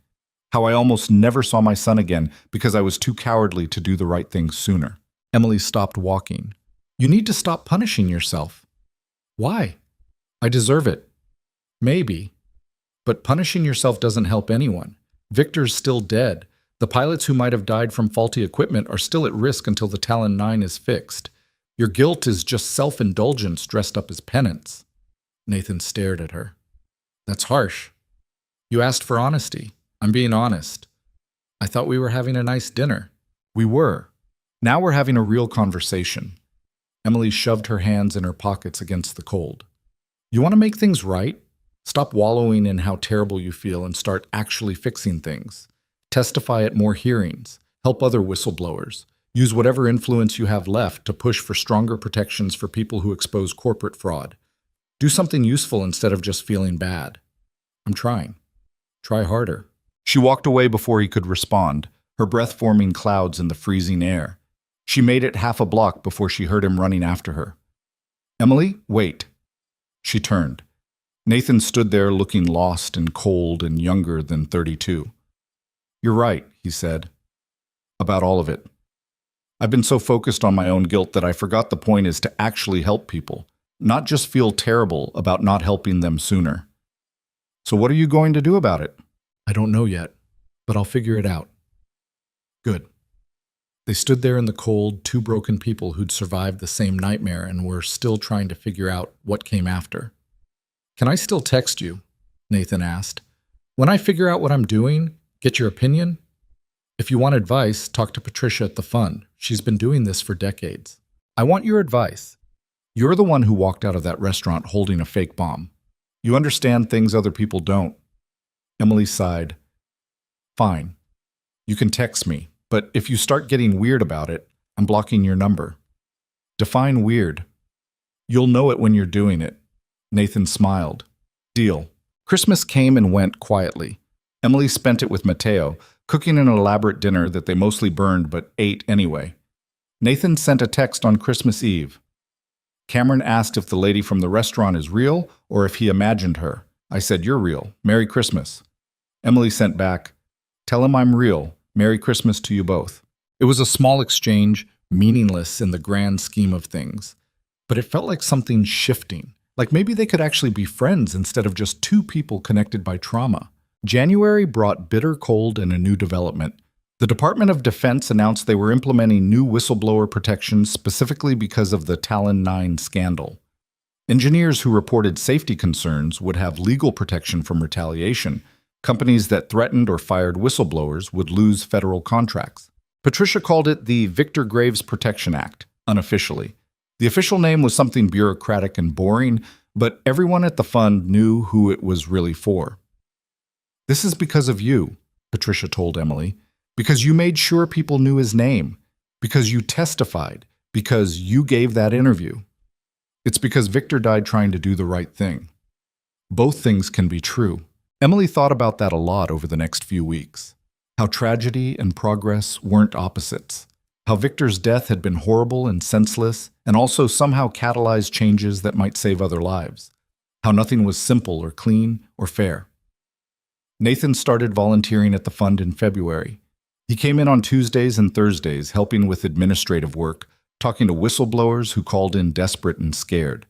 How I almost never saw my son again because I was too cowardly to do the right thing sooner. Emily stopped walking. You need to stop punishing yourself. Why? I deserve it. Maybe. But punishing yourself doesn't help anyone. Victor's still dead. The pilots who might have died from faulty equipment are still at risk until the Talon 9 is fixed. Your guilt is just self-indulgence dressed up as penance. Nathan stared at her. That's harsh. You asked for honesty. I'm being honest. I thought we were having a nice dinner. We were. Now we're having a real conversation. Emily shoved her hands in her pockets against the cold. You want to make things right? Stop wallowing in how terrible you feel and start actually fixing things. Testify at more hearings. Help other whistleblowers. Use whatever influence you have left to push for stronger protections for people who expose corporate fraud. Do something useful instead of just feeling bad. I'm trying. Try harder. She walked away before he could respond, her breath forming clouds in the freezing air. She made it half a block before she heard him running after her. Emily, wait. She turned. Nathan stood there looking lost and cold and younger than 32. You're right, he said. About all of it. I've been so focused on my own guilt that I forgot the point is to actually help people, not just feel terrible about not helping them sooner. So what are you going to do about it? I don't know yet, but I'll figure it out. Good. They stood there in the cold, two broken people who'd survived the same nightmare and were still trying to figure out what came after. Can I still text you? Nathan asked. When I figure out what I'm doing, get your opinion? If you want advice, talk to Patricia at the fund. She's been doing this for decades. I want your advice. You're the one who walked out of that restaurant holding a fake bomb. You understand things other people don't. Emily sighed. Fine. You can text me, but if you start getting weird about it, I'm blocking your number. Define weird. You'll know it when you're doing it. Nathan smiled. Deal. Christmas came and went quietly. Emily spent it with Mateo, cooking an elaborate dinner that they mostly burned but ate anyway. Nathan sent a text on Christmas Eve. Cameron asked if the lady from the restaurant is real or if he imagined her. I said, you're real. Merry Christmas. Emily sent back, tell him I'm real. Merry Christmas to you both. It was a small exchange, meaningless in the grand scheme of things. But it felt like something shifting, like maybe they could actually be friends instead of just two people connected by trauma. January brought bitter cold and a new development. The Department of Defense announced they were implementing new whistleblower protections specifically because of the Talon 9 scandal. Engineers who reported safety concerns would have legal protection from retaliation. Companies that threatened or fired whistleblowers would lose federal contracts. Patricia called it the Victor Graves Protection Act, unofficially. The official name was something bureaucratic and boring, but everyone at the fund knew who it was really for. This is because of you, Patricia told Emily, because you made sure people knew his name, because you testified, because you gave that interview. It's because Victor died trying to do the right thing. Both things can be true. Emily thought about that a lot over the next few weeks. How tragedy and progress weren't opposites. How Victor's death had been horrible and senseless, and also somehow catalyzed changes that might save other lives. How nothing was simple or clean or fair. Nathan started volunteering at the fund in February. He came in on Tuesdays and Thursdays, helping with administrative work, talking to whistleblowers who called in desperate and scared.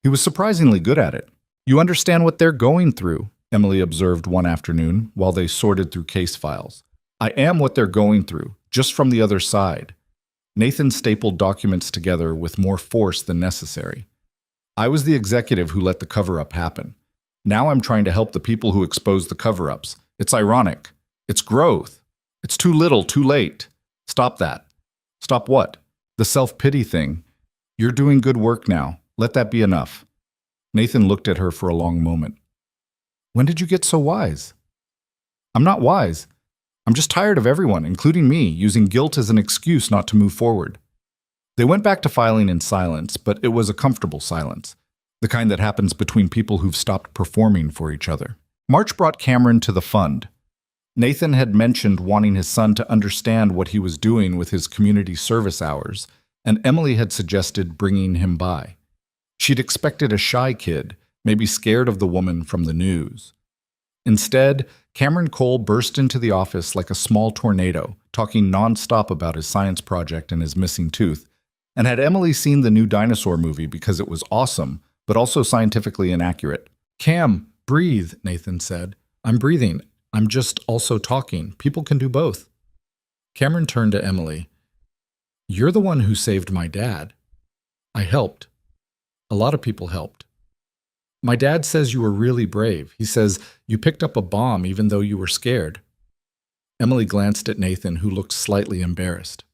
He was surprisingly good at it. You understand what they're going through, Emily observed one afternoon while they sorted through case files. I am what they're going through, just from the other side. Nathan stapled documents together with more force than necessary. I was the executive who let the cover-up happen. Now I'm trying to help the people who expose the cover-ups. It's ironic. It's growth. It's too little, too late. Stop that. Stop what? The self-pity thing. You're doing good work now. Let that be enough. Nathan looked at her for a long moment. When did you get so wise? I'm not wise. I'm just tired of everyone, including me, using guilt as an excuse not to move forward. They went back to filing in silence, but it was a comfortable silence. The kind that happens between people who've stopped performing for each other. March brought Cameron to the fund. Nathan had mentioned wanting his son to understand what he was doing with his community service hours, and Emily had suggested bringing him by. She'd expected a shy kid, maybe scared of the woman from the news. Instead, Cameron Cole burst into the office like a small tornado. talking nonstop about his science project and his missing tooth, and had Emily seen the new dinosaur movie because it was awesome, but also scientifically inaccurate. "Cam, breathe," Nathan said. "I'm breathing. I'm just also talking. People can do both." Cameron turned to Emily. "You're the one who saved my dad." "I helped. A lot of people helped." "My dad says you were really brave. He says you picked up a bomb even though you were scared." Emily glanced at Nathan, who looked slightly embarrassed.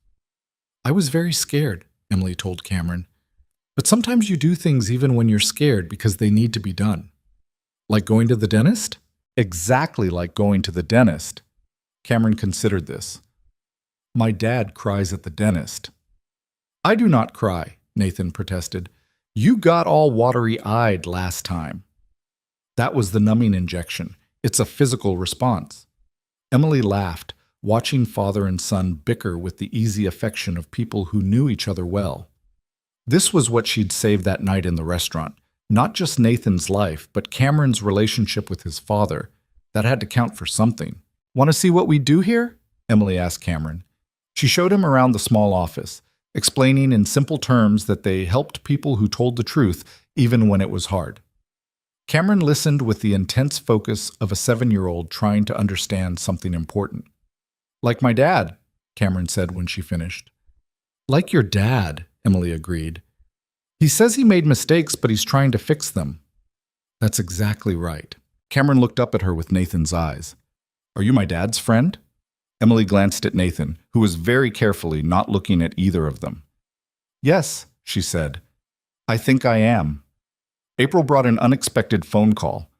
"I was very scared," Emily told Cameron. "But sometimes you do things even when you're scared because they need to be done." "Like going to the dentist?" "Exactly like going to the dentist." Cameron considered this. "My dad cries at the dentist." "I do not cry," Nathan protested. "You got all watery-eyed last time." "That was the numbing injection. It's a physical response." Emily laughed, watching father and son bicker with the easy affection of people who knew each other well. This was what she'd saved that night in the restaurant. Not just Nathan's life, but Cameron's relationship with his father. That had to count for something. "Want to see what we do here?" Emily asked Cameron. She showed him around the small office, explaining in simple terms that they helped people who told the truth even when it was hard. Cameron listened with the intense focus of a 7-year-old trying to understand something important. "Like my dad," Cameron said when she finished. "Like your dad," Emily agreed. "He says he made mistakes, but he's trying to fix them." "That's exactly right." Cameron looked up at her with Nathan's eyes. "Are you my dad's friend?" Emily glanced at Nathan, who was very carefully not looking at either of them. "Yes," she said. "I think I am." April brought an unexpected phone call.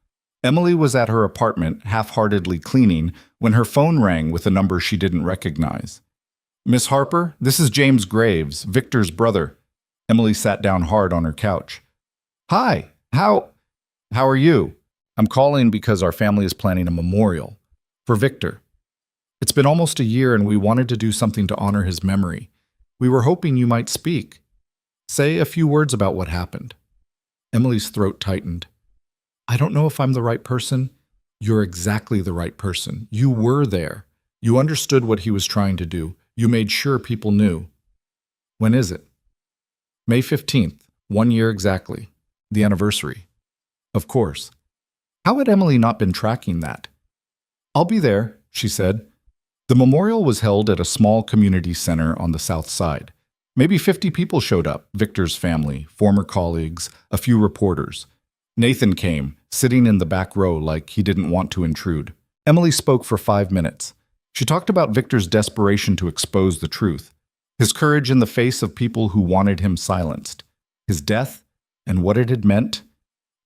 Emily was at her apartment, half-heartedly cleaning, when her phone rang with a number she didn't recognize. "Miss Harper, this is James Graves, Victor's brother." Emily sat down hard on her couch. "Hi, how are you? I'm calling because our family is planning a memorial for Victor. It's been almost a year and we wanted to do something to honor his memory. We were hoping you might speak. Say a few words about what happened." Emily's throat tightened. "I don't know if I'm the right person." "You're exactly the right person. You were there. You understood what he was trying to do. You made sure people knew." "When is it?" "May 15th, 1 year exactly. The anniversary." "Of course." How had Emily not been tracking that? "I'll be there," she said. The memorial was held at a small community center on the south side. Maybe 50 people showed up, Victor's family, former colleagues, a few reporters. Nathan came, sitting in the back row like he didn't want to intrude. Emily spoke for 5 minutes. She talked about Victor's desperation to expose the truth, his courage in the face of people who wanted him silenced, his death and what it had meant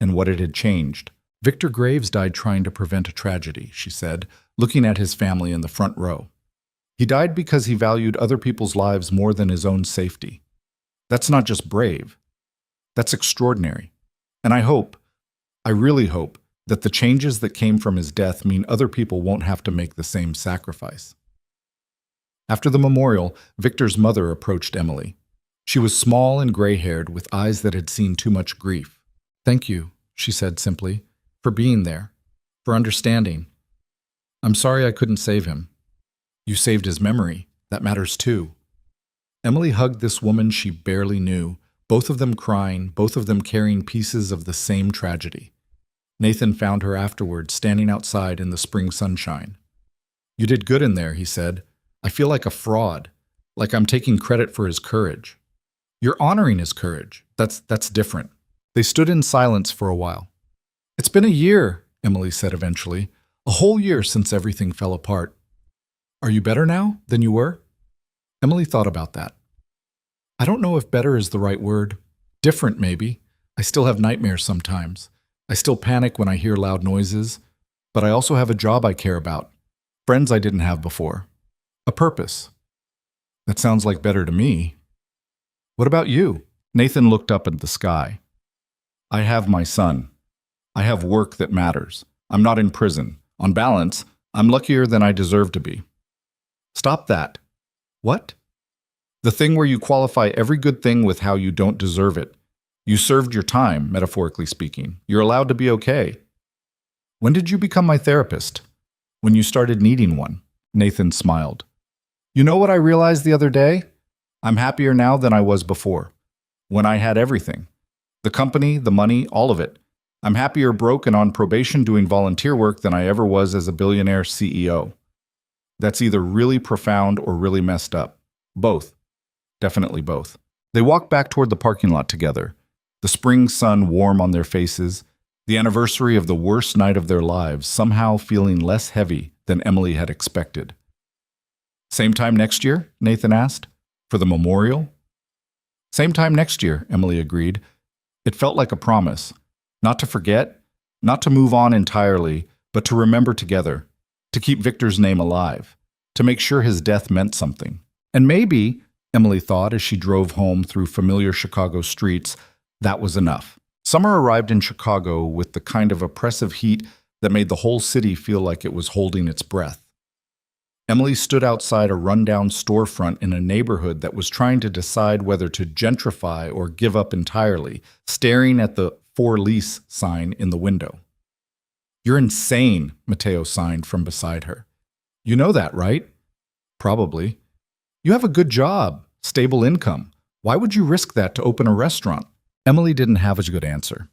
and what it had changed. "Victor Graves died trying to prevent a tragedy," she said, looking at his family in the front row. "He died because he valued other people's lives more than his own safety. That's not just brave. That's extraordinary. And I really hope, that the changes that came from his death mean other people won't have to make the same sacrifice." After the memorial, Victor's mother approached Emily. She was small and gray-haired with eyes that had seen too much grief. "Thank you," she said simply, "for being there, for understanding. I'm sorry I couldn't save him. You saved his memory. That matters too." Emily hugged this woman she barely knew, both of them crying, both of them carrying pieces of the same tragedy. Nathan found her afterward, standing outside in the spring sunshine. "You did good in there," he said. "I feel like a fraud, like I'm taking credit for his courage." "You're honoring his courage. That's different." They stood in silence for a while. "It's been a year," Emily said eventually. "A whole year since everything fell apart. Are you better now than you were?" Emily thought about that. "I don't know if better is the right word. Different, maybe. I still have nightmares sometimes. I still panic when I hear loud noises. But I also have a job I care about. Friends I didn't have before. A purpose." "That sounds like better to me." "What about you?" Nathan looked up at the sky. "I have my son. I have work that matters. I'm not in prison. On balance, I'm luckier than I deserve to be." "Stop that." "What?" "The thing where you qualify every good thing with how you don't deserve it. You served your time, metaphorically speaking. You're allowed to be okay." "When did you become my therapist?" "When you started needing one." Nathan smiled. You know what I realized the other day? I'm happier now than I was before, when I had everything. The company, the money, all of it. I'm happier broke and on probation doing volunteer work than I ever was as a billionaire CEO. That's either really profound or really messed up. Both. Definitely both. They walked back toward the parking lot together, the spring sun warm on their faces, the anniversary of the worst night of their lives somehow feeling less heavy than Emily had expected. Same time next year? Nathan asked. For the memorial? Same time next year, Emily agreed. It felt like a promise. Not to forget, not to move on entirely, but to remember together, to keep Victor's name alive, to make sure his death meant something. And maybe, Emily thought as she drove home through familiar Chicago streets, that was enough. Summer arrived in Chicago with the kind of oppressive heat that made the whole city feel like it was holding its breath. Emily stood outside a rundown storefront in a neighborhood that was trying to decide whether to gentrify or give up entirely, staring at the for lease sign in the window. You're insane, Mateo signed from beside her. You know that, right? Probably. You have a good job, stable income. Why would you risk that to open a restaurant? Emily didn't have a good answer.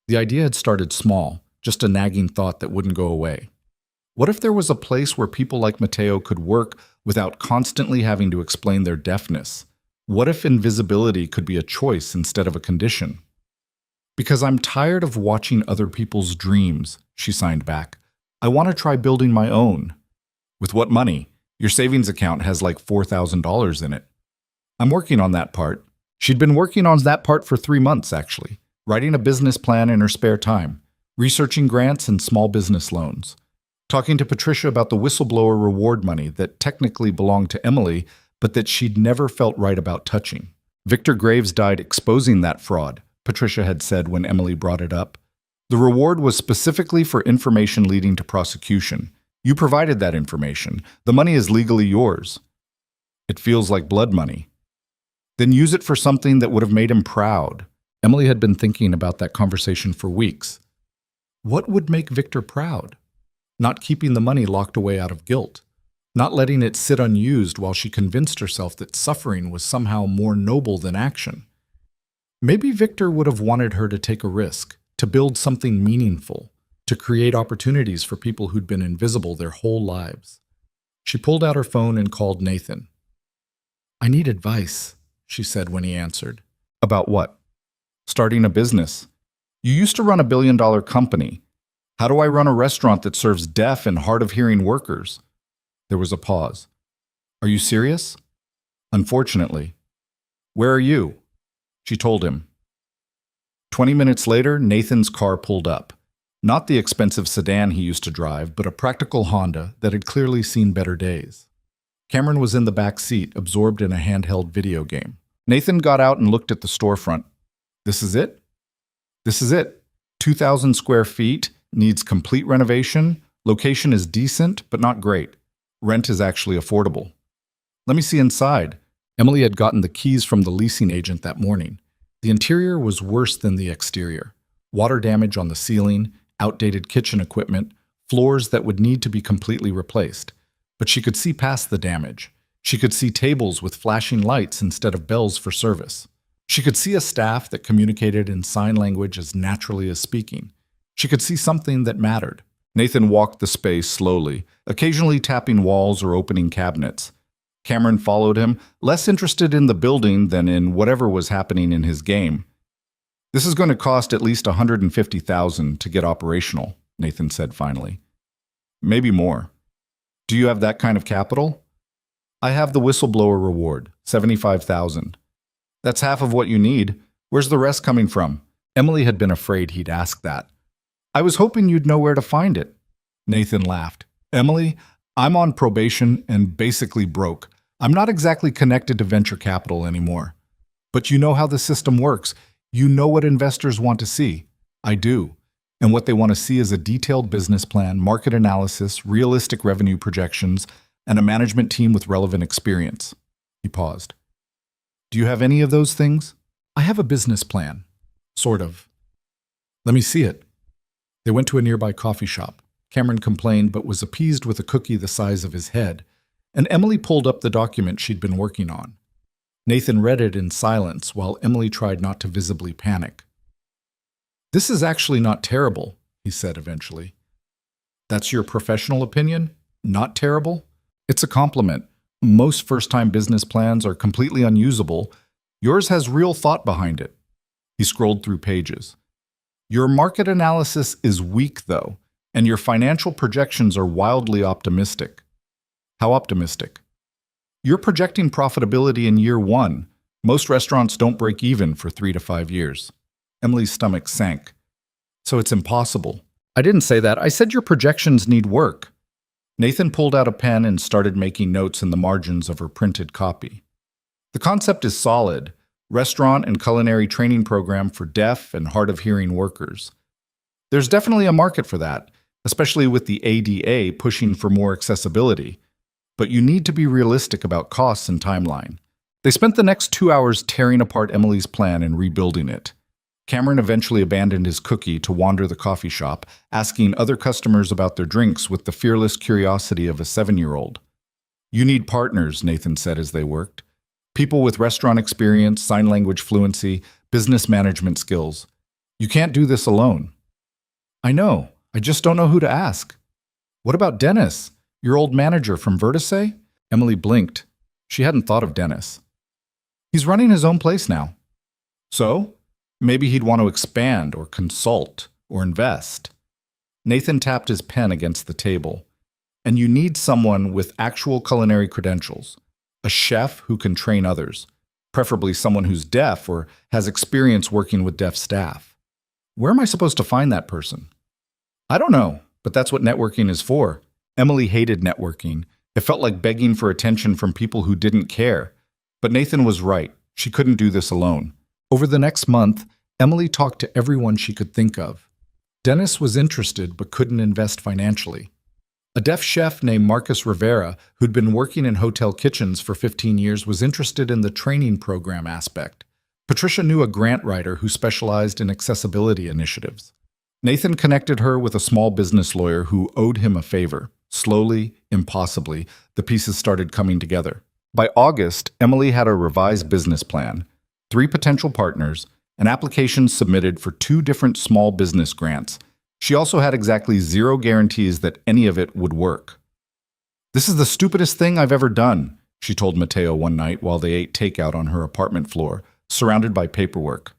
The idea had started small, just a nagging thought that wouldn't go away. What if there was a place where people like Mateo could work without constantly having to explain their deafness? What if invisibility could be a choice instead of a condition? Because I'm tired of watching other people's dreams, she signed back. I want to try building my own. With what money? Your savings account has like $4,000 in it. I'm working on that part. She'd been working on that part for 3 months, actually, writing a business plan in her spare time, researching grants and small business loans, talking to Patricia about the whistleblower reward money that technically belonged to Emily, but that she'd never felt right about touching. Victor Graves died exposing that fraud, Patricia had said when Emily brought it up. The reward was specifically for information leading to prosecution. You provided that information. The money is legally yours. It feels like blood money. Then use it for something that would have made him proud. Emily had been thinking about that conversation for weeks. What would make Victor proud? Not keeping the money locked away out of guilt. Not letting it sit unused while she convinced herself that suffering was somehow more noble than action. Maybe Victor would have wanted her to take a risk, to build something meaningful, to create opportunities for people who'd been invisible their whole lives. She pulled out her phone and called Nathan. I need advice, she said when he answered. About what? Starting a business. You used to run a billion-dollar company. How do I run a restaurant that serves deaf and hard-of-hearing workers? There was a pause. Are you serious? Unfortunately. Where are you? She told him. 20 minutes later, Nathan's car pulled up. Not the expensive sedan he used to drive, but a practical Honda that had clearly seen better days. Cameron was in the back seat, absorbed in a handheld video game. Nathan got out and looked at the storefront. This is it? This is it. 2,000 square feet, needs complete renovation, location is decent, but not great. Rent is actually affordable. Let me see inside. Emily had gotten the keys from the leasing agent that morning. The interior was worse than the exterior. Water damage on the ceiling, outdated kitchen equipment, floors that would need to be completely replaced. But she could see past the damage. She could see tables with flashing lights instead of bells for service. She could see a staff that communicated in sign language as naturally as speaking. She could see something that mattered. Nathan walked the space slowly, occasionally tapping walls or opening cabinets. Cameron followed him, less interested in the building than in whatever was happening in his game. This is going to cost at least $150,000 to get operational, Nathan said finally. Maybe more. Do you have that kind of capital? I have the whistleblower reward, $75,000. That's half of what you need. Where's the rest coming from? Emily had been afraid he'd ask that. I was hoping you'd know where to find it. Nathan laughed. Emily, I'm on probation and basically broke. I'm not exactly connected to venture capital anymore. But you know how the system works. You know what investors want to see. I do. And what they want to see is a detailed business plan, market analysis, realistic revenue projections, and a management team with relevant experience. He paused. Do you have any of those things? I have a business plan. Sort of. Let me see it. They went to a nearby coffee shop. Cameron complained but was appeased with a cookie the size of his head. and Emily pulled up the document she'd been working on. Nathan read it in silence while Emily tried not to visibly panic. "This is actually not terrible," he said eventually. "That's your professional opinion? Not terrible? It's a compliment. Most first-time business plans are completely unusable. Yours has real thought behind it." He scrolled through pages. "Your market analysis is weak, though, and your financial projections are wildly optimistic." "How optimistic?" "You're projecting profitability in year one. Most restaurants don't break even for 3 to 5 years." Emily's stomach sank. "So it's impossible." "I didn't say that. I said your projections need work." Nathan pulled out a pen and started making notes in the margins of her printed copy. "The concept is solid. Restaurant and culinary training program for deaf and hard-of-hearing workers. There's definitely a market for that, especially with the ADA pushing for more accessibility. But you need to be realistic about costs and timeline." They spent the next 2 hours tearing apart Emily's plan and rebuilding it. Cameron eventually abandoned his cookie to wander the coffee shop, asking other customers about their drinks with the fearless curiosity of a 7-year-old. "You need partners," Nathan said as they worked. "People with restaurant experience, sign language fluency, business management skills. You can't do this alone." "I know. I just don't know who to ask." "What about Dennis, your old manager from Vertice?" Emily blinked. She hadn't thought of Dennis. "He's running his own place now." "So? Maybe he'd want to expand or consult or invest." Nathan tapped his pen against the table. "And you need someone with actual culinary credentials. A chef who can train others, preferably someone who's deaf or has experience working with deaf staff." "Where am I supposed to find that person?" "I don't know, but that's what networking is for." Emily hated networking. It felt like begging for attention from people who didn't care. But Nathan was right. She couldn't do this alone. Over the next month, Emily talked to everyone she could think of. Dennis was interested but couldn't invest financially. A deaf chef named Marcus Rivera, who'd been working in hotel kitchens for 15 years, was interested in the training program aspect. Patricia knew a grant writer who specialized in accessibility initiatives. Nathan connected her with a small business lawyer who owed him a favor. Slowly, impossibly, the pieces started coming together. By August, Emily had a revised business plan, 3 potential partners, an application submitted for 2 different small business grants. She also had exactly 0 guarantees that any of it would work. "This is the stupidest thing I've ever done," she told Mateo one night while they ate takeout on her apartment floor, surrounded by paperwork.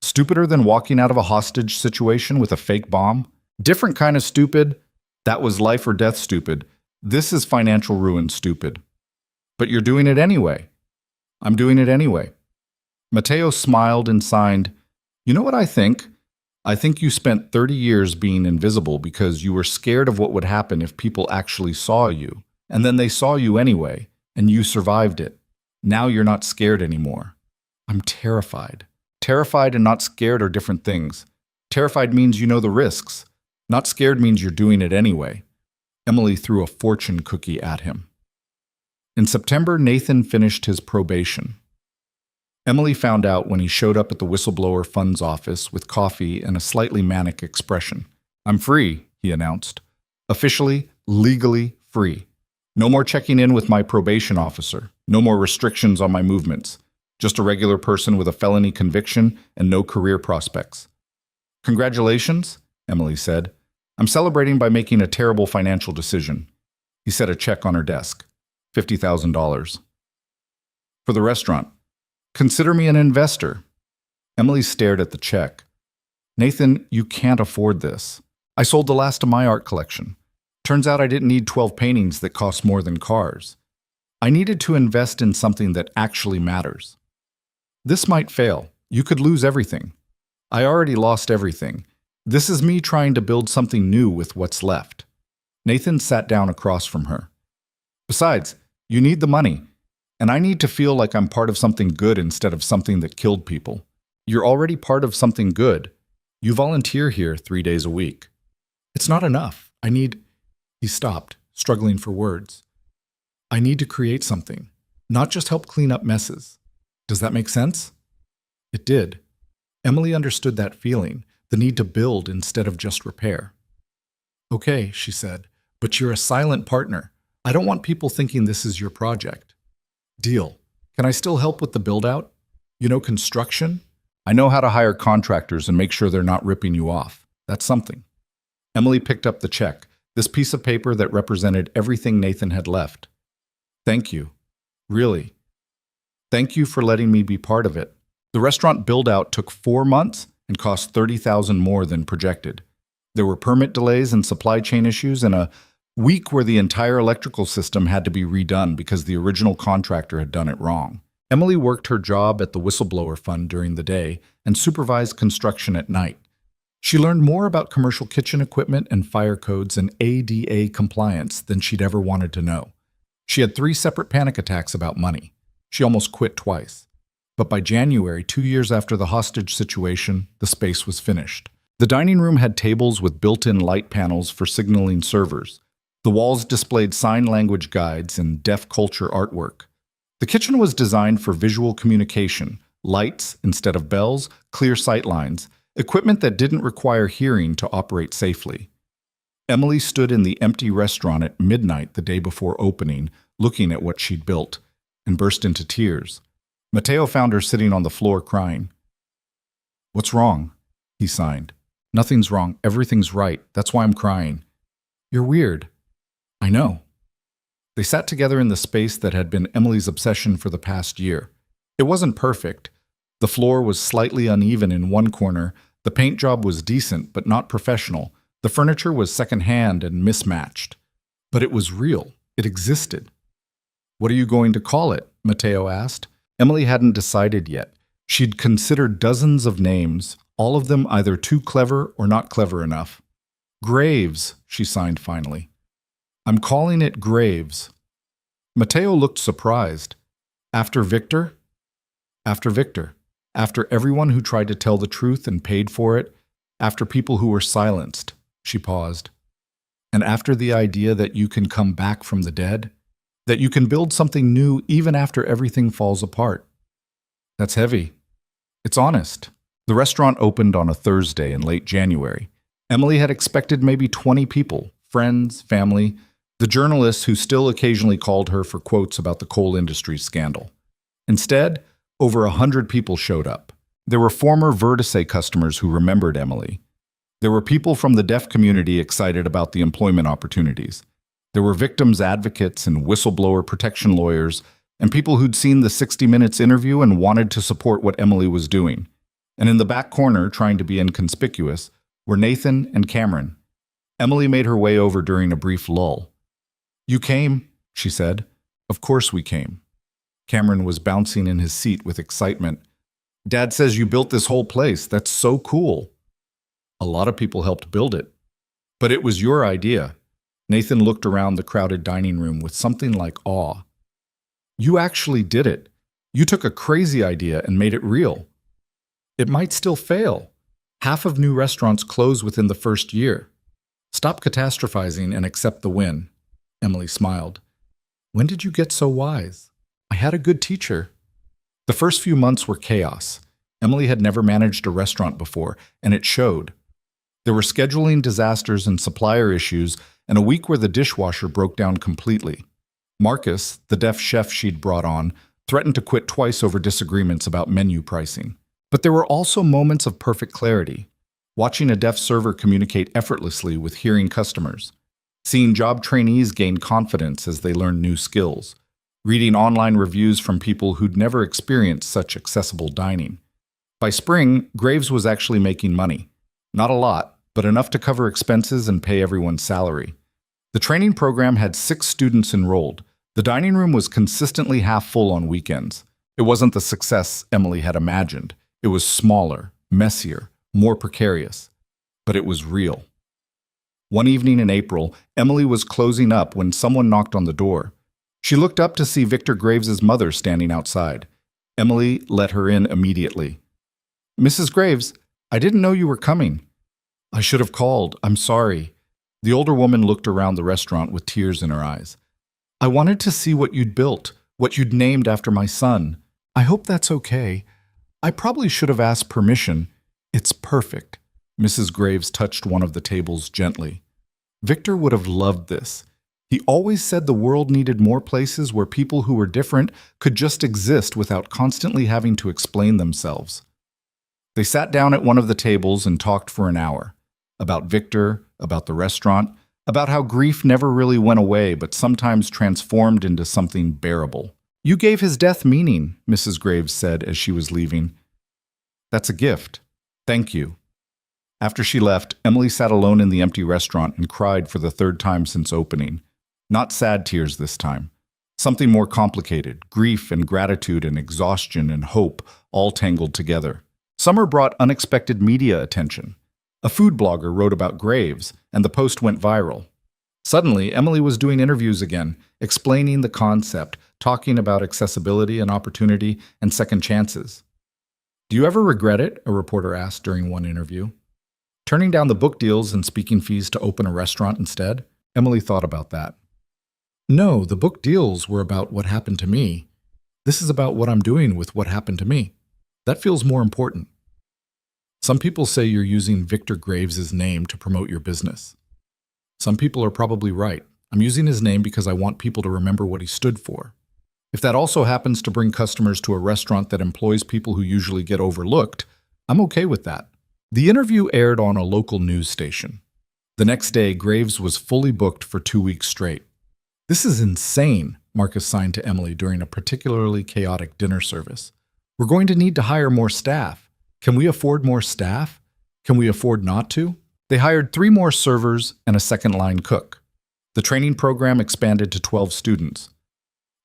"Stupider than walking out of a hostage situation with a fake bomb? Different kind of stupid. That was life or death stupid. This is financial ruin stupid." "But you're doing it anyway." "I'm doing it anyway." Mateo smiled and signed. "You know what I think? I think you spent 30 years being invisible because you were scared of what would happen if people actually saw you. And then they saw you anyway, and you survived it. Now you're not scared anymore." "I'm terrified." Terrified and not scared are different things. Terrified means you know the risks. Not scared means you're doing it anyway. Emily threw a fortune cookie at him. In September, Nathan finished his probation. Emily found out when he showed up at the whistleblower fund's office with coffee and a slightly manic expression. "I'm free," he announced. "Officially, legally free. No more checking in with my probation officer. No more restrictions on my movements. Just a regular person with a felony conviction and no career prospects." "Congratulations," Emily said. "I'm celebrating by making a terrible financial decision." He set a check on her desk. $50,000. "For the restaurant. Consider me an investor." Emily stared at the check. "Nathan, you can't afford this. I sold the last of my art collection. Turns out I didn't need 12 paintings that cost more than cars. I needed to invest in something that actually matters. This might fail. You could lose everything. I already lost everything. This is me trying to build something new with what's left." Nathan sat down across from her. "Besides, you need the money. And I need to feel like I'm part of something good instead of something that killed people. You're already part of something good. You volunteer here 3 days a week." "It's not enough. I need—" He stopped, struggling for words. "I need to create something, not just help clean up messes. Does that make sense?" It did. Emily understood that feeling, the need to build instead of just repair. "Okay," she said, "but you're a silent partner. I don't want people thinking this is your project. Deal. Can I still help with the build-out? You know, construction? I know how to hire contractors and make sure they're not ripping you off. That's something. Emily picked up the check, this piece of paper that represented everything Nathan had left. Thank you. Really. Thank you for letting me be part of it. The restaurant build-out took 4 months and cost $30,000 more than projected. There were permit delays and supply chain issues, and a week where the entire electrical system had to be redone because the original contractor had done it wrong. Emily worked her job at the whistleblower fund during the day and supervised construction at night. She learned more about commercial kitchen equipment and fire codes and ADA compliance than she'd ever wanted to know. She had 3 separate panic attacks about money. She almost quit twice. But by January, 2 years after the hostage situation, the space was finished. The dining room had tables with built-in light panels for signaling servers. The walls displayed sign language guides and deaf culture artwork. The kitchen was designed for visual communication, lights instead of bells, clear sight lines, equipment that didn't require hearing to operate safely. Emily stood in the empty restaurant at midnight the day before opening, looking at what she'd built, and burst into tears. Matteo found her sitting on the floor crying. "What's wrong?" he signed. "Nothing's wrong. Everything's right. That's why I'm crying." "You're weird." "I know." They sat together in the space that had been Emily's obsession for the past year. It wasn't perfect. The floor was slightly uneven in one corner, the paint job was decent but not professional, the furniture was secondhand and mismatched. But it was real. It existed. "What are you going to call it?" Matteo asked. Emily hadn't decided yet. She'd considered dozens of names, all of them either too clever or not clever enough. "Graves," she signed finally. "I'm calling it Graves." Matteo looked surprised. "After Victor?" "After Victor. After everyone who tried to tell the truth and paid for it. After people who were silenced." She paused. "And after the idea that you can come back from the dead? That you can build something new even after everything falls apart." "That's heavy." "It's honest." The restaurant opened on a Thursday in late January. Emily had expected maybe 20 people, friends, family, the journalists who still occasionally called her for quotes about the coal industry scandal. Instead, over 100 people showed up. There were former Vertice customers who remembered Emily. There were people from the deaf community excited about the employment opportunities. There were victims advocates and whistleblower protection lawyers, and people who'd seen the 60 Minutes interview and wanted to support what Emily was doing. And in the back corner, trying to be inconspicuous, were Nathan and Cameron. Emily made her way over during a brief lull. "You came," she said. "Of course we came." Cameron was bouncing in his seat with excitement. "Dad says you built this whole place. That's so cool." "A lot of people helped build it." "But it was your idea." Nathan looked around the crowded dining room with something like awe. "You actually did it. You took a crazy idea and made it real." "It might still fail. Half of new restaurants close within the first year. Stop catastrophizing and accept the win." Emily smiled. "When did you get so wise?" "I had a good teacher." The first few months were chaos. Emily had never managed a restaurant before, and it showed. There were scheduling disasters and supplier issues, and a week where the dishwasher broke down completely. Marcus, the deaf chef she'd brought on, threatened to quit twice over disagreements about menu pricing. But there were also moments of perfect clarity. Watching a deaf server communicate effortlessly with hearing customers. Seeing job trainees gain confidence as they learned new skills. Reading online reviews from people who'd never experienced such accessible dining. By spring, Graves was actually making money. Not a lot, but enough to cover expenses and pay everyone's salary. The training program had 6 students enrolled. The dining room was consistently half full on weekends. It wasn't the success Emily had imagined. It was smaller, messier, more precarious. But it was real. One evening in April, Emily was closing up when someone knocked on the door. She looked up to see Victor Graves' mother standing outside. Emily let her in immediately. "Mrs. Graves, I didn't know you were coming." "I should have called. I'm sorry." The older woman looked around the restaurant with tears in her eyes. "I wanted to see what you'd built, what you'd named after my son. I hope that's okay. I probably should have asked permission. It's perfect." Mrs. Graves touched one of the tables gently. "Victor would have loved this. He always said the world needed more places where people who were different could just exist without constantly having to explain themselves. They sat down at one of the tables and talked for an hour. About Victor, about the restaurant, about how grief never really went away but sometimes transformed into something bearable. "You gave his death meaning," Mrs. Graves said as she was leaving. "That's a gift. Thank you." After she left, Emily sat alone in the empty restaurant and cried for the third time since opening. Not sad tears this time. Something more complicated, grief and gratitude and exhaustion and hope all tangled together. Summer brought unexpected media attention. A food blogger wrote about Graves, and the post went viral. Suddenly, Emily was doing interviews again, explaining the concept, talking about accessibility and opportunity and second chances. "Do you ever regret it?" a reporter asked during one interview. "Turning down the book deals and speaking fees to open a restaurant instead?" Emily thought about that. "No, the book deals were about what happened to me. This is about what I'm doing with what happened to me. That feels more important." Some people say you're using Victor Graves' name to promote your business. Some people are probably right. I'm using his name because I want people to remember what he stood for. If that also happens to bring customers to a restaurant that employs people who usually get overlooked, I'm okay with that. The interview aired on a local news station. The next day, Graves was fully booked for 2 weeks straight. "This is insane," Marcus signed to Emily during a particularly chaotic dinner service. "We're going to need to hire more staff. Can we afford more staff? Can we afford not to?" They hired 3 more servers and a second-line cook. The training program expanded to 12 students.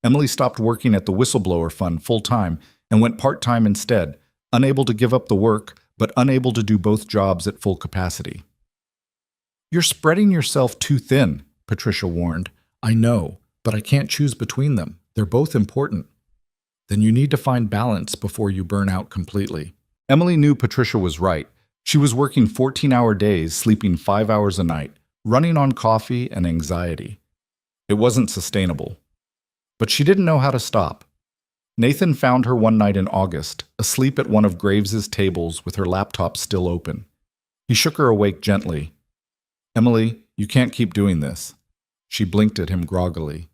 Emily stopped working at the Whistleblower Fund full-time and went part-time instead, unable to give up the work, but unable to do both jobs at full capacity. "You're spreading yourself too thin," Patricia warned. "I know, but I can't choose between them. They're both important." "Then you need to find balance before you burn out completely." Emily knew Patricia was right. She was working 14-hour days, sleeping 5 hours a night, running on coffee and anxiety. It wasn't sustainable. But she didn't know how to stop. Nathan found her one night in August, asleep at one of Graves's tables with her laptop still open. He shook her awake gently. "Emily, you can't keep doing this." She blinked at him groggily.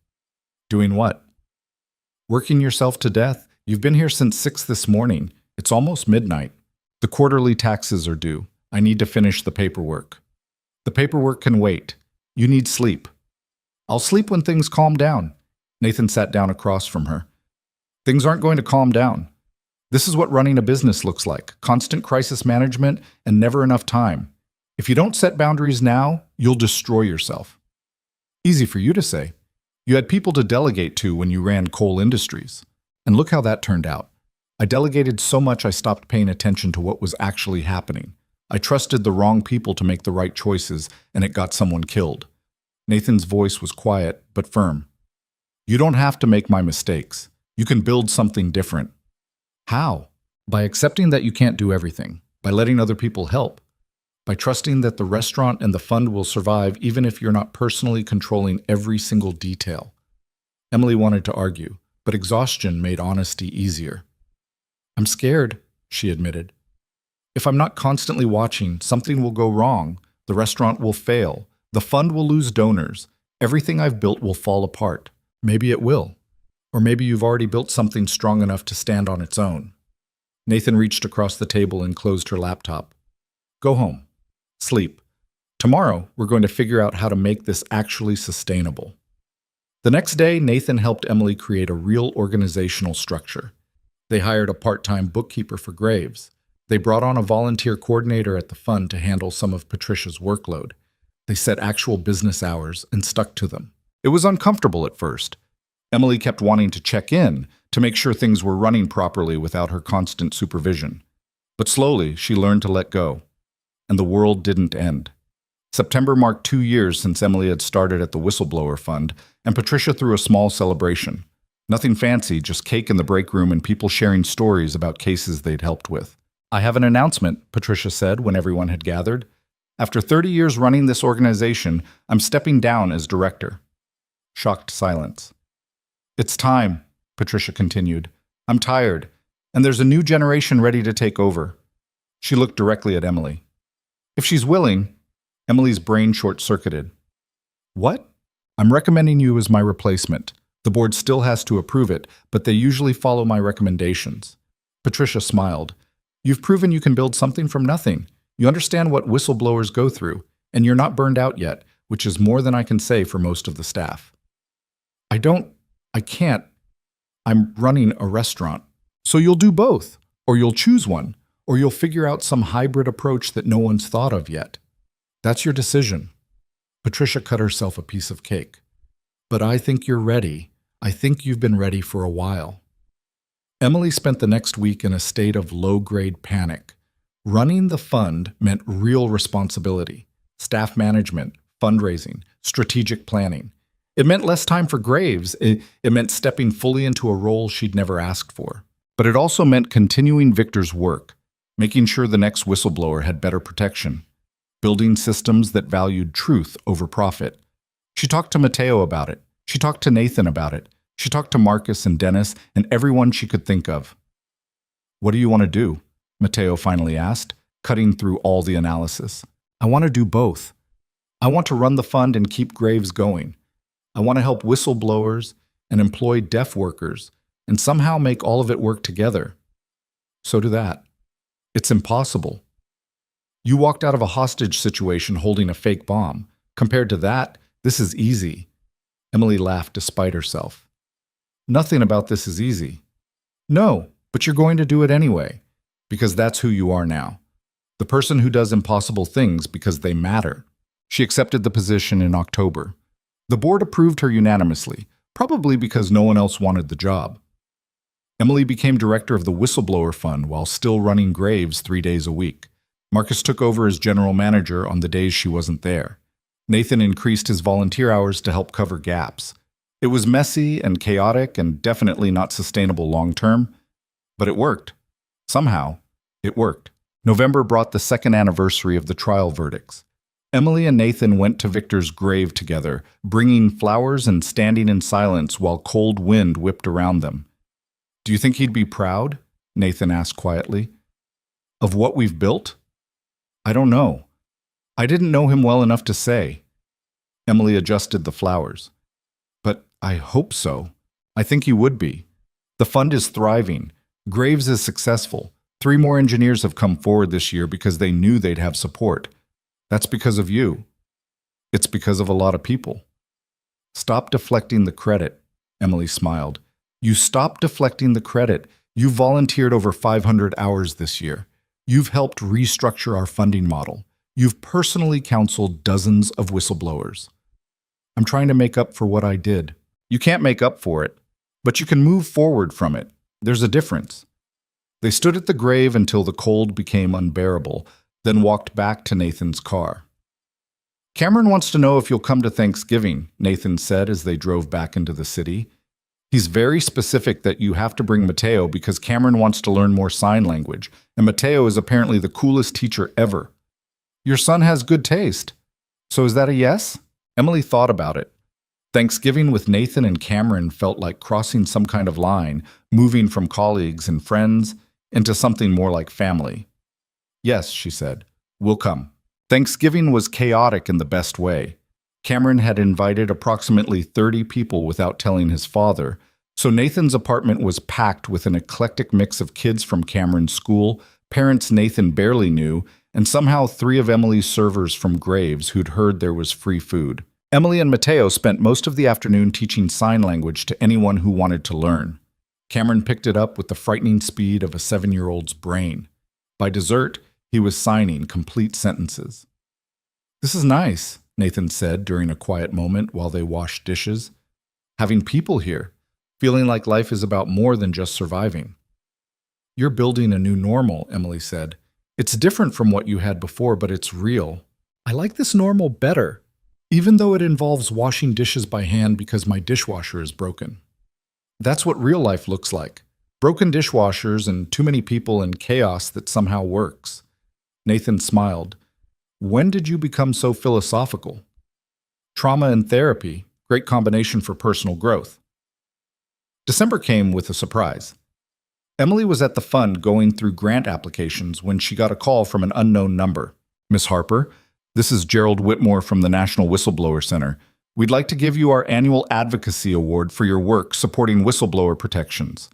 "Doing what?" "Working yourself to death. You've been here since 6 this morning. It's almost midnight. The quarterly taxes are due. I need to finish the paperwork." "The paperwork can wait. You need sleep." "I'll sleep when things calm down." Nathan sat down across from her. "Things aren't going to calm down. This is what running a business looks like: constant crisis management and never enough time. If you don't set boundaries now, you'll destroy yourself." Easy for you to say. You had people to delegate to when you ran Coal Industries. And look how that turned out. I delegated so much I stopped paying attention to what was actually happening. I trusted the wrong people to make the right choices, and it got someone killed. Nathan's voice was quiet, but firm. "You don't have to make my mistakes. You can build something different." "How?" "By accepting that you can't do everything. By letting other people help. By trusting that the restaurant and the fund will survive even if you're not personally controlling every single detail." Emily wanted to argue, but exhaustion made honesty easier. "I'm scared," she admitted. "If I'm not constantly watching, something will go wrong. The restaurant will fail. The fund will lose donors. Everything I've built will fall apart. Maybe it will. Or maybe you've already built something strong enough to stand on its own." Nathan reached across the table and closed her laptop. "Go home. Sleep. Tomorrow, we're going to figure out how to make this actually sustainable." The next day, Nathan helped Emily create a real organizational structure. They hired a part-time bookkeeper for Graves. They brought on a volunteer coordinator at the fund to handle some of Patricia's workload. They set actual business hours and stuck to them. It was uncomfortable at first. Emily kept wanting to check in to make sure things were running properly without her constant supervision. But slowly, she learned to let go. And the world didn't end. September marked 2 years since Emily had started at the Whistleblower Fund, and Patricia threw a small celebration. Nothing fancy, just cake in the break room and people sharing stories about cases they'd helped with. "I have an announcement," Patricia said when everyone had gathered. "After 30 years running this organization, I'm stepping down as director." Shocked silence. "It's time," Patricia continued. "I'm tired, and there's a new generation ready to take over." She looked directly at Emily. "If she's willing." Emily's brain short-circuited. "What?" I'm recommending you as my replacement. The board still has to approve it, but they usually follow my recommendations." Patricia smiled. "You've proven you can build something from nothing. You understand what whistleblowers go through, and you're not burned out yet, which is more than I can say for most of the staff." I can't. I'm running a restaurant. So you'll do both, or you'll choose one, or you'll figure out some hybrid approach that no one's thought of yet. That's your decision." Patricia cut herself a piece of cake. "But I think you're ready. I think you've been ready for a while." Emily spent the next week in a state of low-grade panic. Running the fund meant real responsibility: staff management, fundraising, strategic planning. It meant less time for Graves. It meant stepping fully into a role she'd never asked for. But it also meant continuing Victor's work, making sure the next whistleblower had better protection, building systems that valued truth over profit. She talked to Matteo about it. She talked to Nathan about it. She talked to Marcus and Dennis and everyone she could think of. "What do you want to do?" Matteo finally asked, cutting through all the analysis. "I want to do both. I want to run the fund and keep Graves going. I want to help whistleblowers and employ deaf workers and somehow make all of it work together." "So do that." "It's impossible. You walked out of a hostage situation holding a fake bomb. Compared to that, this is easy." Emily laughed despite herself. "Nothing about this is easy." "No, but you're going to do it anyway, because that's who you are now. The person who does impossible things because they matter." She accepted the position in October. The board approved her unanimously, probably because no one else wanted the job. Emily became director of the Whistleblower Fund while still running Graves 3 days a week. Marcus took over as general manager on the days she wasn't there. Nathan increased his volunteer hours to help cover gaps. It was messy and chaotic and definitely not sustainable long-term, but it worked. Somehow, it worked. November brought the second anniversary of the trial verdicts. Emily and Nathan went to Victor's grave together, bringing flowers and standing in silence while cold wind whipped around them. "Do you think he'd be proud?" Nathan asked quietly. "Of what we've built?" "I don't know. I didn't know him well enough to say." Emily adjusted the flowers. "But I hope so. I think he would be. The fund is thriving. Graves is successful. 3 more engineers have come forward this year because they knew they'd have support. That's because of you. It's because of a lot of people." "Stop deflecting the credit," Emily smiled. "You stop deflecting the credit. You volunteered over 500 hours this year. You've helped restructure our funding model. You've personally counseled dozens of whistleblowers." "I'm trying to make up for what I did." "You can't make up for it, but you can move forward from it. There's a difference." They stood at the grave until the cold became unbearable, then walked back to Nathan's car. "Cameron wants to know if you'll come to Thanksgiving," Nathan said as they drove back into the city. "He's very specific that you have to bring Matteo because Cameron wants to learn more sign language, and Matteo is apparently the coolest teacher ever." "Your son has good taste. So is that a yes?" Emily thought about it. Thanksgiving with Nathan and Cameron felt like crossing some kind of line, moving from colleagues and friends into something more like family. "Yes," she said, "we'll come." Thanksgiving was chaotic in the best way. Cameron had invited approximately 30 people without telling his father, so Nathan's apartment was packed with an eclectic mix of kids from Cameron's school, parents Nathan barely knew, and somehow 3 of Emily's servers from Graves who'd heard there was free food. Emily and Matteo spent most of the afternoon teaching sign language to anyone who wanted to learn. Cameron picked it up with the frightening speed of a 7-year-old's brain. By dessert, he was signing complete sentences. "This is nice," Nathan said during a quiet moment while they washed dishes. "Having people here, feeling like life is about more than just surviving." "You're building a new normal," Emily said. "It's different from what you had before, but it's real. I like this normal better, even though it involves washing dishes by hand because my dishwasher is broken. That's what real life looks like. Broken dishwashers and too many people and chaos that somehow works." Nathan smiled. "When did you become so philosophical?" "Trauma and therapy, great combination for personal growth." December came with a surprise. Emily was at the fund going through grant applications when she got a call from an unknown number. "Miss Harper, this is Gerald Whitmore from the National Whistleblower Center. We'd like to give you our annual advocacy award for your work supporting whistleblower protections.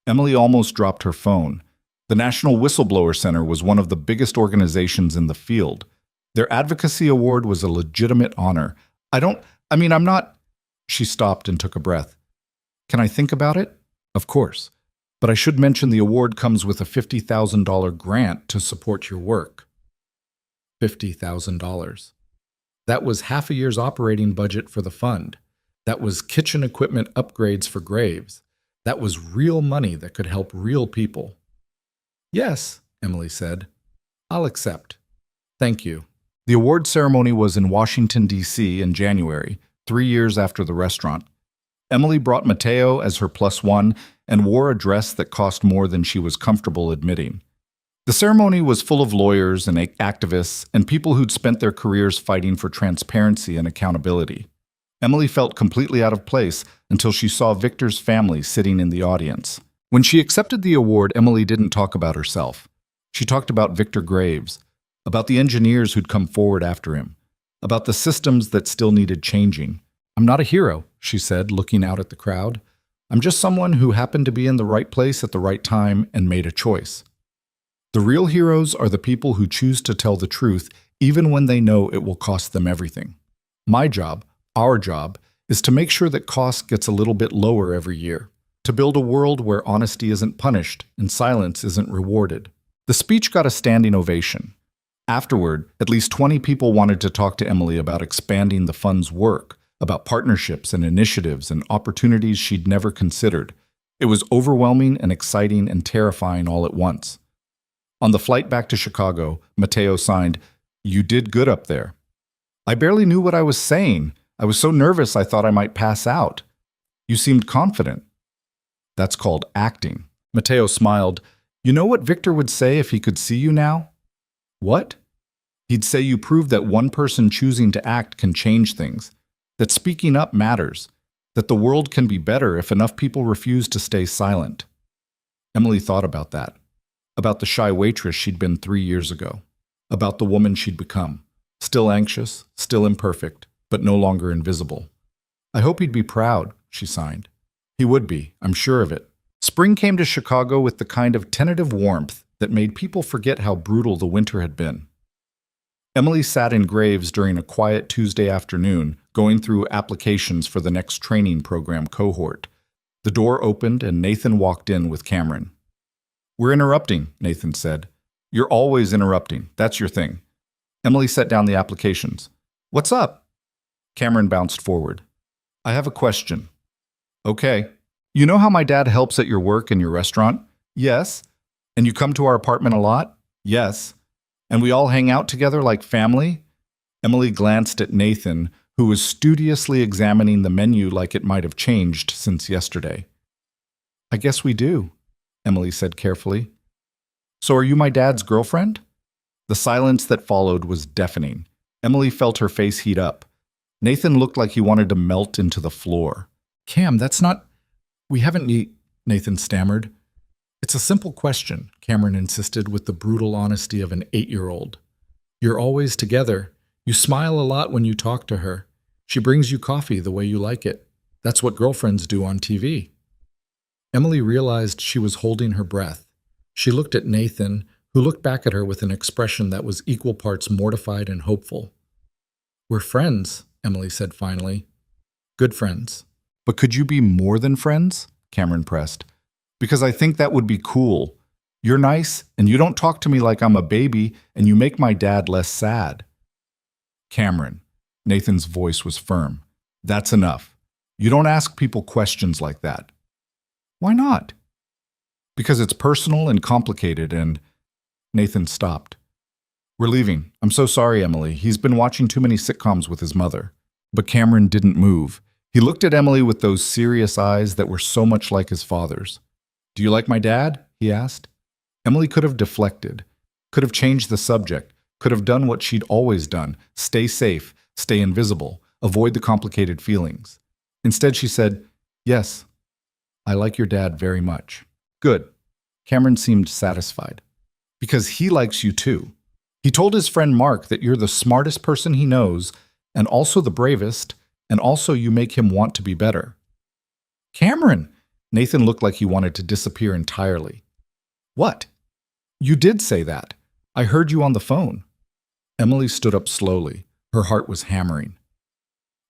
Emily almost dropped her phone. The National Whistleblower Center was one of the biggest organizations in the field. Their advocacy award was a legitimate honor. I'm not. She stopped and took a breath. Can I think about it? Of course. But I should mention the award comes with a $50,000 grant to support your work. $50,000. That was half a year's operating budget for the fund. That was kitchen equipment upgrades for Graves. That was real money that could help real people. Yes, Emily said. I'll accept. Thank you. The award ceremony was in Washington, D.C. in January, 3 years after the restaurant. Emily brought Mateo as her +1 and wore a dress that cost more than she was comfortable admitting. The ceremony was full of lawyers and activists and people who'd spent their careers fighting for transparency and accountability. Emily felt completely out of place until she saw Victor's family sitting in the audience. When she accepted the award, Emily didn't talk about herself. She talked about Victor Graves, about the engineers who'd come forward after him, about the systems that still needed changing. I'm not a hero, she said, looking out at the crowd. I'm just someone who happened to be in the right place at the right time and made a choice. The real heroes are the people who choose to tell the truth even when they know it will cost them everything. My job, our job, is to make sure that cost gets a little bit lower every year, to build a world where honesty isn't punished and silence isn't rewarded. The speech got a standing ovation. Afterward, at least 20 people wanted to talk to Emily about expanding the fund's work, about partnerships and initiatives and opportunities she'd never considered. It was overwhelming and exciting and terrifying all at once. On the flight back to Chicago, Mateo signed, "You did good up there." I barely knew what I was saying. I was so nervous I thought I might pass out. You seemed confident. That's called acting. Mateo smiled. You know what Victor would say if he could see you now? What? He'd say you proved that one person choosing to act can change things, that speaking up matters, that the world can be better if enough people refuse to stay silent. Emily thought about that. About the shy waitress she'd been 3 years ago. About the woman she'd become. Still anxious, still imperfect, but no longer invisible. I hope he'd be proud, she signed. He would be, I'm sure of it. Spring came to Chicago with the kind of tentative warmth that made people forget how brutal the winter had been. Emily sat in Graves during a quiet Tuesday afternoon, going through applications for the next training program cohort. The door opened and Nathan walked in with Cameron. We're interrupting, Nathan said. You're always interrupting. That's your thing. Emily set down the applications. What's up? Cameron bounced forward. I have a question. Okay. You know how my dad helps at your work and your restaurant? Yes. And you come to our apartment a lot? Yes. And we all hang out together like family? Emily glanced at Nathan, who was studiously examining the menu like it might have changed since yesterday. I guess we do, Emily said carefully. So are you my dad's girlfriend? The silence that followed was deafening. Emily felt her face heat up. Nathan looked like he wanted to melt into the floor. Cam, that's not... We haven't... Nathan stammered. It's a simple question, Cameron insisted with the brutal honesty of an 8-year-old. You're always together. You smile a lot when you talk to her. She brings you coffee the way you like it. That's what girlfriends do on TV. Emily realized she was holding her breath. She looked at Nathan, who looked back at her with an expression that was equal parts mortified and hopeful. We're friends, Emily said finally. Good friends. But could you be more than friends? Cameron pressed. Because I think that would be cool. You're nice, and you don't talk to me like I'm a baby, and you make my dad less sad. Cameron. Nathan's voice was firm. That's enough. You don't ask people questions like that. Why not? Because it's personal and complicated and... Nathan stopped. We're leaving. I'm so sorry, Emily. He's been watching too many sitcoms with his mother. But Cameron didn't move. He looked at Emily with those serious eyes that were so much like his father's. Do you like my dad? He asked. Emily could have deflected, could have changed the subject, could have done what she'd always done, stay safe, stay invisible, avoid the complicated feelings. Instead, she said, Yes, I like your dad very much. Good. Cameron seemed satisfied. Because he likes you too. He told his friend Mark that you're the smartest person he knows and also the bravest And also you make him want to be better. Cameron! Nathan looked like he wanted to disappear entirely. What? You did say that. I heard you on the phone. Emily stood up slowly. Her heart was hammering.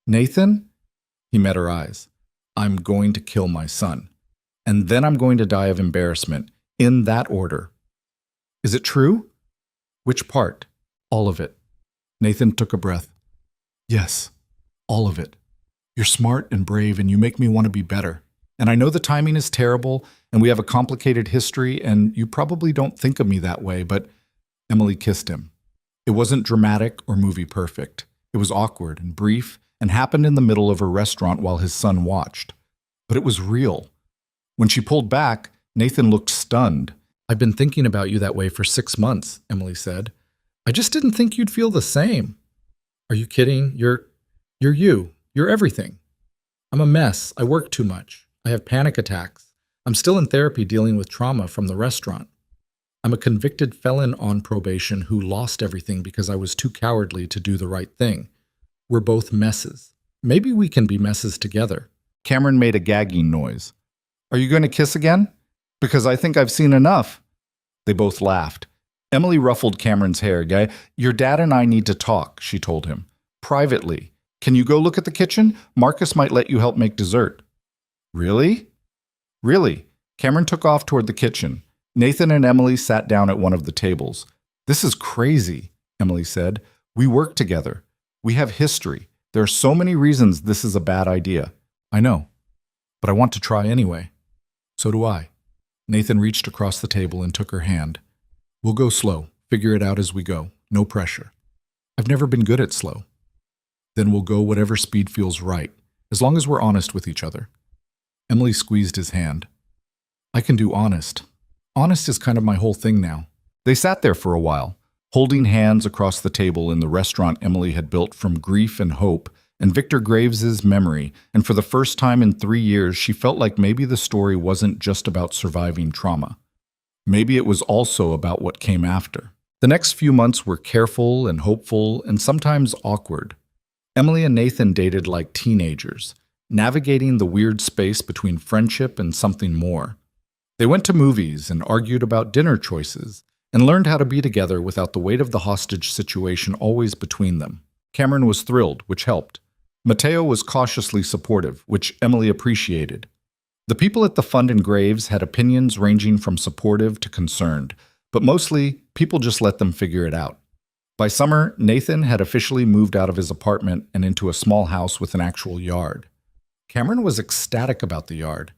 Nathan? He met her eyes. I'm going to kill my son. And then I'm going to die of embarrassment, in that order. Is it true? Which part? All of it. Nathan took a breath. Yes, all of it. You're smart and brave, and you make me want to be better. And I know the timing is terrible, and we have a complicated history, and you probably don't think of me that way, but Emily kissed him. It wasn't dramatic or movie perfect. It was awkward and brief and happened in the middle of a restaurant while his son watched. But it was real. When she pulled back, Nathan looked stunned. I've been thinking about you that way for 6 months, Emily said. I just didn't think you'd feel the same. Are you kidding? You're you. You're everything. I'm a mess. I work too much. I have panic attacks. I'm still in therapy dealing with trauma from the restaurant. I'm a convicted felon on probation who lost everything because I was too cowardly to do the right thing. We're both messes. Maybe we can be messes together. Cameron made a gagging noise. Are you going to kiss again? Because I think I've seen enough. They both laughed. Emily ruffled Cameron's hair. Your dad and I need to talk, she told him. Privately. Can you go look at the kitchen? Marcus might let you help make dessert. Really? Really. Cameron took off toward the kitchen. Nathan and Emily sat down at one of the tables. This is crazy, Emily said. We work together. We have history. There are so many reasons this is a bad idea. I know. But I want to try anyway. So do I. Nathan reached across the table and took her hand. We'll go slow. Figure it out as we go. No pressure. I've never been good at slow. Then we'll go whatever speed feels right, as long as we're honest with each other. Emily squeezed his hand. I can do honest. Honest is kind of my whole thing now. They sat there for a while, holding hands across the table in the restaurant Emily had built from grief and hope and Victor Graves's memory, and for the first time in 3 years, she felt like maybe the story wasn't just about surviving trauma. Maybe it was also about what came after. The next few months were careful and hopeful and sometimes awkward. Emily and Nathan dated like teenagers, navigating the weird space between friendship and something more. They went to movies and argued about dinner choices and learned how to be together without the weight of the hostage situation always between them. Cameron was thrilled, which helped. Mateo was cautiously supportive, which Emily appreciated. The people at the fund in Graves had opinions ranging from supportive to concerned, but mostly, people just let them figure it out. By summer, Nathan had officially moved out of his apartment and into a small house with an actual yard. Cameron was ecstatic about the yard.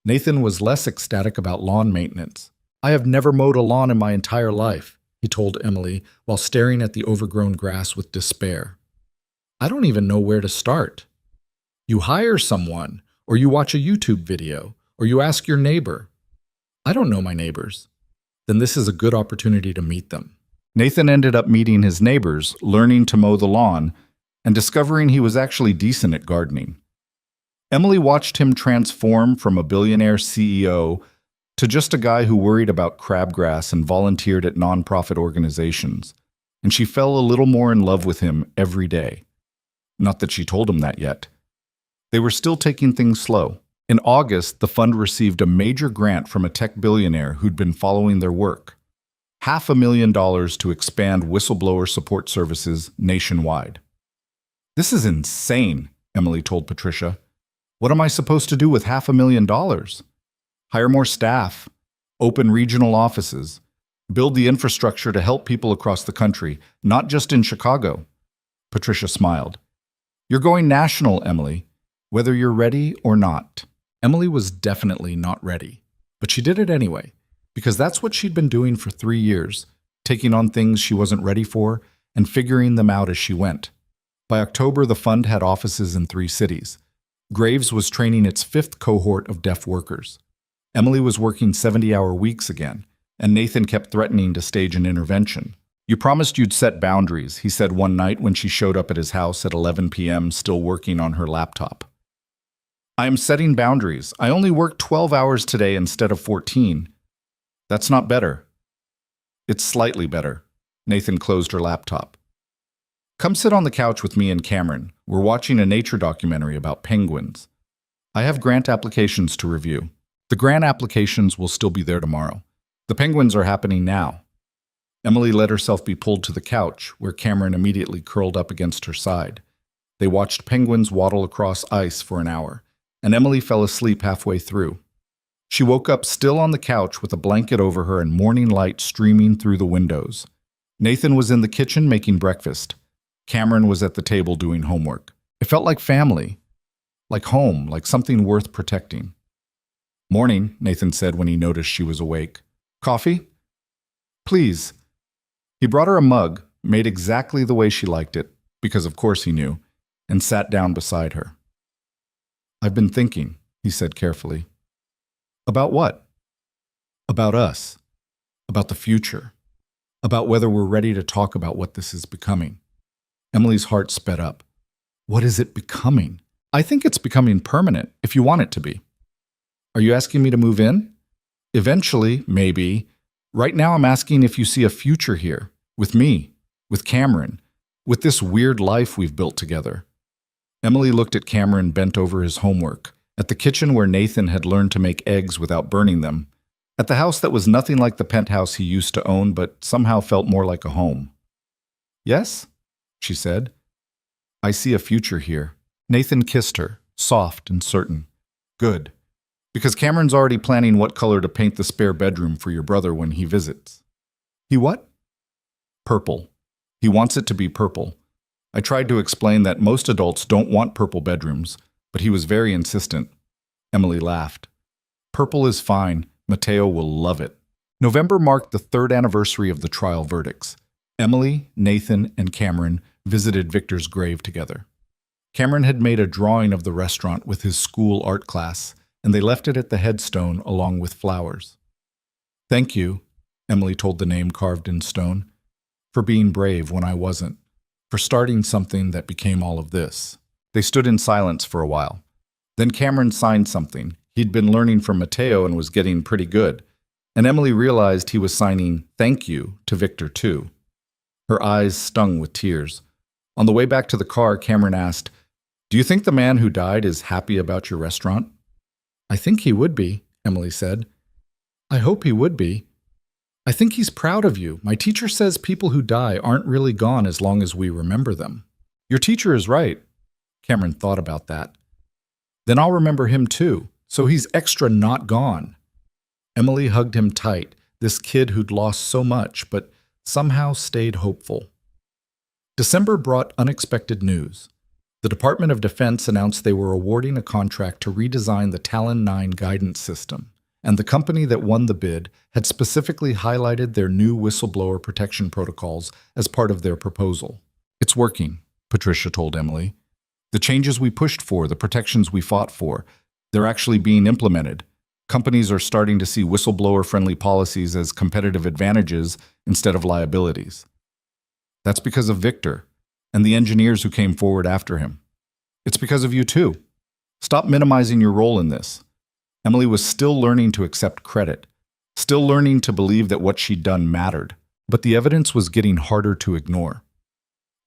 Nathan was less ecstatic about lawn maintenance. I have never mowed a lawn in my entire life, he told Emily while staring at the overgrown grass with despair. I don't even know where to start. You hire someone, or you watch a YouTube video, or you ask your neighbor. I don't know my neighbors. Then this is a good opportunity to meet them. Nathan ended up meeting his neighbors, learning to mow the lawn, and discovering he was actually decent at gardening. Emily watched him transform from a billionaire CEO to just a guy who worried about crabgrass and volunteered at nonprofit organizations, and she fell a little more in love with him every day. Not that she told him that yet. They were still taking things slow. In August, the fund received a major grant from a tech billionaire who'd been following their work. $500,000 to expand whistleblower support services nationwide. This is insane, Emily told Patricia. What am I supposed to do with $500,000? Hire more staff, open regional offices, build the infrastructure to help people across the country, not just in Chicago. Patricia smiled. You're going national, Emily, whether you're ready or not. Emily was definitely not ready, but she did it anyway, because that's what she'd been doing for 3 years, taking on things she wasn't ready for and figuring them out as she went. By October, the fund had offices in 3 cities. Graves was training its 5th cohort of deaf workers. Emily was working 70-hour weeks again, and Nathan kept threatening to stage an intervention. You promised you'd set boundaries, he said one night when she showed up at his house at 11 p.m. still working on her laptop. I am setting boundaries. I only worked 12 hours today instead of 14. That's not better. It's slightly better. Nathan closed her laptop. Come sit on the couch with me and Cameron. We're watching a nature documentary about penguins. I have grant applications to review. The grant applications will still be there tomorrow. The penguins are happening now. Emily let herself be pulled to the couch, where Cameron immediately curled up against her side. They watched penguins waddle across ice for an hour, and Emily fell asleep halfway through. She woke up still on the couch with a blanket over her and morning light streaming through the windows. Nathan was in the kitchen making breakfast. Cameron was at the table doing homework. It felt like family, like home, like something worth protecting. "Morning," Nathan said when he noticed she was awake. "Coffee?" "Please." He brought her a mug, made exactly the way she liked it, because of course he knew, and sat down beside her. "I've been thinking," he said carefully. "About what?" "About us. About the future. About whether we're ready to talk about what this is becoming." Emily's heart sped up. "What is it becoming?" "I think it's becoming permanent, if you want it to be." "Are you asking me to move in?" "Eventually, maybe. Right now I'm asking if you see a future here, with me, with Cameron, with this weird life we've built together." Emily looked at Cameron bent over his homework, at the kitchen where Nathan had learned to make eggs without burning them, at the house that was nothing like the penthouse he used to own but somehow felt more like a home. "Yes?" she said. "I see a future here." Nathan kissed her, soft and certain. "Good. Because Cameron's already planning what color to paint the spare bedroom for your brother when he visits." "He what?" "Purple. He wants it to be purple. I tried to explain that most adults don't want purple bedrooms, but he was very insistent." Emily laughed. "Purple is fine. Mateo will love it." November marked the third anniversary of the trial verdicts. Emily, Nathan, and Cameron visited Victor's grave together. Cameron had made a drawing of the restaurant with his school art class, and they left it at the headstone along with flowers. "Thank you," Emily told the name carved in stone, "for being brave when I wasn't, for starting something that became all of this." They stood in silence for a while. Then Cameron signed something. He'd been learning from Mateo and was getting pretty good, and Emily realized he was signing "thank you" to Victor too. Her eyes stung with tears. On the way back to the car, Cameron asked, "Do you think the man who died is happy about your restaurant?" "I think he would be," Emily said. "I hope he would be. I think he's proud of you. My teacher says people who die aren't really gone as long as we remember them." "Your teacher is right." Cameron thought about that. "Then I'll remember him too, so he's extra not gone." Emily hugged him tight, this kid who'd lost so much, but somehow stayed hopeful. December brought unexpected news. The Department of Defense announced they were awarding a contract to redesign the Talon 9 guidance system, and the company that won the bid had specifically highlighted their new whistleblower protection protocols as part of their proposal. "It's working," Patricia told Emily. "The changes we pushed for, the protections we fought for, they're actually being implemented. Companies are starting to see whistleblower-friendly policies as competitive advantages instead of liabilities. That's because of Victor and the engineers who came forward after him. It's because of you too. Stop minimizing your role in this." Emily was still learning to accept credit, still learning to believe that what she'd done mattered, but the evidence was getting harder to ignore.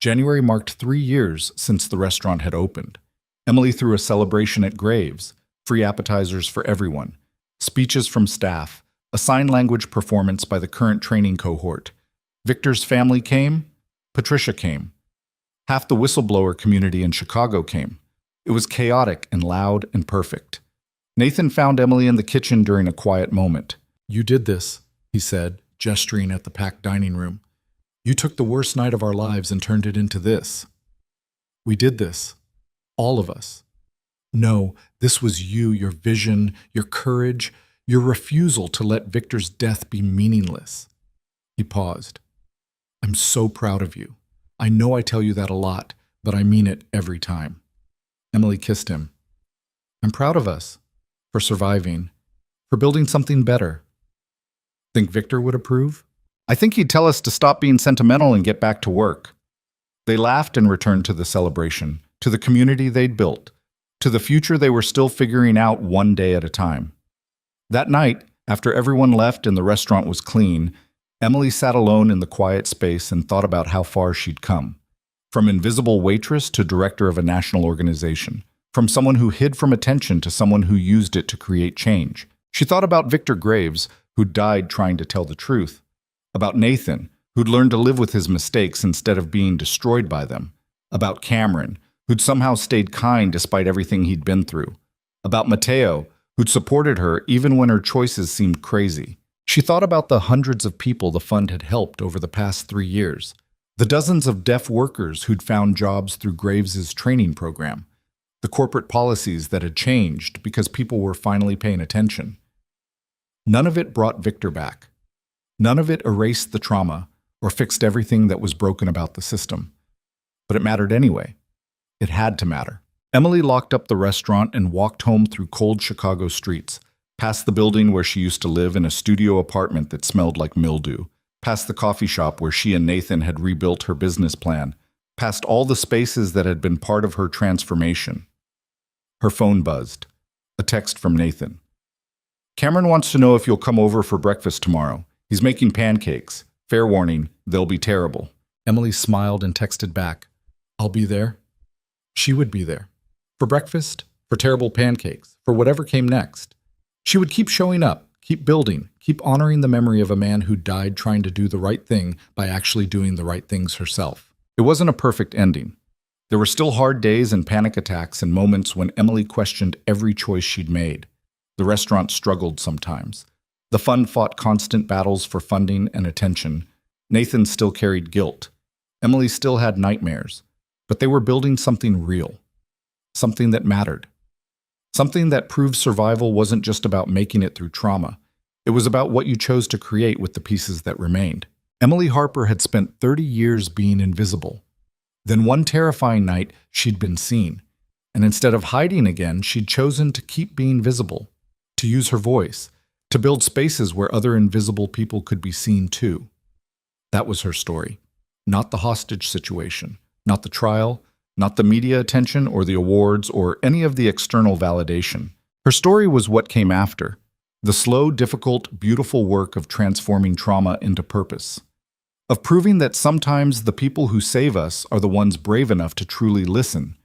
January marked 3 years since the restaurant had opened. Emily threw a celebration at Graves, free appetizers for everyone, speeches from staff, a sign language performance by the current training cohort. Victor's family came, Patricia came. Half the whistleblower community in Chicago came. It was chaotic and loud and perfect. Nathan found Emily in the kitchen during a quiet moment. "You did this," he said, gesturing at the packed dining room. "You took the worst night of our lives and turned it into this. We did this. All of us. No, this was you, your vision, your courage, your refusal to let Victor's death be meaningless." He paused. "I'm so proud of you. I know I tell you that a lot, but I mean it every time." Emily kissed him. "I'm proud of us. For surviving. For building something better." "Think Victor would approve?" "I think he'd tell us to stop being sentimental and get back to work." They laughed and returned to the celebration, to the community they'd built, to the future they were still figuring out one day at a time. That night, after everyone left and the restaurant was clean, Emily sat alone in the quiet space and thought about how far she'd come. From invisible waitress to director of a national organization. From someone who hid from attention to someone who used it to create change. She thought about Victor Graves, who died trying to tell the truth. About Nathan, who'd learned to live with his mistakes instead of being destroyed by them. About Cameron, who'd somehow stayed kind despite everything he'd been through. About Mateo, who'd supported her even when her choices seemed crazy. She thought about the hundreds of people the fund had helped over the past 3 years. The dozens of deaf workers who'd found jobs through Graves's training program. The corporate policies that had changed because people were finally paying attention. None of it brought Victor back. None of it erased the trauma or fixed everything that was broken about the system. But it mattered anyway. It had to matter. Emily locked up the restaurant and walked home through cold Chicago streets, past the building where she used to live in a studio apartment that smelled like mildew, past the coffee shop where she and Nathan had rebuilt her business plan, past all the spaces that had been part of her transformation. Her phone buzzed. A text from Nathan. Cameron wants to know if you'll come over for breakfast tomorrow. He's making pancakes. Fair warning, they'll be terrible. Emily smiled and texted back, I'll be there. She would be there. For breakfast, for terrible pancakes, for whatever came next. She would keep showing up, keep building, keep honoring the memory of a man who died trying to do the right thing by actually doing the right things herself. It wasn't a perfect ending. There were still hard days and panic attacks and moments when Emily questioned every choice she'd made. The restaurant struggled sometimes. The fund fought constant battles for funding and attention. Nathan still carried guilt. Emily still had nightmares. But they were building something real. Something that mattered. Something that proved survival wasn't just about making it through trauma. It was about what you chose to create with the pieces that remained. Emily Harper had spent 30 years being invisible. Then one terrifying night, she'd been seen. And instead of hiding again, she'd chosen to keep being visible, to use her voice, to build spaces where other invisible people could be seen too. That was her story. Not the hostage situation, not the trial, not the media attention or the awards or any of the external validation. Her story was what came after. The slow, difficult, beautiful work of transforming trauma into purpose. Of proving that sometimes the people who save us are the ones brave enough to truly listen.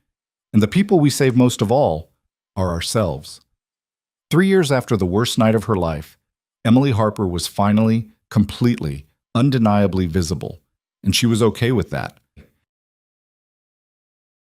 And the people we save most of all are ourselves. 3 years after the worst night of her life, Emily Harper was finally, completely, undeniably visible. And she was okay with that.